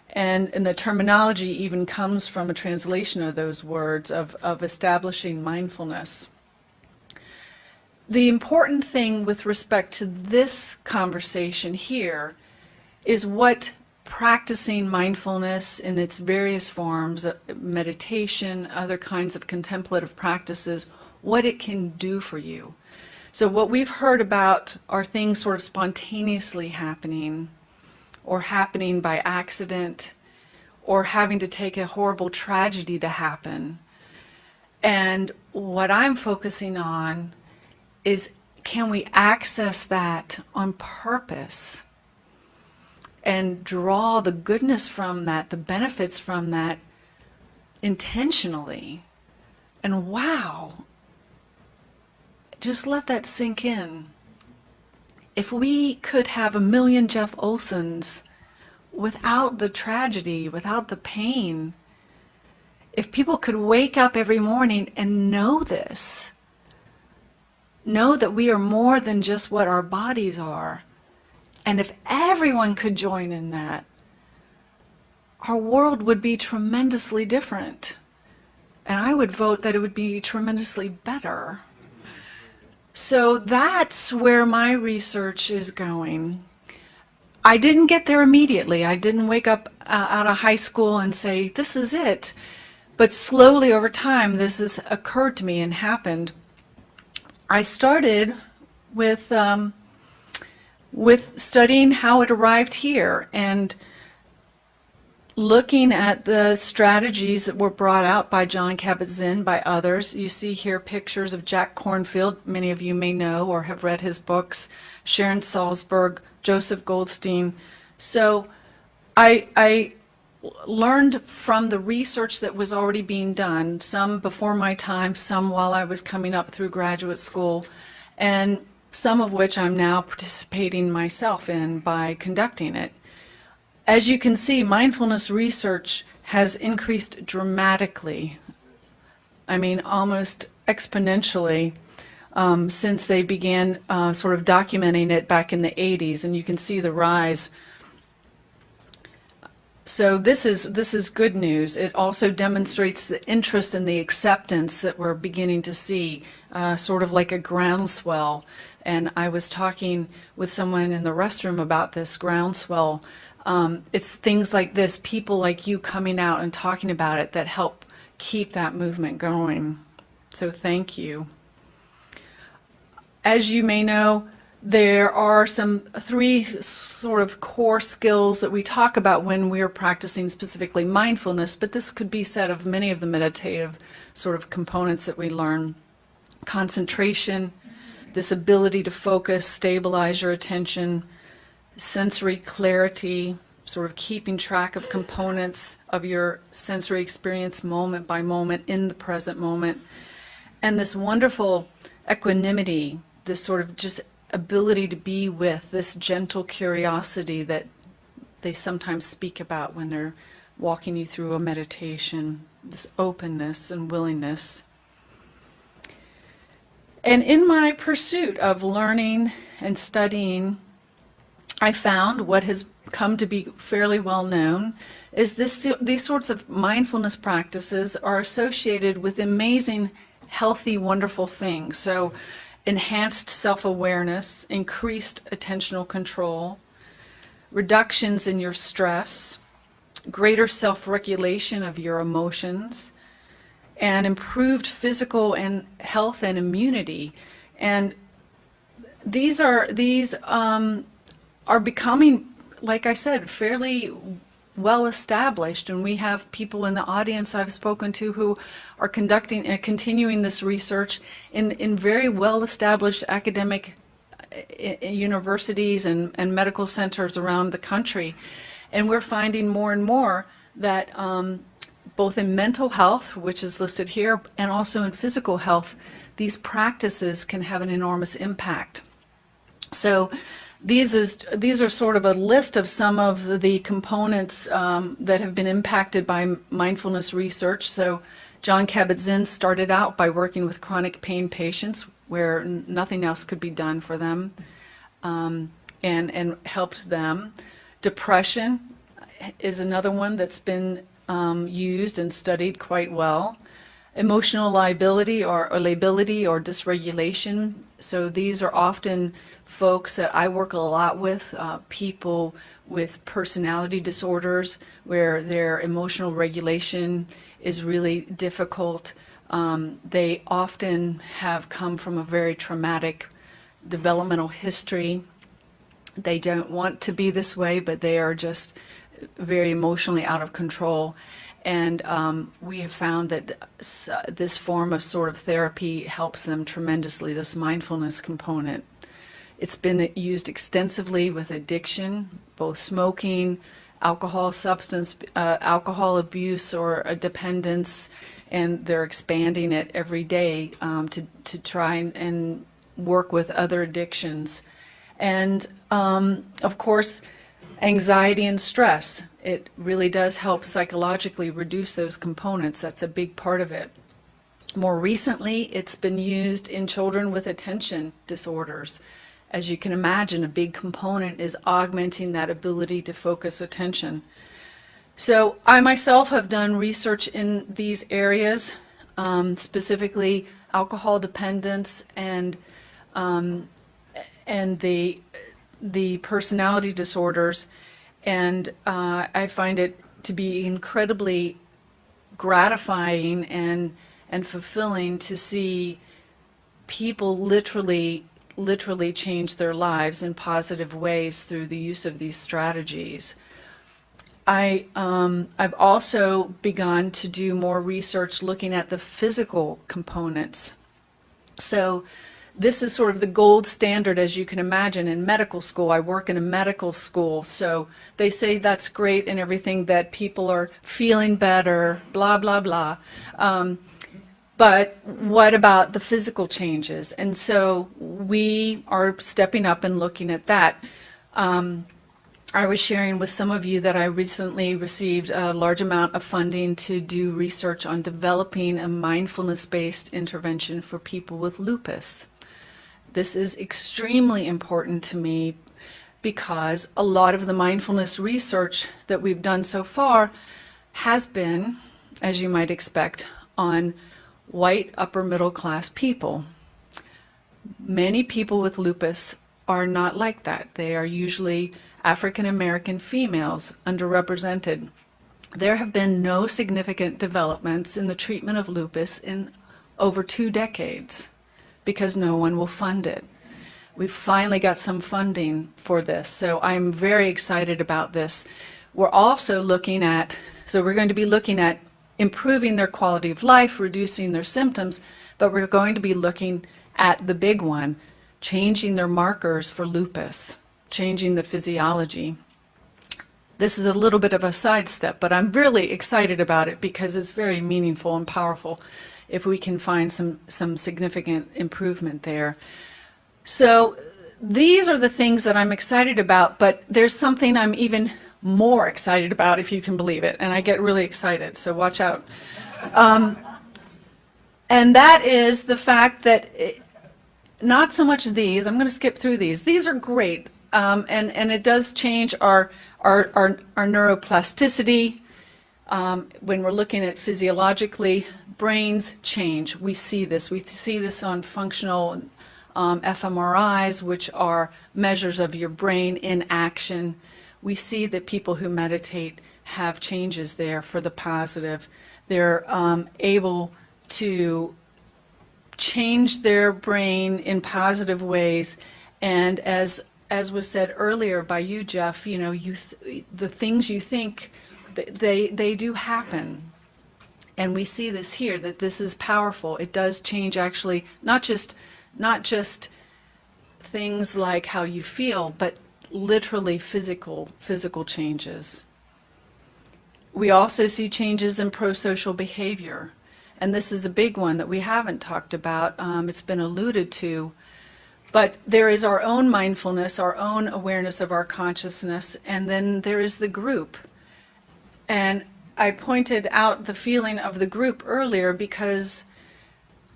And the terminology even comes from a translation of those words of establishing mindfulness. The important thing with respect to this conversation here is what practicing mindfulness in its various forms, meditation, other kinds of contemplative practices, what it can do for you. So what we've heard about are things sort of spontaneously happening, or happening by accident, or having to take a horrible tragedy to happen. And what I'm focusing on is, can we access that on purpose and draw the goodness from that, the benefits from that, intentionally? And wow, just let that sink in. If we could have 1 million Jeff Olsons without the tragedy, without the pain, if people could wake up every morning and know this, know that we are more than just what our bodies are, and if everyone could join in that, our world would be tremendously different. And I would vote that it would be tremendously better. So that's where my research is going. I didn't get there immediately. I didn't wake up out of high school and say, this is it. But slowly over time, this has occurred to me and happened. I started with studying how it arrived here and looking at the strategies that were brought out by Jon Kabat-Zinn, by others. You see here pictures of Jack Kornfield, many of you may know or have read his books, Sharon Salzberg, Joseph Goldstein. So I learned from the research that was already being done, some before my time, some while I was coming up through graduate school, and some of which I'm now participating myself in by conducting it. As you can see, mindfulness research has increased dramatically. I mean, almost exponentially since they began sort of documenting it back in the 80s, and you can see the rise. So this is good news. It also demonstrates the interest and the acceptance that we're beginning to see, sort of like a groundswell. And I was talking with someone in the restroom about this groundswell. It's things like this, people like you coming out and talking about it, that help keep that movement going. So thank you. As you may know, there are three sort of core skills that we talk about when we're practicing specifically mindfulness, but this could be said of many of the meditative sort of components that we learn. Concentration, this ability to focus, stabilize your attention, sensory clarity, sort of keeping track of components of your sensory experience moment by moment in the present moment, and this wonderful equanimity, this sort of just ability to be with, this gentle curiosity that they sometimes speak about when they're walking you through a meditation, this openness and willingness. And in my pursuit of learning and studying, I found what has come to be fairly well known is these sorts of mindfulness practices are associated with amazing, healthy, wonderful things. So enhanced self-awareness, increased attentional control, reductions in your stress, greater self-regulation of your emotions, and improved physical and health and immunity. And these are becoming, like I said, fairly well established, and we have people in the audience I've spoken to who are conducting and continuing this research in very well established academic universities and medical centers around the country. And we're finding more and more that both in mental health, which is listed here, and also in physical health, these practices can have an enormous impact. So these are sort of a list of some of the components that have been impacted by mindfulness research. So Jon Kabat-Zinn started out by working with chronic pain patients where nothing else could be done for them, and helped them. Depression is another one that's been used and studied quite well. Emotional lability or dysregulation. So these are often folks that I work a lot with, people with personality disorders where their emotional regulation is really difficult. They often have come from a very traumatic developmental history. They don't want to be this way, but they are just very emotionally out of control. And we have found that this form of sort of therapy helps them tremendously, this mindfulness component. It's been used extensively with addiction, both smoking, alcohol abuse or a dependence, and they're expanding it every day to try and work with other addictions. And of course, anxiety and stress. It really does help psychologically reduce those components. That's a big part of it. More recently, it's been used in children with attention disorders. As you can imagine, a big component is augmenting that ability to focus attention. So I myself have done research in these areas, specifically alcohol dependence and and the personality disorders, and I find it to be incredibly gratifying and fulfilling to see people literally change their lives in positive ways through the use of these strategies. I've also begun to do more research looking at the physical components. So this is sort of the gold standard, as you can imagine, in medical school. I work in a medical school, so they say that's great and everything, that people are feeling better, blah, blah, blah. But what about the physical changes? And so we are stepping up and looking at that. I was sharing with some of you that I recently received a large amount of funding to do research on developing a mindfulness-based intervention for people with lupus. This is extremely important to me because a lot of the mindfulness research that we've done so far has been, as you might expect, on white upper middle class people. Many people with lupus are not like that. They are usually African American females, underrepresented. There have been no significant developments in the treatment of lupus in over 2 decades because no one will fund it. We've finally got some funding for this, so I'm very excited about this. We're also looking at, so we're going to be looking at improving their quality of life, reducing their symptoms, but we're going to be looking at the big one, changing their markers for lupus, changing the physiology. This is a little bit of a sidestep, but I'm really excited about it because it's very meaningful and powerful if we can find some significant improvement there. So these are the things that I'm excited about, but there's something I'm even more excited about, if you can believe it, and I get really excited, so watch out. And that is the fact that not so much these, I'm going to skip through these are great, and it does change our neuroplasticity. When we're looking at physiologically, brains change. We see this on functional fMRIs, which are measures of your brain in action. We see that people who meditate have changes there for the positive. They're able to change their brain in positive ways, and as was said earlier by you, Jeff, you know, the things you think, they do happen. And we see this here, that this is powerful. It does change, actually, not just things like how you feel, but literally physical changes. We also see changes in prosocial behavior, and this is a big one that we haven't talked about. It's been alluded to, but there is our own mindfulness, our own awareness of our consciousness, and then there is the group. And I pointed out the feeling of the group earlier because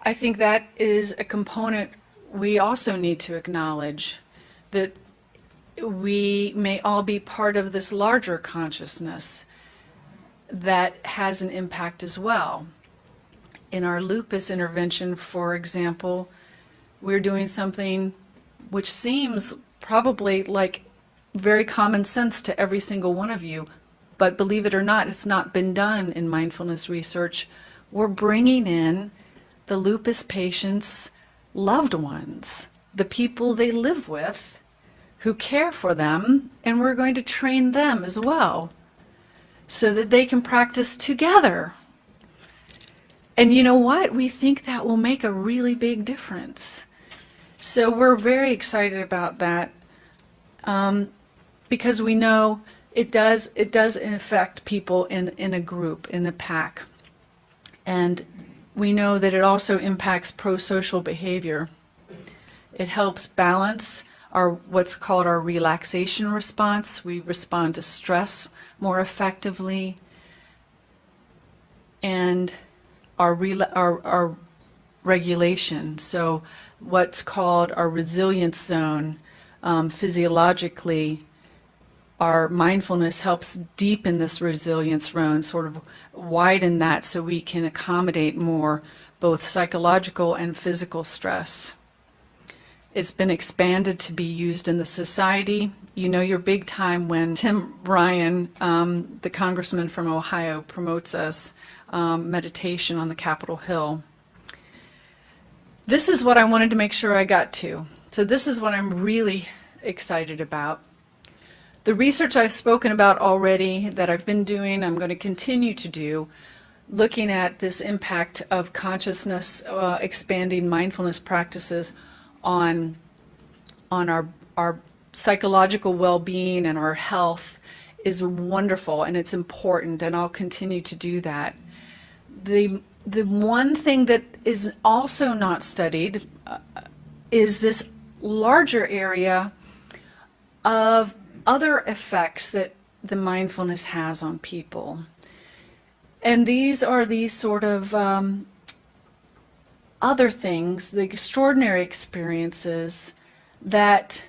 I think that is a component we also need to acknowledge, that we may all be part of this larger consciousness that has an impact as well. In our lupus intervention, for example, we're doing something which seems probably like very common sense to every single one of you, but believe it or not, it's not been done in mindfulness research. We're bringing in the lupus patients' loved ones, the people they live with, who care for them, and we're going to train them as well so that they can practice together. And you know what? We think that will make a really big difference. So we're very excited about that because we know it does affect people in a group, in a pack. And we know that it also impacts prosocial behavior. It helps balance what's called our relaxation response. We respond to stress more effectively, and our regulation. So what's called our resilience zone, physiologically, our mindfulness helps deepen this resilience zone, sort of widen that so we can accommodate more both psychological and physical stress. It's been expanded to be used in the society. You know you're big time when Tim Ryan, the congressman from Ohio, promotes us meditation on the Capitol Hill. This is what I wanted to make sure I got to. So this is what I'm really excited about. The research I've spoken about already that I've been doing, I'm going to continue to do, looking at this impact of consciousness, expanding mindfulness practices on our psychological well-being and our health is wonderful, and it's important, and I'll continue to do that. The one thing that is also not studied is this larger area of other effects that the mindfulness has on people. And these are these sort of other things, the extraordinary experiences that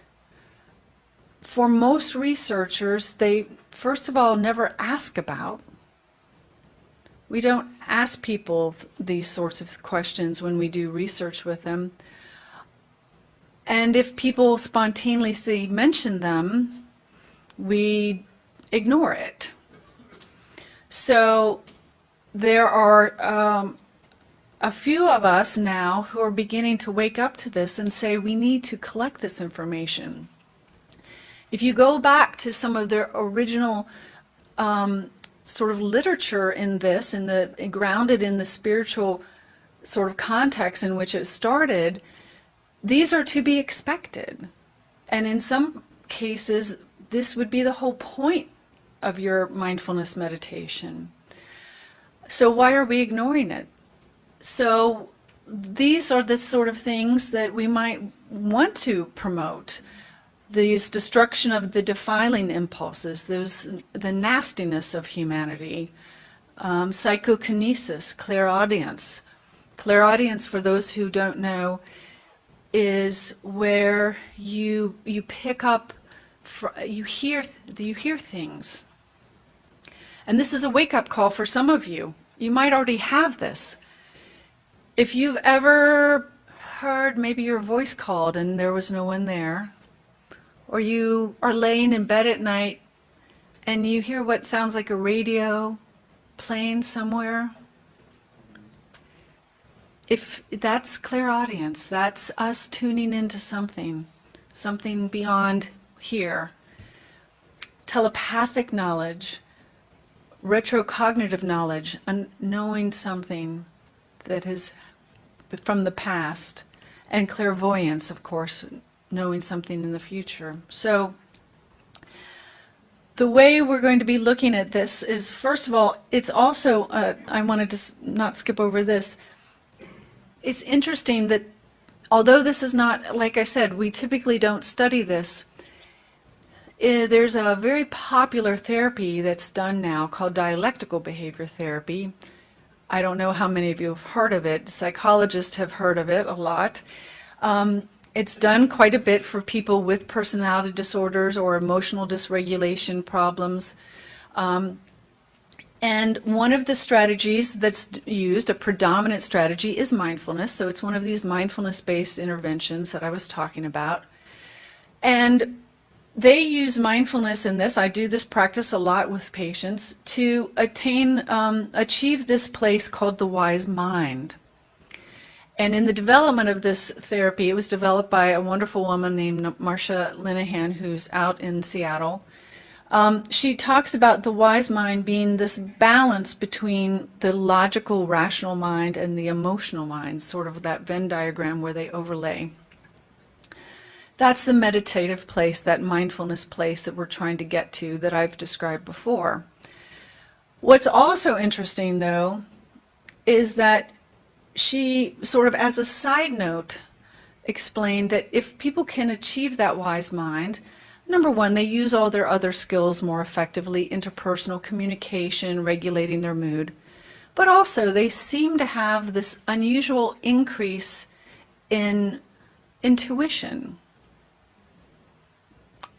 for most researchers, they first of all never ask about. We don't ask people these sorts of questions when we do research with them. And if people spontaneously mention them, we ignore it. So there are a few of us now who are beginning to wake up to this and say we need to collect this information. If you go back to some of the original sort of literature in this, grounded in the spiritual sort of context in which it started, these are to be expected. And in some cases, this would be the whole point of your mindfulness meditation. So why are we ignoring it? So these are the sort of things that we might want to promote. This destruction of the defiling impulses, the nastiness of humanity, psychokinesis, clairaudience. Clairaudience, for those who don't know, is where you pick up, you hear things. And this is a wake-up call for some of you. You might already have this. If you've ever heard maybe your voice called and there was no one there, or you are laying in bed at night and you hear what sounds like a radio playing somewhere, if that's clairaudience, that's us tuning into something beyond here. Telepathic knowledge, retrocognitive knowledge, knowing something that is from the past, and clairvoyance, of course, knowing something in the future. So the way we're going to be looking at this is, first of all, it's also, I wanted to not skip over this, it's interesting that although this is not, like I said, we typically don't study this, there's a very popular therapy that's done now called dialectical behavior therapy. I don't know how many of you have heard of it. Psychologists have heard of it a lot. It's done quite a bit for people with personality disorders or emotional dysregulation problems. And one of the strategies that's used, a predominant strategy, is mindfulness. So it's one of these mindfulness-based interventions that I was talking about. And they use mindfulness in this. I do this practice a lot with patients to achieve this place called the wise mind. And in the development of this therapy, it was developed by a wonderful woman named Marcia Linehan, who's out in Seattle. She talks about the wise mind being this balance between the logical, rational mind and the emotional mind, sort of that Venn diagram where they overlay. That's the meditative place, that mindfulness place that we're trying to get to that I've described before. What's also interesting, though, is that she sort of, as a side note, explained that if people can achieve that wise mind, number one, they use all their other skills more effectively, interpersonal communication, regulating their mood, but also they seem to have this unusual increase in intuition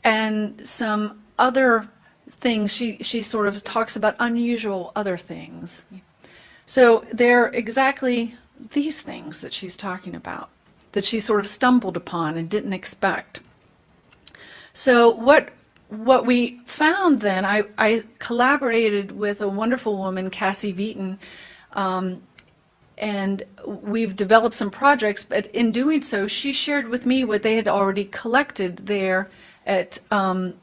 and some other things. She sort of talks about unusual other things. So they're exactly these things that she's talking about. that she sort of stumbled upon and didn't expect. So what we found then, I collaborated with a wonderful woman, Cassie Veaton, and we've developed some projects, but in doing so, she shared with me what they had already collected there at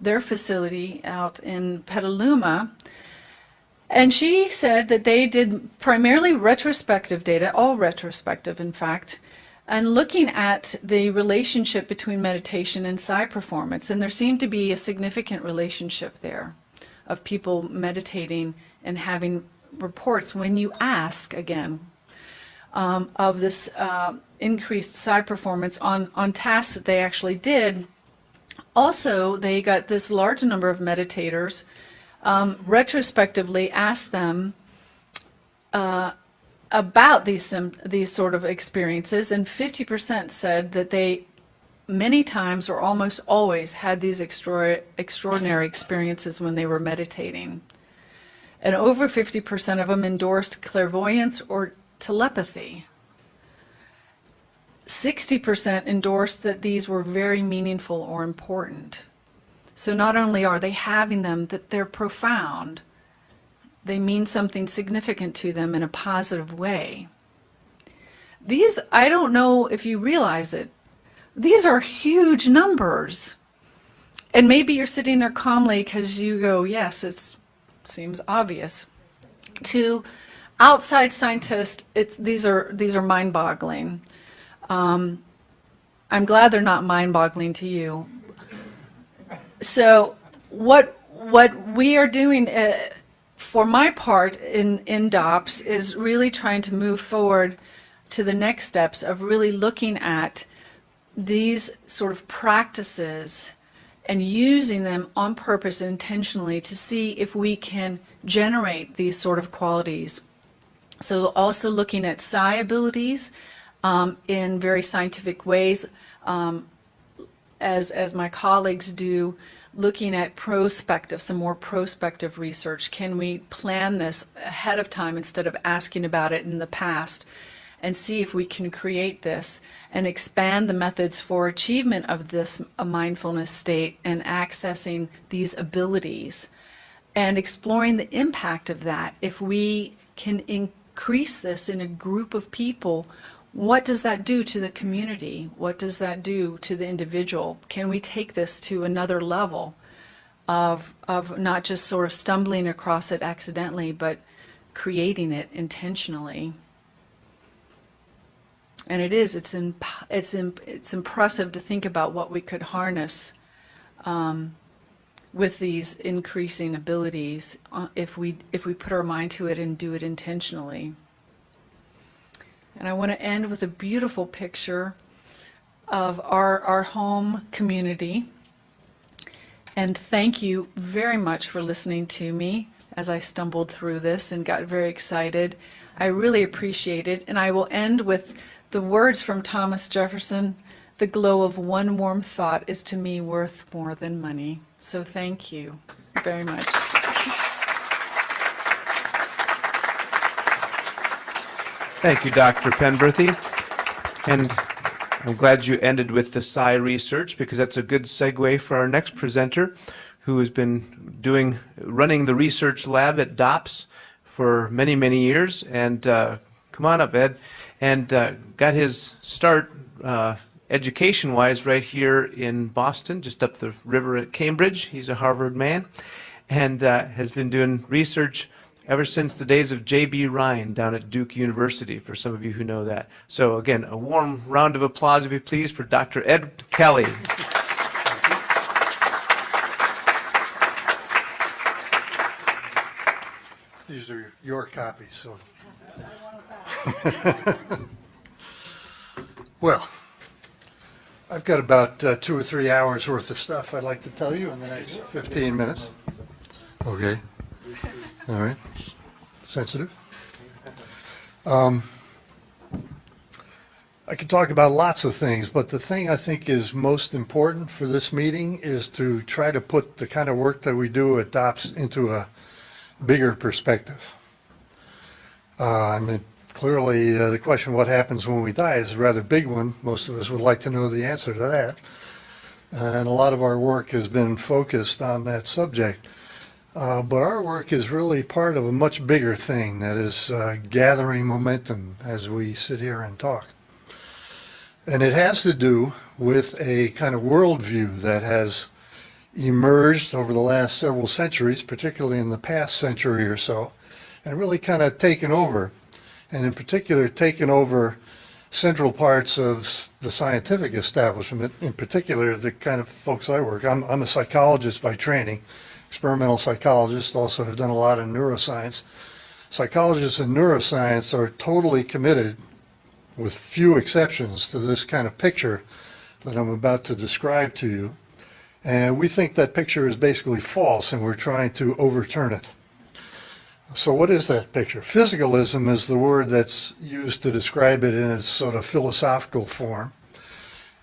their facility out in Petaluma. And she said that they did primarily retrospective data, all retrospective in fact, and looking at the relationship between meditation and psi performance. And there seemed to be a significant relationship there of people meditating and having reports when you ask again of this increased psi performance on tasks that they actually did. Also, they got this large number of meditators, retrospectively asked them about these sort of experiences, and 50% said that they many times or almost always had these extraordinary experiences when they were meditating. And over 50% of them endorsed clairvoyance or telepathy. 60% endorsed that these were very meaningful or important. So not only are they having them, that they're profound, they mean something significant to them in a positive way. These, I don't know if you realize it, these are huge numbers. And maybe you're sitting there calmly because you go, yes, it seems obvious. To outside scientists, these are mind-boggling. I'm glad they're not mind-boggling to you. So what we are doing, for my part in DOPS, is really trying to move forward to the next steps of really looking at these sort of practices and using them on purpose and intentionally to see if we can generate these sort of qualities. So also looking at psi abilities in very scientific ways, as my colleagues do, looking at prospective, some more prospective research. Can we plan this ahead of time instead of asking about it in the past, and see if we can create this and expand the methods for achievement of this mindfulness state and accessing these abilities, and exploring the impact of that. If we can increase this in a group of people, what does that do to the community? What does that do to the individual? Can we take this to another level of not just sort of stumbling across it accidentally, but creating it intentionally? And it's impressive to think about what we could harness with these increasing abilities if we put our mind to it and do it intentionally. And I want to end with a beautiful picture of our home community. And thank you very much for listening to me as I stumbled through this and got very excited. I really appreciate it. And I will end with the words from Thomas Jefferson: "The glow of one warm thought is to me worth more than money." So thank you very much. Thank you, Dr. Penberthy. And I'm glad you ended with the psi research, because that's a good segue for our next presenter, who has been running the research lab at DOPS for many, many years. And come on up, Ed. And got his start education-wise right here in Boston, just up the river at Cambridge. He's a Harvard man, and has been doing research ever since the days of J.B. Ryan down at Duke University, for some of you who know that. So again, a warm round of applause, if you please, for Dr. Ed Kelly. These are your copies, so. Well, I've got about 2 or 3 hours worth of stuff I'd like to tell you in the next 15 minutes. Okay. All right. Sensitive. I could talk about lots of things, but the thing I think is most important for this meeting is to try to put the kind of work that we do at DOPS into a bigger perspective. I'm Clearly, the question, what happens when we die, is a rather big one. Most of us would like to know the answer to that. And a lot of our work has been focused on that subject. But our work is really part of a much bigger thing that is gathering momentum as we sit here and talk. And it has to do with a kind of worldview that has emerged over the last several centuries, particularly in the past century or so, and really kind of taken over, and in particular taken over central parts of the scientific establishment, in particular the kind of folks I work. I'm a psychologist by training, experimental psychologist, also have done a lot in neuroscience. Psychologists in neuroscience are totally committed, with few exceptions, to this kind of picture that I'm about to describe to you. And we think that picture is basically false, and we're trying to overturn it. So what is that picture? Physicalism is the word that's used to describe it in its sort of philosophical form.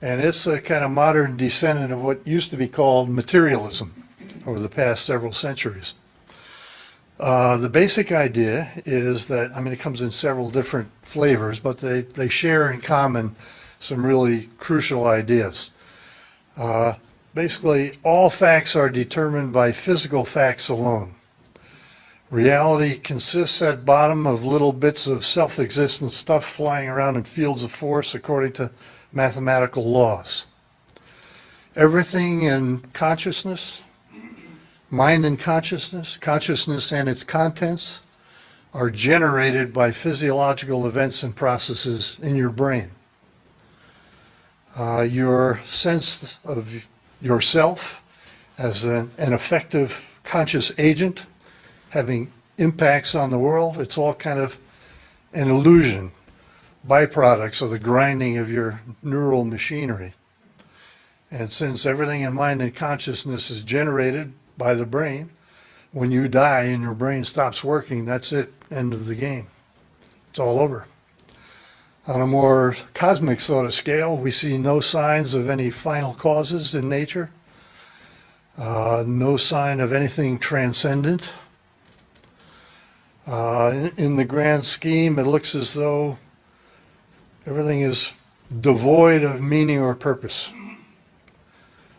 And it's a kind of modern descendant of what used to be called materialism over the past several centuries. The basic idea is that, I mean, it comes in several different flavors, but they share in common some really crucial ideas. Basically, all facts are determined by physical facts alone. Reality consists at bottom of little bits of self-existent stuff flying around in fields of force according to mathematical laws. Everything in consciousness, mind and consciousness, consciousness and its contents, are generated by physiological events and processes in your brain. Your sense of yourself as an effective conscious agent having impacts on the world, it's all kind of an illusion, byproducts of the grinding of your neural machinery. And since everything in mind and consciousness is generated by the brain, when you die and your brain stops working, that's it, end of the game. It's all over. On a more cosmic sort of scale, we see no signs of any final causes in nature, no sign of anything transcendent. In the grand scheme, it looks as though everything is devoid of meaning or purpose.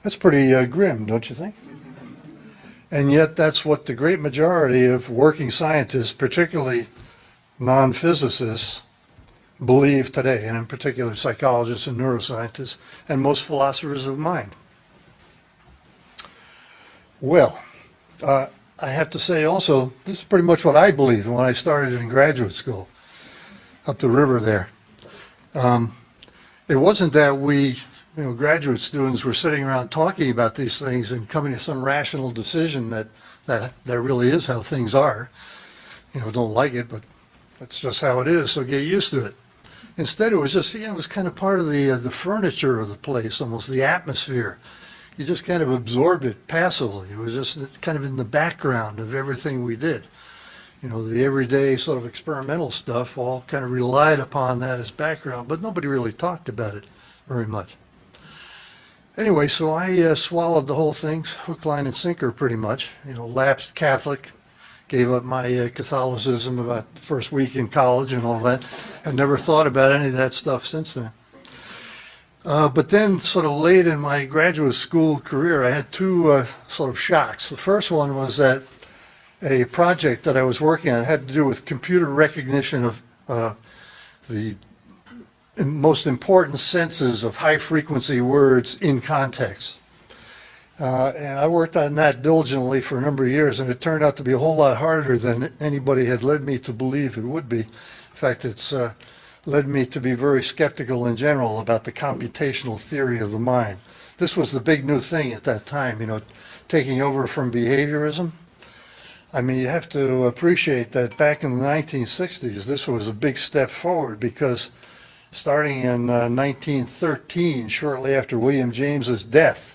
That's pretty grim, don't you think? And yet that's what the great majority of working scientists, particularly non-physicists, believe today, and in particular psychologists and neuroscientists, and most philosophers of mind. Well, I have to say also, this is pretty much what I believed when I started in graduate school, up the river there. It wasn't that we, graduate students were sitting around talking about these things and coming to some rational decision that really is how things are. Don't like it, but that's just how it is, so get used to it. Instead, it was just, it was kind of part of the furniture of the place, almost the atmosphere. You just kind of absorbed it passively. It was just kind of in the background of everything we did. The everyday sort of experimental stuff all kind of relied upon that as background, but nobody really talked about it very much. Anyway, so I swallowed the whole thing, hook, line, and sinker pretty much. Lapsed Catholic, gave up my Catholicism about the first week in college and all that, and never thought about any of that stuff since then. But then sort of late in my graduate school career, I had two sort of shocks. The first one was that a project that I was working on had to do with computer recognition of the most important senses of high-frequency words in context. And I worked on that diligently for a number of years, and it turned out to be a whole lot harder than anybody had led me to believe it would be. In fact, it's led me to be very skeptical in general about the computational theory of the mind. This was the big new thing at that time, taking over from behaviorism. I mean, you have to appreciate that back in the 1960s, this was a big step forward, because starting in 1913, shortly after William James's death,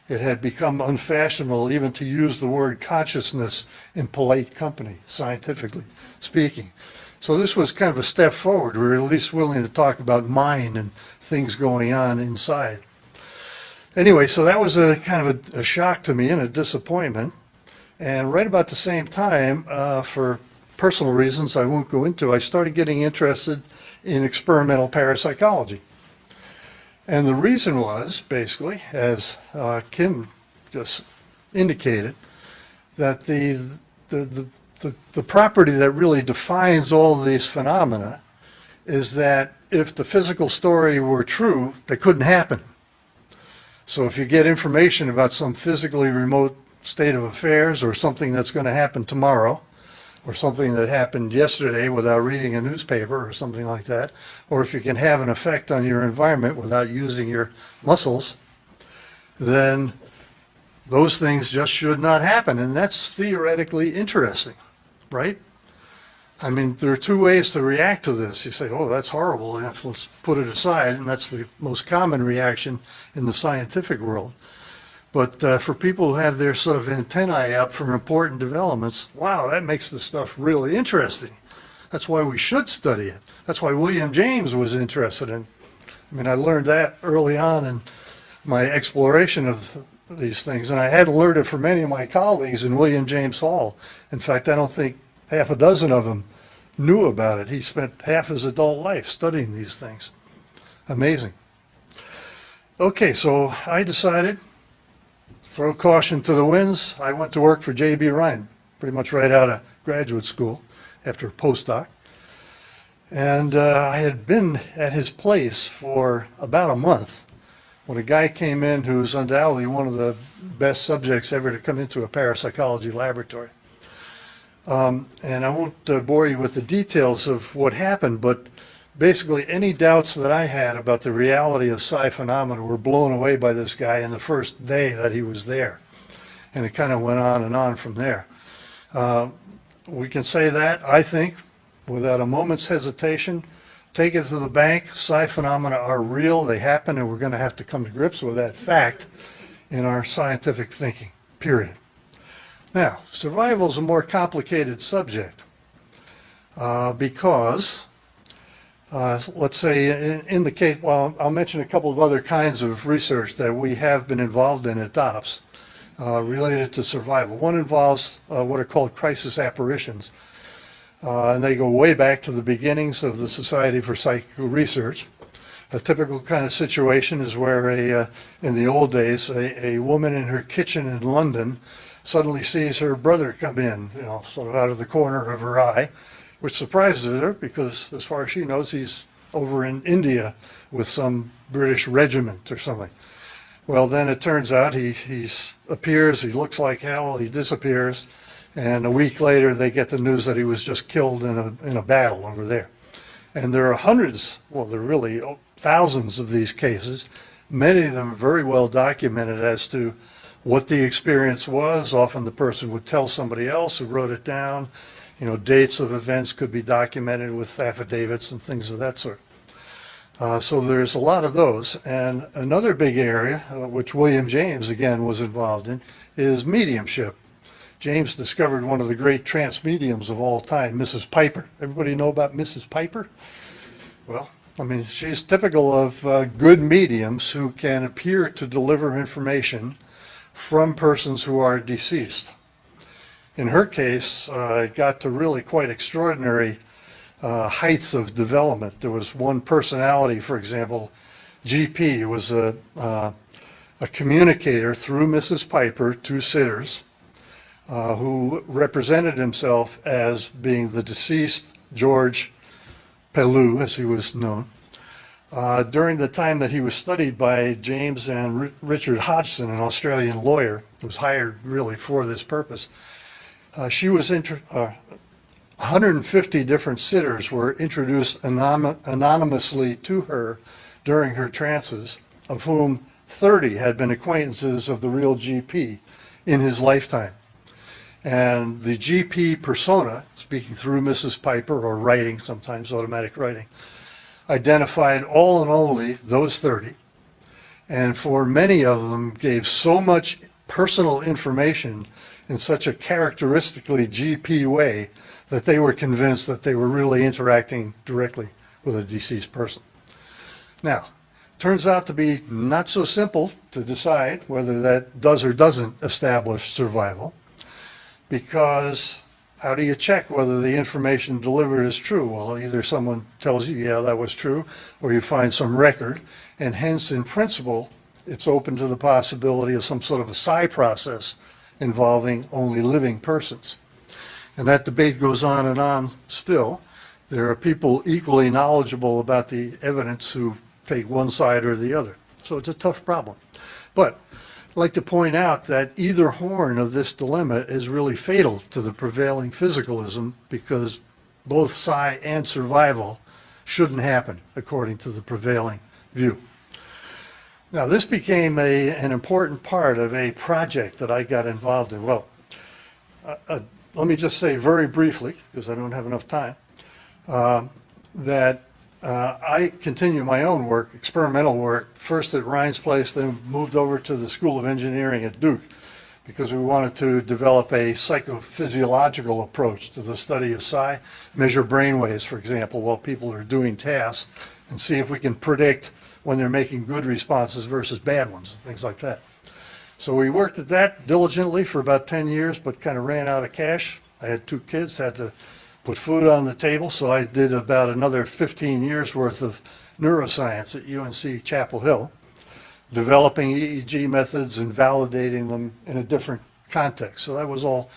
it had become unfashionable even to use the word consciousness in polite company, scientifically speaking. So this was kind of a step forward. We were at least willing to talk about mind and things going on inside. Anyway, so that was a kind of a shock to me and a disappointment. And right about the same time, for personal reasons I won't go into, I started getting interested in experimental parapsychology. And the reason was, basically, as Kim just indicated, that the property that really defines all these phenomena is that if the physical story were true, they couldn't happen. So if you get information about some physically remote state of affairs or something that's going to happen tomorrow, or something that happened yesterday without reading a newspaper or something like that, or if you can have an effect on your environment without using your muscles, then those things just should not happen. And that's theoretically interesting, right? I mean, there are two ways to react to this. You say, oh, that's horrible, let's put it aside, and that's the most common reaction in the scientific world. But for people who have their sort of antennae up for important developments, wow, that makes the stuff really interesting. That's why we should study it. That's why William James was interested in. I mean, I learned that early on in my exploration of these things, and I had learned it from many of my colleagues in William James Hall. In fact, I don't think half a dozen of them knew about it. He spent half his adult life studying these things. Amazing. Okay, so I decided, throw caution to the winds. I went to work for J.B. Ryan, pretty much right out of graduate school after a postdoc. And I had been at his place for about a month when a guy came in who's undoubtedly one of the best subjects ever to come into a parapsychology laboratory. And I won't bore you with the details of what happened, but basically any doubts that I had about the reality of psi phenomena were blown away by this guy in the first day that he was there. And it kind of went on and on from there. We can say that, I think, without a moment's hesitation, take it to the bank. Psi phenomena are real, they happen, and we're going to have to come to grips with that fact in our scientific thinking, period. Now, survival is a more complicated subject because, let's say, in the case, well, I'll mention a couple of other kinds of research that we have been involved in at DOPS related to survival. One involves what are called crisis apparitions, and they go way back to the beginnings of the Society for Psychical Research. A typical kind of situation is where, in the old days, a woman in her kitchen in London suddenly sees her brother come in, you know, sort of out of the corner of her eye, which surprises her because, as far as she knows, he's over in India with some British regiment or something. Well, then it turns out he appears, he looks like hell, he disappears, and a week later they get the news that he was just killed in a battle over there. And there are hundreds, well, there are really thousands of these cases, many of them very well documented as to what the experience was. Often the person would tell somebody else who wrote it down. You know, dates of events could be documented with affidavits and things of that sort. So there's a lot of those. And another big area, which William James, again, was involved in, is mediumship. James discovered one of the great trance mediums of all time, Mrs. Piper. Everybody know about Mrs. Piper? Well, I mean, she's typical of good mediums who can appear to deliver information from persons who are deceased. In her case, it got to really quite extraordinary heights of development. There was one personality, for example, GP, who was a communicator through Mrs. Piper to sitters, who represented himself as being the deceased George Pellew, as he was known. During the time that he was studied by James and Richard Hodgson, an Australian lawyer who was hired really for this purpose, 150 different sitters were introduced anonymously to her during her trances, of whom 30 had been acquaintances of the real GP in his lifetime. And the GP persona, speaking through Mrs. Piper, or writing, sometimes automatic writing, identified all and only those 30, and for many of them gave so much personal information in such a characteristically GP way that they were convinced that they were really interacting directly with a deceased person. Now, turns out to be not so simple to decide whether that does or doesn't establish survival, because How do you check whether the information delivered is true? Well, either someone tells you, yeah, that was true, or you find some record, and hence, in principle, it's open to the possibility of some sort of a psi process involving only living persons. And that debate goes on and on still. There are people equally knowledgeable about the evidence who take one side or the other. So it's a tough problem. But I'd like to point out that either horn of this dilemma is really fatal to the prevailing physicalism, because both psi and survival shouldn't happen according to the prevailing view. Now, this became an important part of a project that I got involved in. Well, let me just say very briefly, because I don't have enough time, that I continue my own work, experimental work, first at Rein's Place, then moved over to the School of Engineering at Duke, because we wanted to develop a psychophysiological approach to the study of psi, measure brainwaves, for example, while people are doing tasks, and see if we can predict when they're making good responses versus bad ones, things like that. So we worked at that diligently for about 10 years, but kind of ran out of cash. I had 2 kids, had to put food on the table, so I did about another 15 years worth of neuroscience at UNC Chapel Hill, developing EEG methods and validating them in a different context. So that was all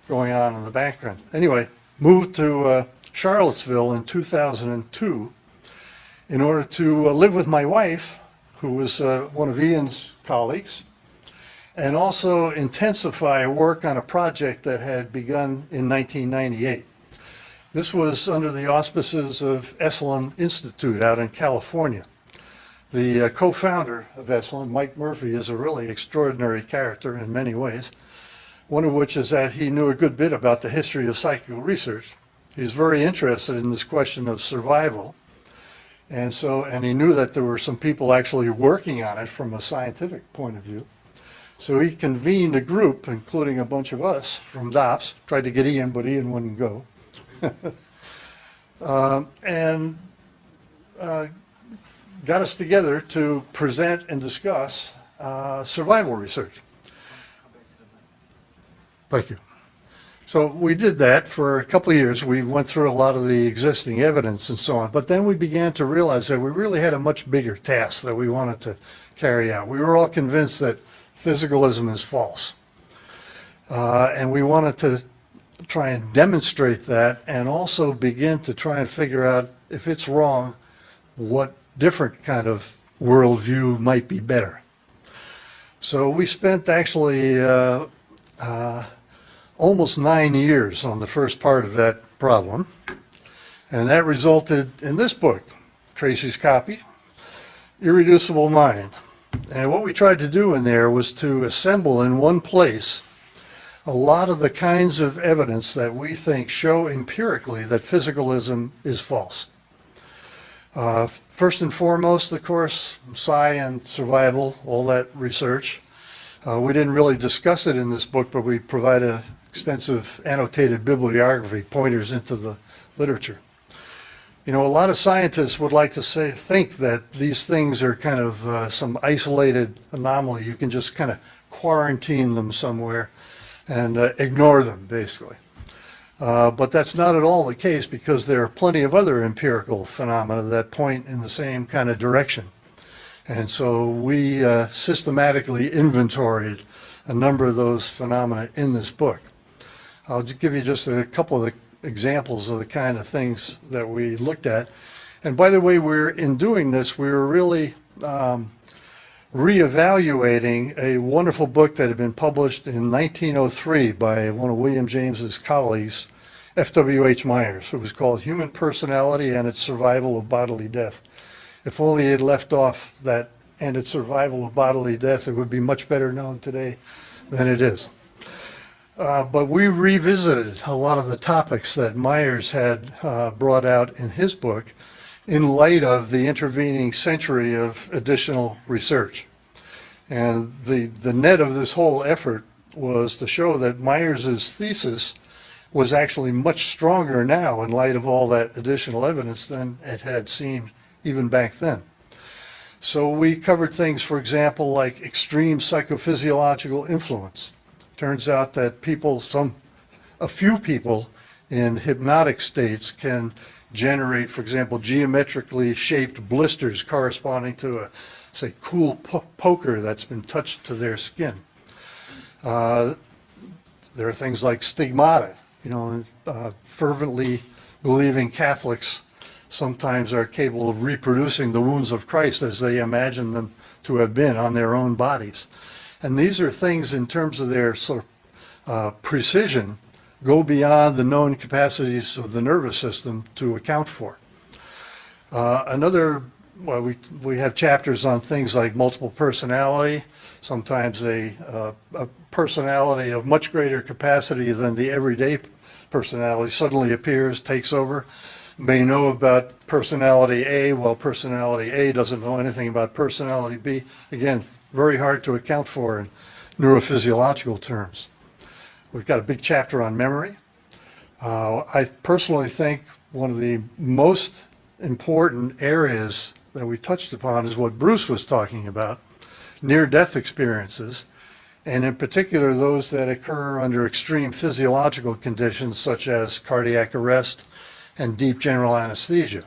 going on in the background. Anyway, moved to Charlottesville in 2002 in order to live with my wife, who was one of Ian's colleagues, and also intensify work on a project that had begun in 1998. This was under the auspices of Esalen Institute out in California. The co-founder of Esalen, Mike Murphy, is a really extraordinary character in many ways, one of which is that he knew a good bit about the history of psychical research. He's very interested in this question of survival, and he knew that there were some people actually working on it from a scientific point of view. So he convened a group, including a bunch of us from DOPS, tried to get Ian, but Ian wouldn't go. And got us together to present and discuss survival research. Thank you. So we did that for a couple of years. We went through a lot of the existing evidence and so on, but then we began to realize that we really had a much bigger task that we wanted to carry out. We were all convinced that physicalism is false, and we wanted to try and demonstrate that, and also begin to try and figure out, if it's wrong, what different kind of worldview might be better. So we spent actually almost 9 years on the first part of that problem, and that resulted in this book, Tracy's copy, Irreducible Mind. And what we tried to do in there was to assemble in one place a lot of the kinds of evidence that we think show empirically that physicalism is false. First and foremost, of course, psi and survival, all that research. We didn't really discuss it in this book, but we provided extensive annotated bibliography, pointers into the literature. You know, a lot of scientists would like to think that these things are kind of some isolated anomaly. You can just kind of quarantine them somewhere and ignore them, basically. But that's not at all the case, because there are plenty of other empirical phenomena that point in the same kind of direction. And so we systematically inventoried a number of those phenomena in this book. I'll give you just a couple of the examples of the kind of things that we looked at. And by the way, in doing this, we were really reevaluating a wonderful book that had been published in 1903 by one of William James's colleagues, F.W.H. Myers. It was called Human Personality and Its Survival of Bodily Death. If only he had left off that "and its survival of bodily death," it would be much better known today than it is. But we revisited a lot of the topics that Myers had brought out in his book in light of the intervening century of additional research. And the net of this whole effort was to show that Myers's thesis was actually much stronger now in light of all that additional evidence than it had seemed even back then. So we covered things, for example, like extreme psychophysiological influence. Turns out that people, some a few people in hypnotic states can generate, for example, geometrically shaped blisters corresponding to a, say, cool poker that's been touched to their skin. There are things like stigmata. You know, fervently believing Catholics sometimes are capable of reproducing the wounds of Christ as they imagine them to have been on their own bodies. And these are things in terms of their sort of precision go beyond the known capacities of the nervous system to account for. Well, we have chapters on things like multiple personality, sometimes a personality of much greater capacity than the everyday personality suddenly appears, takes over, may know about personality A while personality A doesn't know anything about personality B. Again, very hard to account for in neurophysiological terms. We've got a big chapter on memory. I personally think one of the most important areas that we touched upon is what Bruce was talking about, near-death experiences, and in particular those that occur under extreme physiological conditions such as cardiac arrest and deep general anesthesia.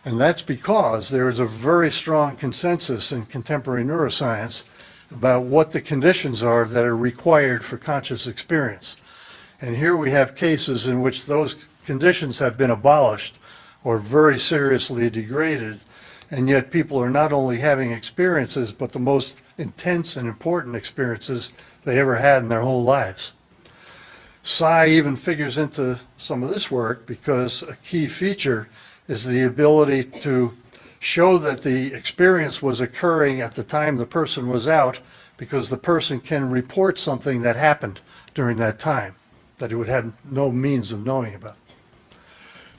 And that's because there is a very strong consensus in contemporary neuroscience about what the conditions are that are required for conscious experience. And here we have cases in which those conditions have been abolished or very seriously degraded, and yet people are not only having experiences, but the most intense and important experiences they ever had in their whole lives. Psi even figures into some of this work because a key feature is the ability to show that the experience was occurring at the time the person was out, because the person can report something that happened during that time that it would have no means of knowing about.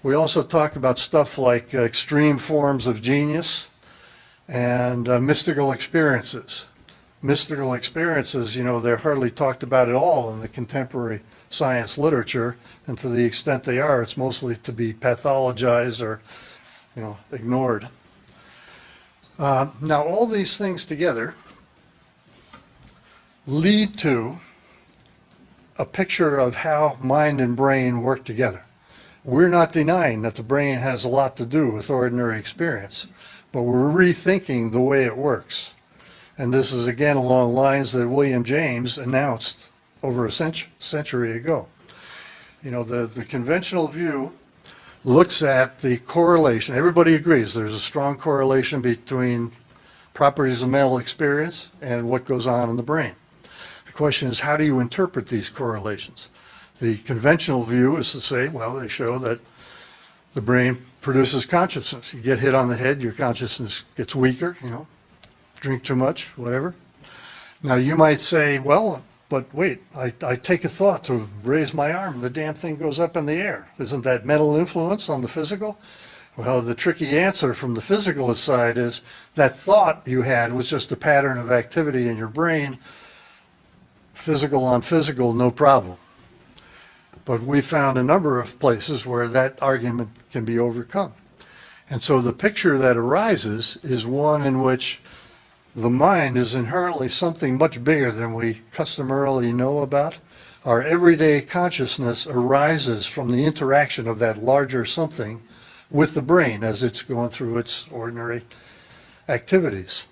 We also talk about stuff like extreme forms of genius and mystical experiences. Mystical experiences, you know, they're hardly talked about at all in the contemporary science literature, and to the extent they are, it's mostly to be pathologized or, you know, ignored. Now, all these things together lead to a picture of how mind and brain work together. We're not denying that the brain has a lot to do with ordinary experience, but we're rethinking the way it works. And this is again along lines that William James announced over a century ago. You know, the conventional view looks at the correlation. Everybody agrees there's a strong correlation between properties of mental experience and what goes on in the brain. The question is, how do you interpret these correlations? The conventional view is to say, well, they show that the brain produces consciousness. You get hit on the head, your consciousness gets weaker, you know, drink too much, whatever. Now you might say, well, but wait, I take a thought to raise my arm, the damn thing goes up in the air. Isn't that mental influence on the physical? Well, the tricky answer from the physical side is that thought you had was just a pattern of activity in your brain. Physical on physical, no problem. But we found a number of places where that argument can be overcome. And so the picture that arises is one in which the mind is inherently something much bigger than we customarily know about. Our everyday consciousness arises from the interaction of that larger something with the brain as it's going through its ordinary activities.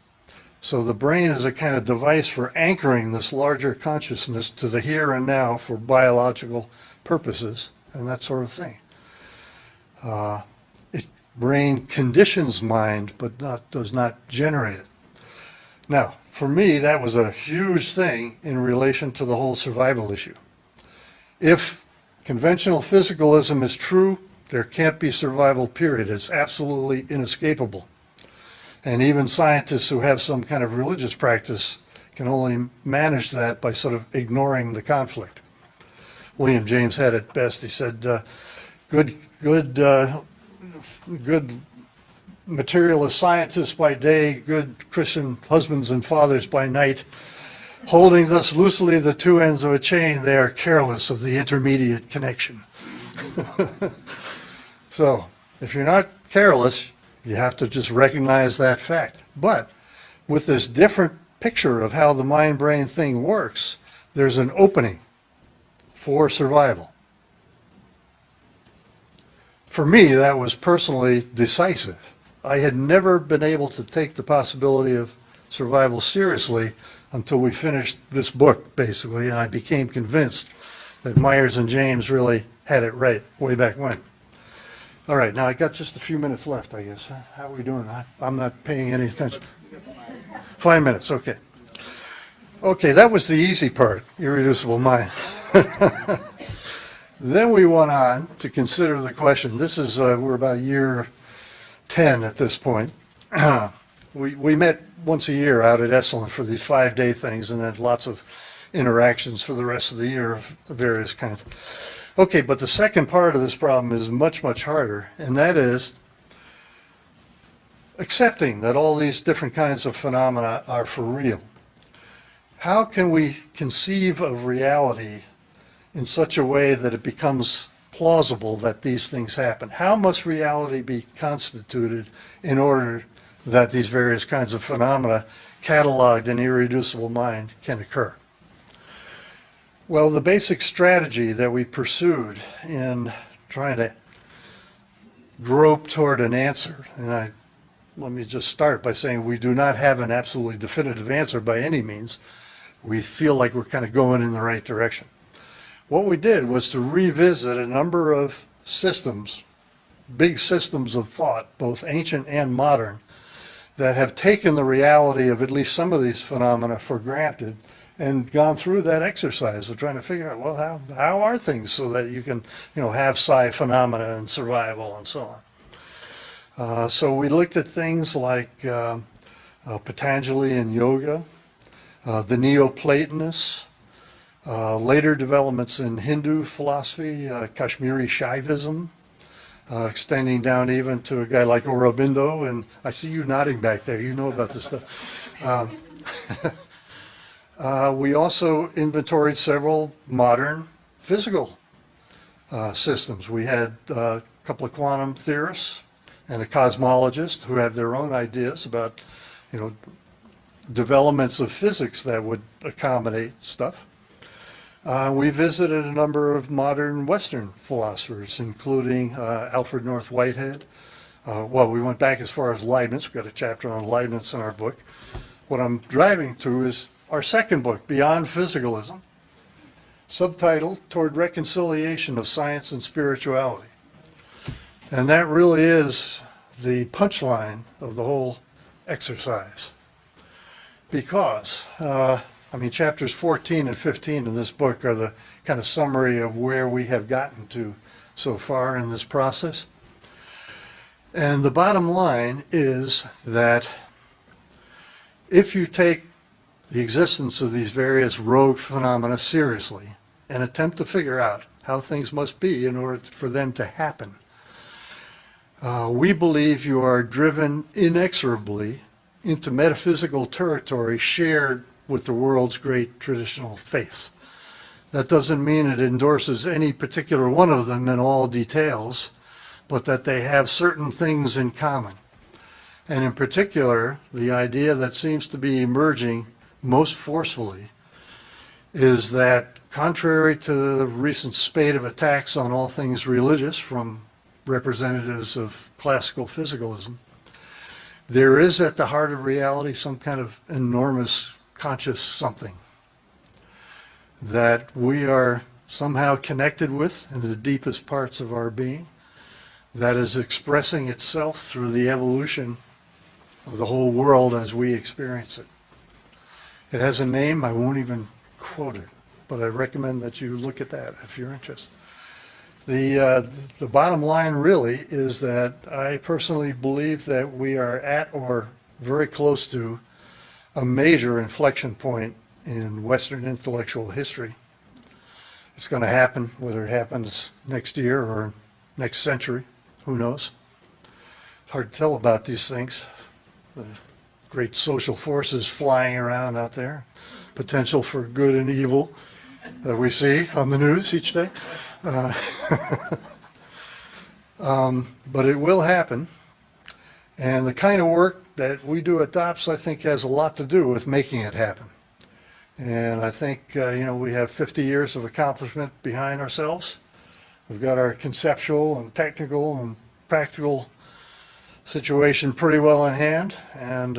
So the brain is a kind of device for anchoring this larger consciousness to the here and now for biological purposes and that sort of thing. Brain conditions mind, but does not generate it. Now, for me, that was a huge thing in relation to the whole survival issue. If conventional physicalism is true, there can't be survival, period. It's absolutely inescapable. And even scientists who have some kind of religious practice can only manage that by sort of ignoring the conflict. William James had it best. He said, good materialist scientists by day, good Christian husbands and fathers by night, holding thus loosely the two ends of a chain, they are careless of the intermediate connection. So, if you're not careless, you have to just recognize that fact. But with this different picture of how the mind-brain thing works, there's an opening for survival. For me, that was personally decisive. I had never been able to take the possibility of survival seriously until we finished this book, basically, and I became convinced that Myers and James really had it right way back when. All right, now I got just a few minutes left, I guess. How are we doing? I'm not paying any attention. 5 minutes, okay. Okay, that was the easy part, irreducible mind. Then we went on to consider the question. This is, we're about year 10 at this point. We met once a year out at Esalen for these 5-day things, and then lots of interactions for the rest of the year of various kinds. Okay, but the second part of this problem is much, much harder, and that is accepting that all these different kinds of phenomena are for real. How can we conceive of reality in such a way that it becomes plausible that these things happen? How must reality be constituted in order that these various kinds of phenomena cataloged in irreducible mind can occur? Well, the basic strategy that we pursued in trying to grope toward an answer, and let me just start by saying we do not have an absolutely definitive answer by any means. We feel like we're kind of going in the right direction. What we did was to revisit a number of systems, big systems of thought, both ancient and modern, that have taken the reality of at least some of these phenomena for granted and gone through that exercise of trying to figure out, well, how are things so that you can, have psi phenomena and survival and so on. So we looked at things like Patanjali and yoga, the Neoplatonists, later developments in Hindu philosophy, Kashmiri Shaivism, extending down even to a guy like Aurobindo, and I see you nodding back there, you know about this stuff. We also inventoried several modern physical systems. We had a couple of quantum theorists and a cosmologist who have their own ideas about, developments of physics that would accommodate stuff. We visited a number of modern Western philosophers, including Alfred North Whitehead. Well, we went back as far as Leibniz. We've got a chapter on Leibniz in our book. What I'm driving to is our second book, Beyond Physicalism, subtitled Toward Reconciliation of Science and Spirituality. And that really is the punchline of the whole exercise. Because, chapters 14 and 15 in this book are the kind of summary of where we have gotten to so far in this process. And the bottom line is that if you take the existence of these various rogue phenomena seriously and attempt to figure out how things must be in order for them to happen, we believe you are driven inexorably into metaphysical territory shared with the world's great traditional faiths. That doesn't mean it endorses any particular one of them in all details, but that they have certain things in common. And in particular, the idea that seems to be emerging most forcefully is that, contrary to the recent spate of attacks on all things religious from representatives of classical physicalism, there is at the heart of reality some kind of enormous conscious something that we are somehow connected with in the deepest parts of our being, that is expressing itself through the evolution of the whole world as we experience it. It has a name, I won't even quote it, but I recommend that you look at that if you're interested. The bottom line really is that I personally believe that we are at or very close to a major inflection point in Western intellectual history. It's going to happen, whether it happens next year or next century, who knows? It's hard to tell about these things. The great social forces flying around out there, potential for good and evil that we see on the news each day. But it will happen, and the kind of work that we do at DOPS, I think, has a lot to do with making it happen. And I think, we have 50 years of accomplishment behind ourselves. We've got our conceptual and technical and practical situation pretty well in hand. And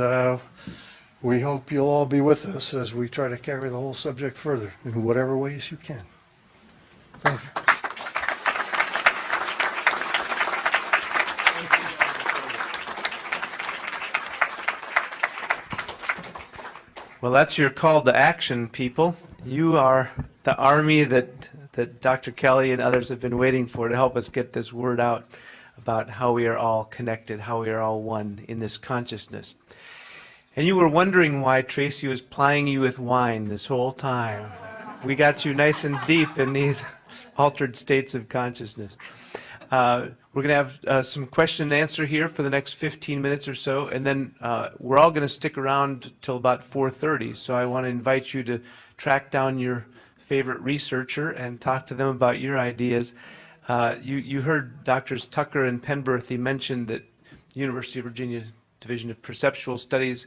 we hope you'll all be with us as we try to carry the whole subject further in whatever ways you can. Thank you. Well, that's your call to action, people. You are the army that Dr. Kelly and others have been waiting for to help us get this word out about how we are all connected, how we are all one in this consciousness. And you were wondering why Tracy was plying you with wine this whole time. We got you nice and deep in these altered states of consciousness. We're going to have some question and answer here for the next 15 minutes or so, and then we're all going to stick around till about 4:30. So I want to invite you to track down your favorite researcher and talk to them about your ideas. You heard Drs. Tucker and Penberthy mention that University of Virginia Division of Perceptual Studies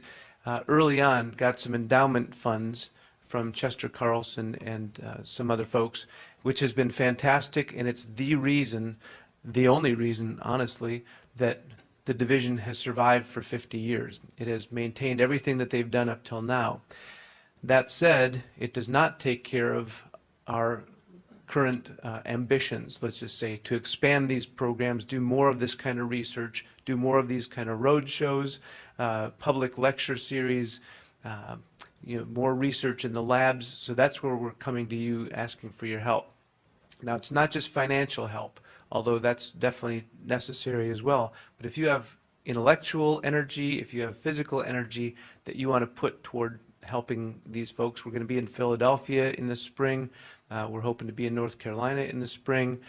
early on got some endowment funds from Chester Carlson and some other folks, which has been fantastic, and it's the only reason, honestly, that the division has survived for 50 years. It has maintained everything that they've done up till now. That said, it does not take care of our current ambitions, let's just say, to expand these programs, do more of this kind of research, do more of these kind of road shows, public lecture series, more research in the labs. So that's where we're coming to you asking for your help. Now, it's not just financial help, although that's definitely necessary as well. But if you have intellectual energy, if you have physical energy that you want to put toward helping these folks, we're going to be in Philadelphia in the spring. We're hoping to be in North Carolina in the spring.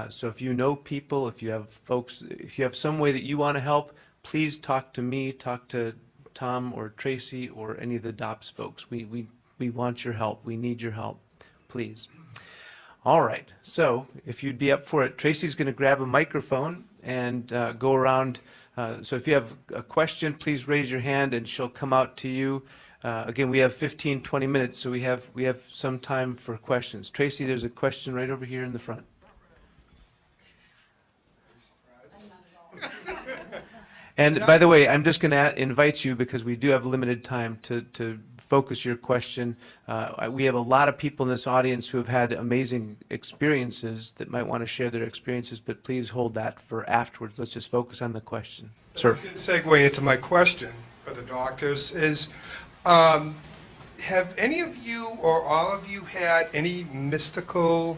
So if you know people, if you have folks, if you have some way that you want to help, please talk to me, talk to Tom or Tracy or any of the DOPS folks. We want your help. We need your help, please. All right, so if you'd be up for it, Tracy's going to grab a microphone and go around. So if you have a question, please raise your hand and she'll come out to you. Again, we have 15, 20 minutes, so we have some time for questions. Tracy, there's a question right over here in the front. And by the way, I'm just going to invite you, because we do have limited time, to focus your question. We have a lot of people in this audience who have had amazing experiences that might want to share their experiences, but please hold that for afterwards. Let's just focus on the question. Sir. A good segue into my question for the doctors is, have any of you or all of you had any mystical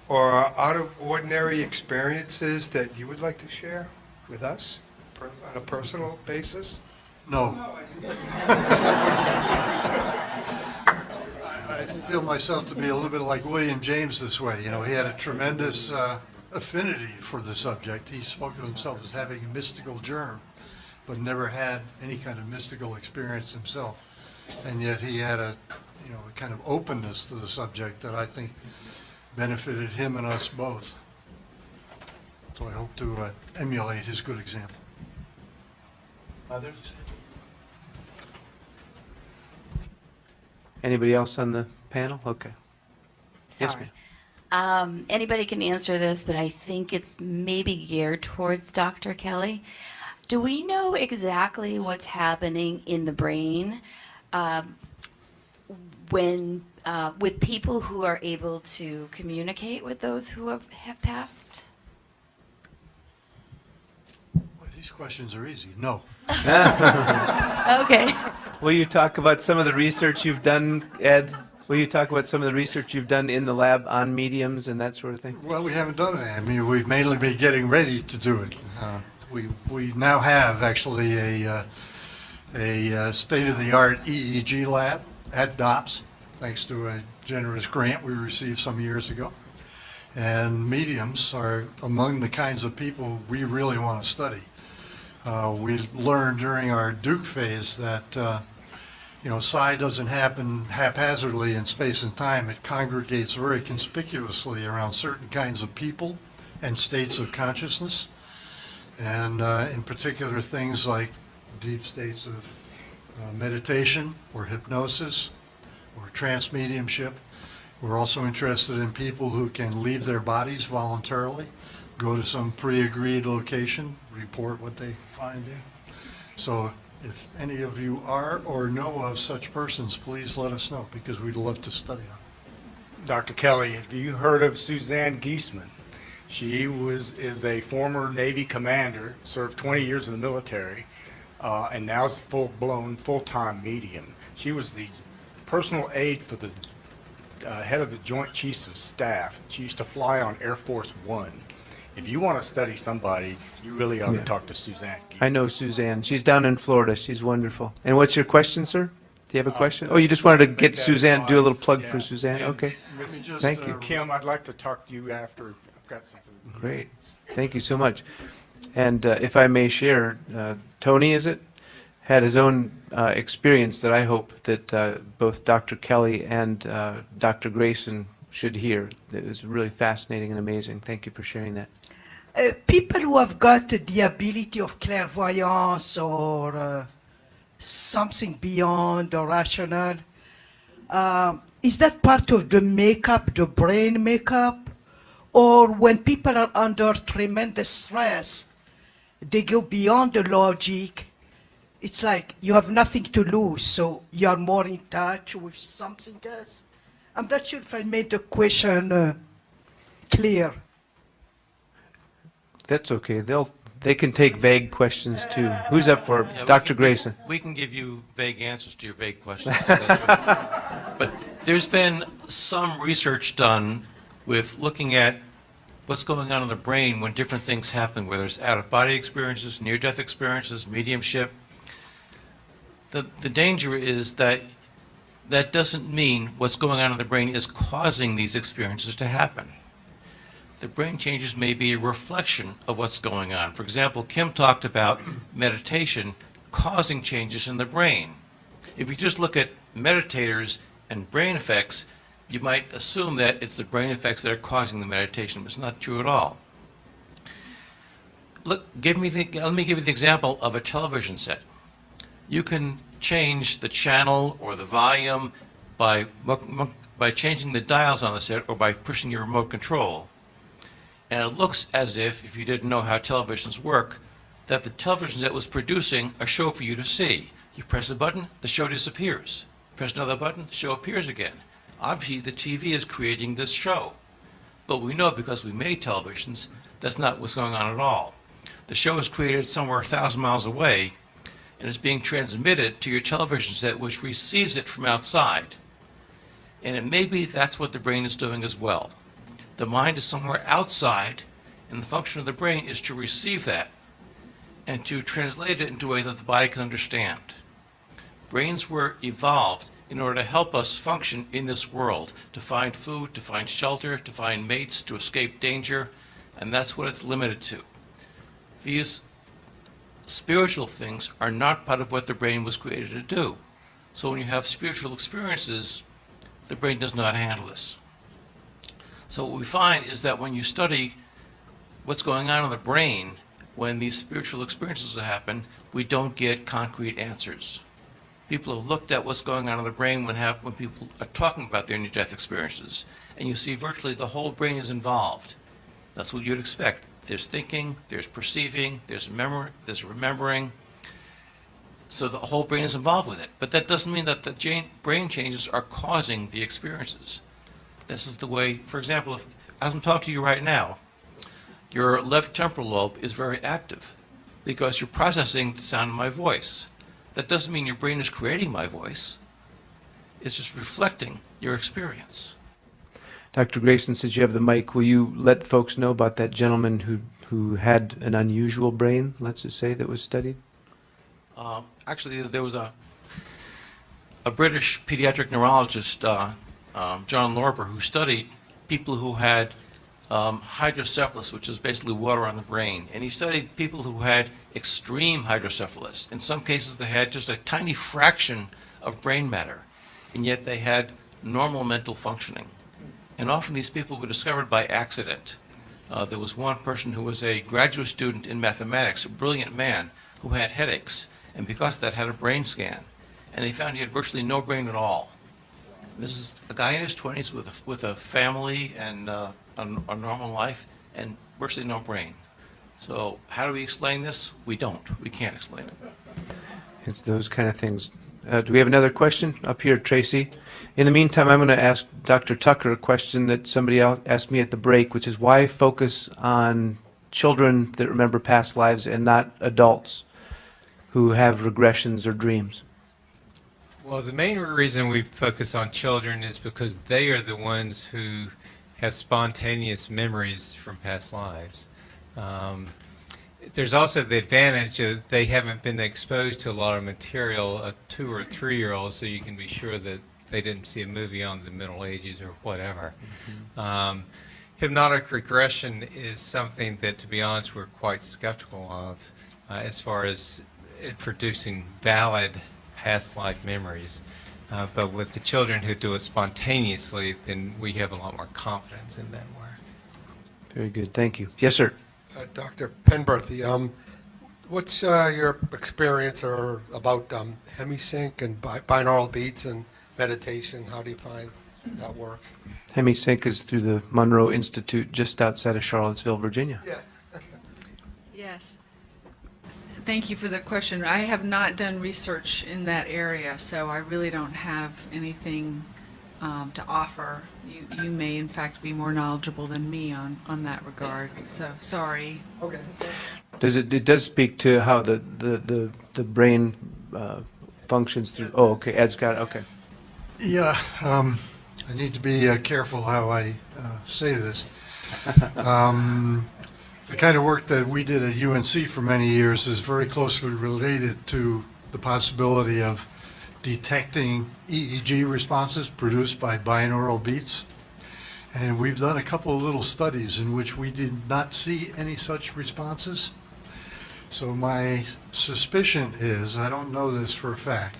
or out of ordinary experiences that you would like to share with us on a personal basis? No. I feel myself to be a little bit like William James this way. He had a tremendous affinity for the subject. He spoke of himself as having a mystical germ, but never had any kind of mystical experience himself. And yet he had a kind of openness to the subject that I think benefited him and us both. So I hope to emulate his good example. Others? Anybody else on the panel? Okay. Yes, Sorry. ma'am. Anybody can answer this, but I think it's maybe geared towards Dr. Kelly. Do we know exactly what's happening in the brain when with people who are able to communicate with those who have passed? Well, these questions are easy. No. Okay. Will you talk about some of the research you've done, Ed? Will you talk about some of the research you've done in the lab on mediums and that sort of thing? Well, we haven't done it. I mean, we've mainly been getting ready to do it. We now have actually a state-of-the-art EEG lab at DOPS, thanks to a generous grant we received some years ago. And mediums are among the kinds of people we really want to study. We learned during our Duke phase that psi doesn't happen haphazardly in space and time. It congregates very conspicuously around certain kinds of people and states of consciousness, and in particular things like deep states of meditation or hypnosis, or trance mediumship. We're also interested in people who can leave their bodies voluntarily, go to some pre-agreed location, report what they find there. So if any of you are or know of such persons, please let us know, because we'd love to study them. Dr. Kelly, have you heard of Suzanne Giesman? She is a former Navy commander, served 20 years in the military, and now is a full-blown, full-time medium. She was the personal aide for the head of the Joint Chiefs of Staff. She used to fly on Air Force One. If you want to study somebody, you really ought to talk to Suzanne Giesman. I know Suzanne. She's down in Florida. She's wonderful. And what's your question, sir? Do you have a question? Oh, you just wanted to get Suzanne, do a little plug for Suzanne? And Okay. Ms. Thank you. Kim, I'd like to talk to you after. I've got something. Great. Thank you so much. And if I may share, Tony, is it, had his own experience that I hope that both Dr. Kelly and Dr. Grayson should hear. It was really fascinating and amazing. Thank you for sharing that. People who have got the ability of clairvoyance or something beyond the rational, is that part of the makeup, the brain makeup? Or when people are under tremendous stress, they go beyond the logic? It's like you have nothing to lose, so you are more in touch with something else. I'm not sure if I made the question clear. That's okay. They can take vague questions too. Who's up for it? Dr. Grayson? We can give you vague answers to your vague questions. But there's been some research done with looking at what's going on in the brain when different things happen, whether it's out-of-body experiences, near-death experiences, mediumship. The danger is that that doesn't mean what's going on in the brain is causing these experiences to happen. The brain changes may be a reflection of what's going on. For example, Kim talked about meditation causing changes in the brain. If you just look at meditators and brain effects, you might assume that it's the brain effects that are causing the meditation, but it's not true at all. Look, let me give you the example of a television set. You can change the channel or the volume by changing the dials on the set or by pushing your remote control. And it looks as if you didn't know how televisions work, that the television set was producing a show for you to see. You press a button, the show disappears. Press another button, the show appears again. Obviously, the TV is creating this show. But we know because we made televisions, that's not what's going on at all. The show is created somewhere 1,000 miles away, and it's being transmitted to your television set, which receives it from outside. And it may be that's what the brain is doing as well. The mind is somewhere outside, and the function of the brain is to receive that and to translate it into a way that the body can understand. Brains were evolved in order to help us function in this world, to find food, to find shelter, to find mates, to escape danger, and that's what it's limited to. These spiritual things are not part of what the brain was created to do. So when you have spiritual experiences, the brain does not handle this. So what we find is that when you study what's going on in the brain when these spiritual experiences happen, we don't get concrete answers. People have looked at what's going on in the brain when people are talking about their near-death experiences, and you see virtually the whole brain is involved. That's what you'd expect. There's thinking, there's perceiving, there's remembering. So the whole brain is involved with it. But that doesn't mean that the brain changes are causing the experiences. This is the way, for example, as I'm talking to you right now, your left temporal lobe is very active because you're processing the sound of my voice. That doesn't mean your brain is creating my voice. It's just reflecting your experience. Dr. Grayson, since you have the mic, will you let folks know about that gentleman who had an unusual brain, let's just say, that was studied? Actually, there was a British pediatric neurologist, John Lorber, who studied people who had hydrocephalus, which is basically water on the brain. And he studied people who had extreme hydrocephalus. In some cases, they had just a tiny fraction of brain matter, and yet they had normal mental functioning. And often these people were discovered by accident. There was one person who was a graduate student in mathematics, a brilliant man, who had headaches, and because of that had a brain scan. And they found he had virtually no brain at all. This is a guy in his 20s with a family and a normal life and virtually no brain. So how do we explain this? We don't. We can't explain it. It's those kind of things. Do we have another question? Up here, Tracy. In the meantime, I'm going to ask Dr. Tucker a question that somebody else asked me at the break, which is why focus on children that remember past lives and not adults who have regressions or dreams? Well, the main reason we focus on children is because they are the ones who have spontaneous memories from past lives. There's also the advantage of they haven't been exposed to a lot of material, a 2 or 3 year old, so you can be sure that they didn't see a movie on the Middle Ages or whatever. Hypnotic regression is something that, to be honest, we're quite skeptical of as far as it producing valid past life memories. But with the children who do it spontaneously, then we have a lot more confidence in that work. Very good. Thank you. Yes, sir. Dr. Penberthy, what's your experience or about hemisync and binaural beats and meditation? How do you find that works? Hemisync is through the Monroe Institute just outside of Charlottesville, Virginia. Yeah. Yes. Thank you for the question. I have not done research in that area, so I really don't have anything to offer. You may, in fact, be more knowledgeable than me on that regard. So sorry. Okay. It does speak to how the brain functions through. Oh, okay. Ed's got it. Okay. Yeah, I need to be careful how I say this. The kind of work that we did at UNC for many years is very closely related to the possibility of detecting EEG responses produced by binaural beats. And we've done a couple of little studies in which we did not see any such responses. So my suspicion is, I don't know this for a fact,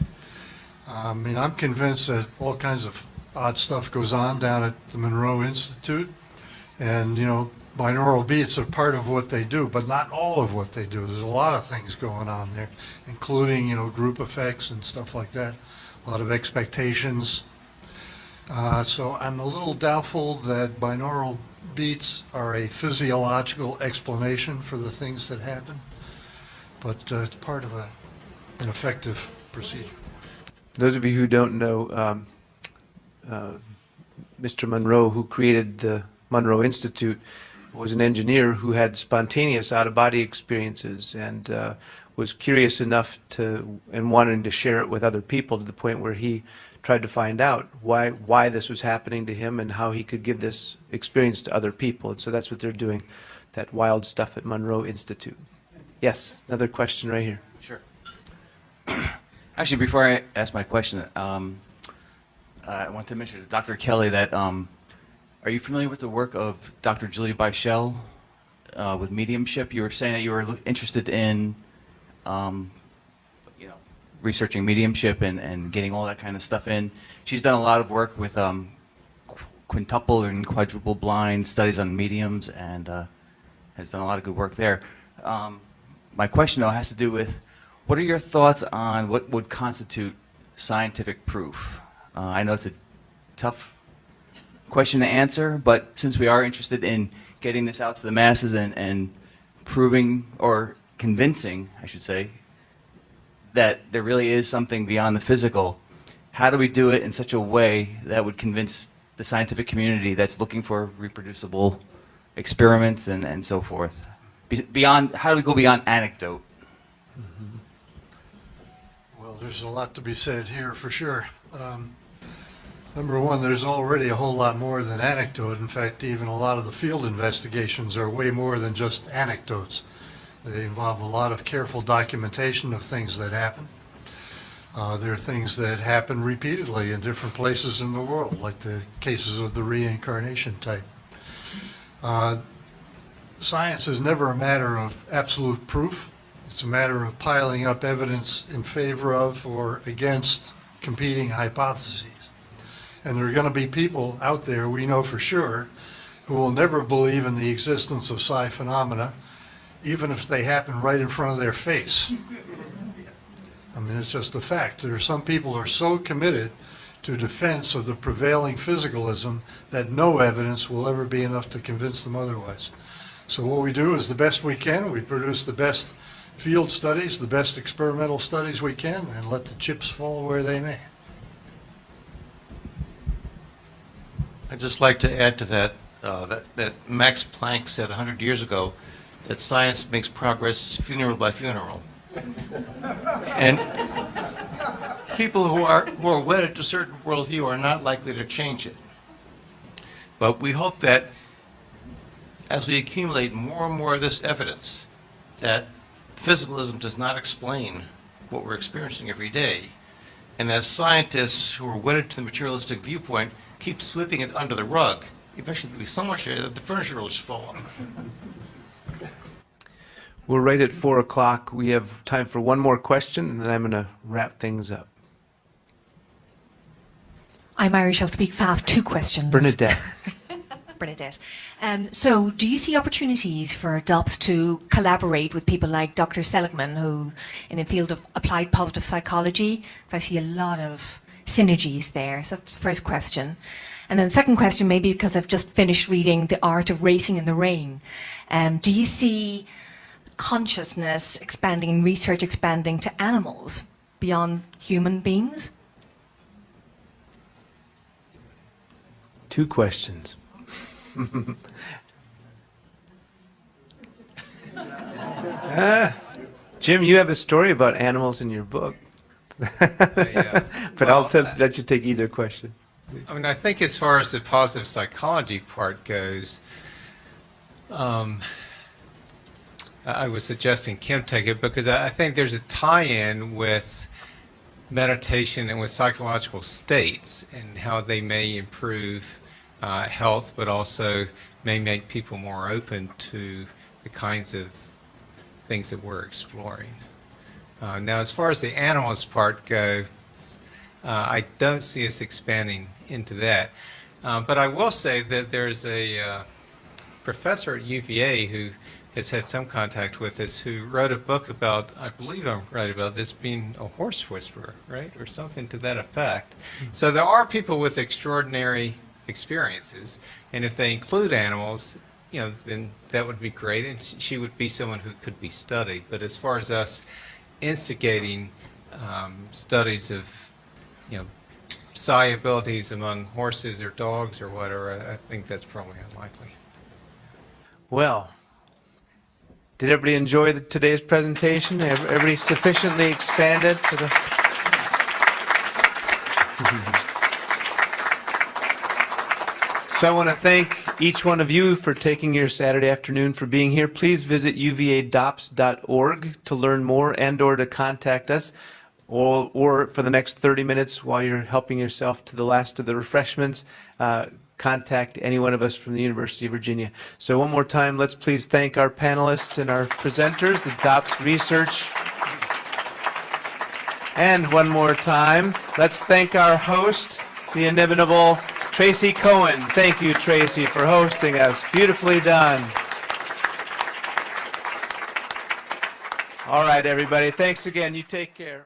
I'm convinced that all kinds of odd stuff goes on down at the Monroe Institute. And, binaural beats are part of what they do, but not all of what they do. There's a lot of things going on there, including, group effects and stuff like that, a lot of expectations. So I'm a little doubtful that binaural beats are a physiological explanation for the things that happen, but it's part of an effective procedure. Those of you who don't know, Mr. Monroe, who created the Monroe Institute, was an engineer who had spontaneous out-of-body experiences and was curious enough to and wanting to share it with other people to the point where he tried to find out why this was happening to him and how he could give this experience to other people. And so that's what they're doing, that wild stuff at Monroe Institute. Yes, another question right here. Sure. Actually, before I ask my question, I want to mention to Dr. Kelly that are you familiar with the work of Dr. Julie Bichel with mediumship? You were saying that you were interested in, researching mediumship and getting all that kind of stuff in. She's done a lot of work with quintuple and quadruple blind studies on mediums and has done a lot of good work there. My question, though, has to do with what are your thoughts on what would constitute scientific proof? I know it's a tough question to answer, but since we are interested in getting this out to the masses and proving or convincing, I should say, that there really is something beyond the physical, how do we do it in such a way that would convince the scientific community that's looking for reproducible experiments and so forth? Beyond, how do we go beyond anecdote? Well, there's a lot to be said here for sure. Number one, there's already a whole lot more than anecdote. In fact, even a lot of the field investigations are way more than just anecdotes. They involve a lot of careful documentation of things that happen. There are things that happen repeatedly in different places in the world, like the cases of the reincarnation type. Science is never a matter of absolute proof. It's a matter of piling up evidence in favor of or against competing hypotheses. And there are going to be people out there, we know for sure, who will never believe in the existence of psi phenomena, even if they happen right in front of their face. I mean, it's just a fact. There are some people who are so committed to defense of the prevailing physicalism that no evidence will ever be enough to convince them otherwise. So what we do is the best we can. We produce the best field studies, the best experimental studies we can, and let the chips fall where they may. I'd just like to add to that, that Max Planck said 100 years ago that science makes progress funeral by funeral. And people who are wedded to a certain worldview are not likely to change it. But we hope that as we accumulate more and more of this evidence, that physicalism does not explain what we're experiencing every day, and as scientists who are wedded to the materialistic viewpoint keep sweeping it under the rug, eventually there'll be so much here that the furniture will just fall. We're right at 4 o'clock. We have time for one more question, and then I'm going to wrap things up. I'm Irish, I'll speak fast. 2 questions. Bernadette. Bernadette. So do you see opportunities for DOPS to collaborate with people like Dr. Seligman, who in the field of applied positive psychology? So I see a lot of synergies there. So that's the first question. And then the second question, maybe because I've just finished reading The Art of Racing in the Rain. Do you see consciousness expanding and research expanding to animals beyond human beings? 2 questions. Jim, you have a story about animals in your book. But I'll let you take either question. I mean, I think as far as the positive psychology part goes, I was suggesting Kim take it because I think there's a tie-in with meditation and with psychological states and how they may improve health, but also may make people more open to the kinds of things that we're exploring. Now, as far as the animals part go, I don't see us expanding into that. But I will say that there's a professor at UVA who has had some contact with us who wrote a book about, I believe I'm right about this, being a horse whisperer, right? Or something to that effect. So there are people with extraordinary experiences, and if they include animals, you know, then that would be great, and she would be someone who could be studied. But as far as us instigating studies of, you know, psi abilities among horses or dogs or whatever, I think that's probably unlikely. Well, did everybody enjoy today's presentation? Everybody sufficiently expanded for the... So I want to thank each one of you for taking your Saturday afternoon for being here. Please visit uvadops.org to learn more and or to contact us, or for the next 30 minutes while you're helping yourself to the last of the refreshments, contact any one of us from the University of Virginia. So one more time, let's please thank our panelists and our presenters, the DOPS Research. And one more time, let's thank our host, the inimitable Tracy Cohen. Thank you, Tracy, for hosting us. Beautifully done. All right, everybody. Thanks again. You take care.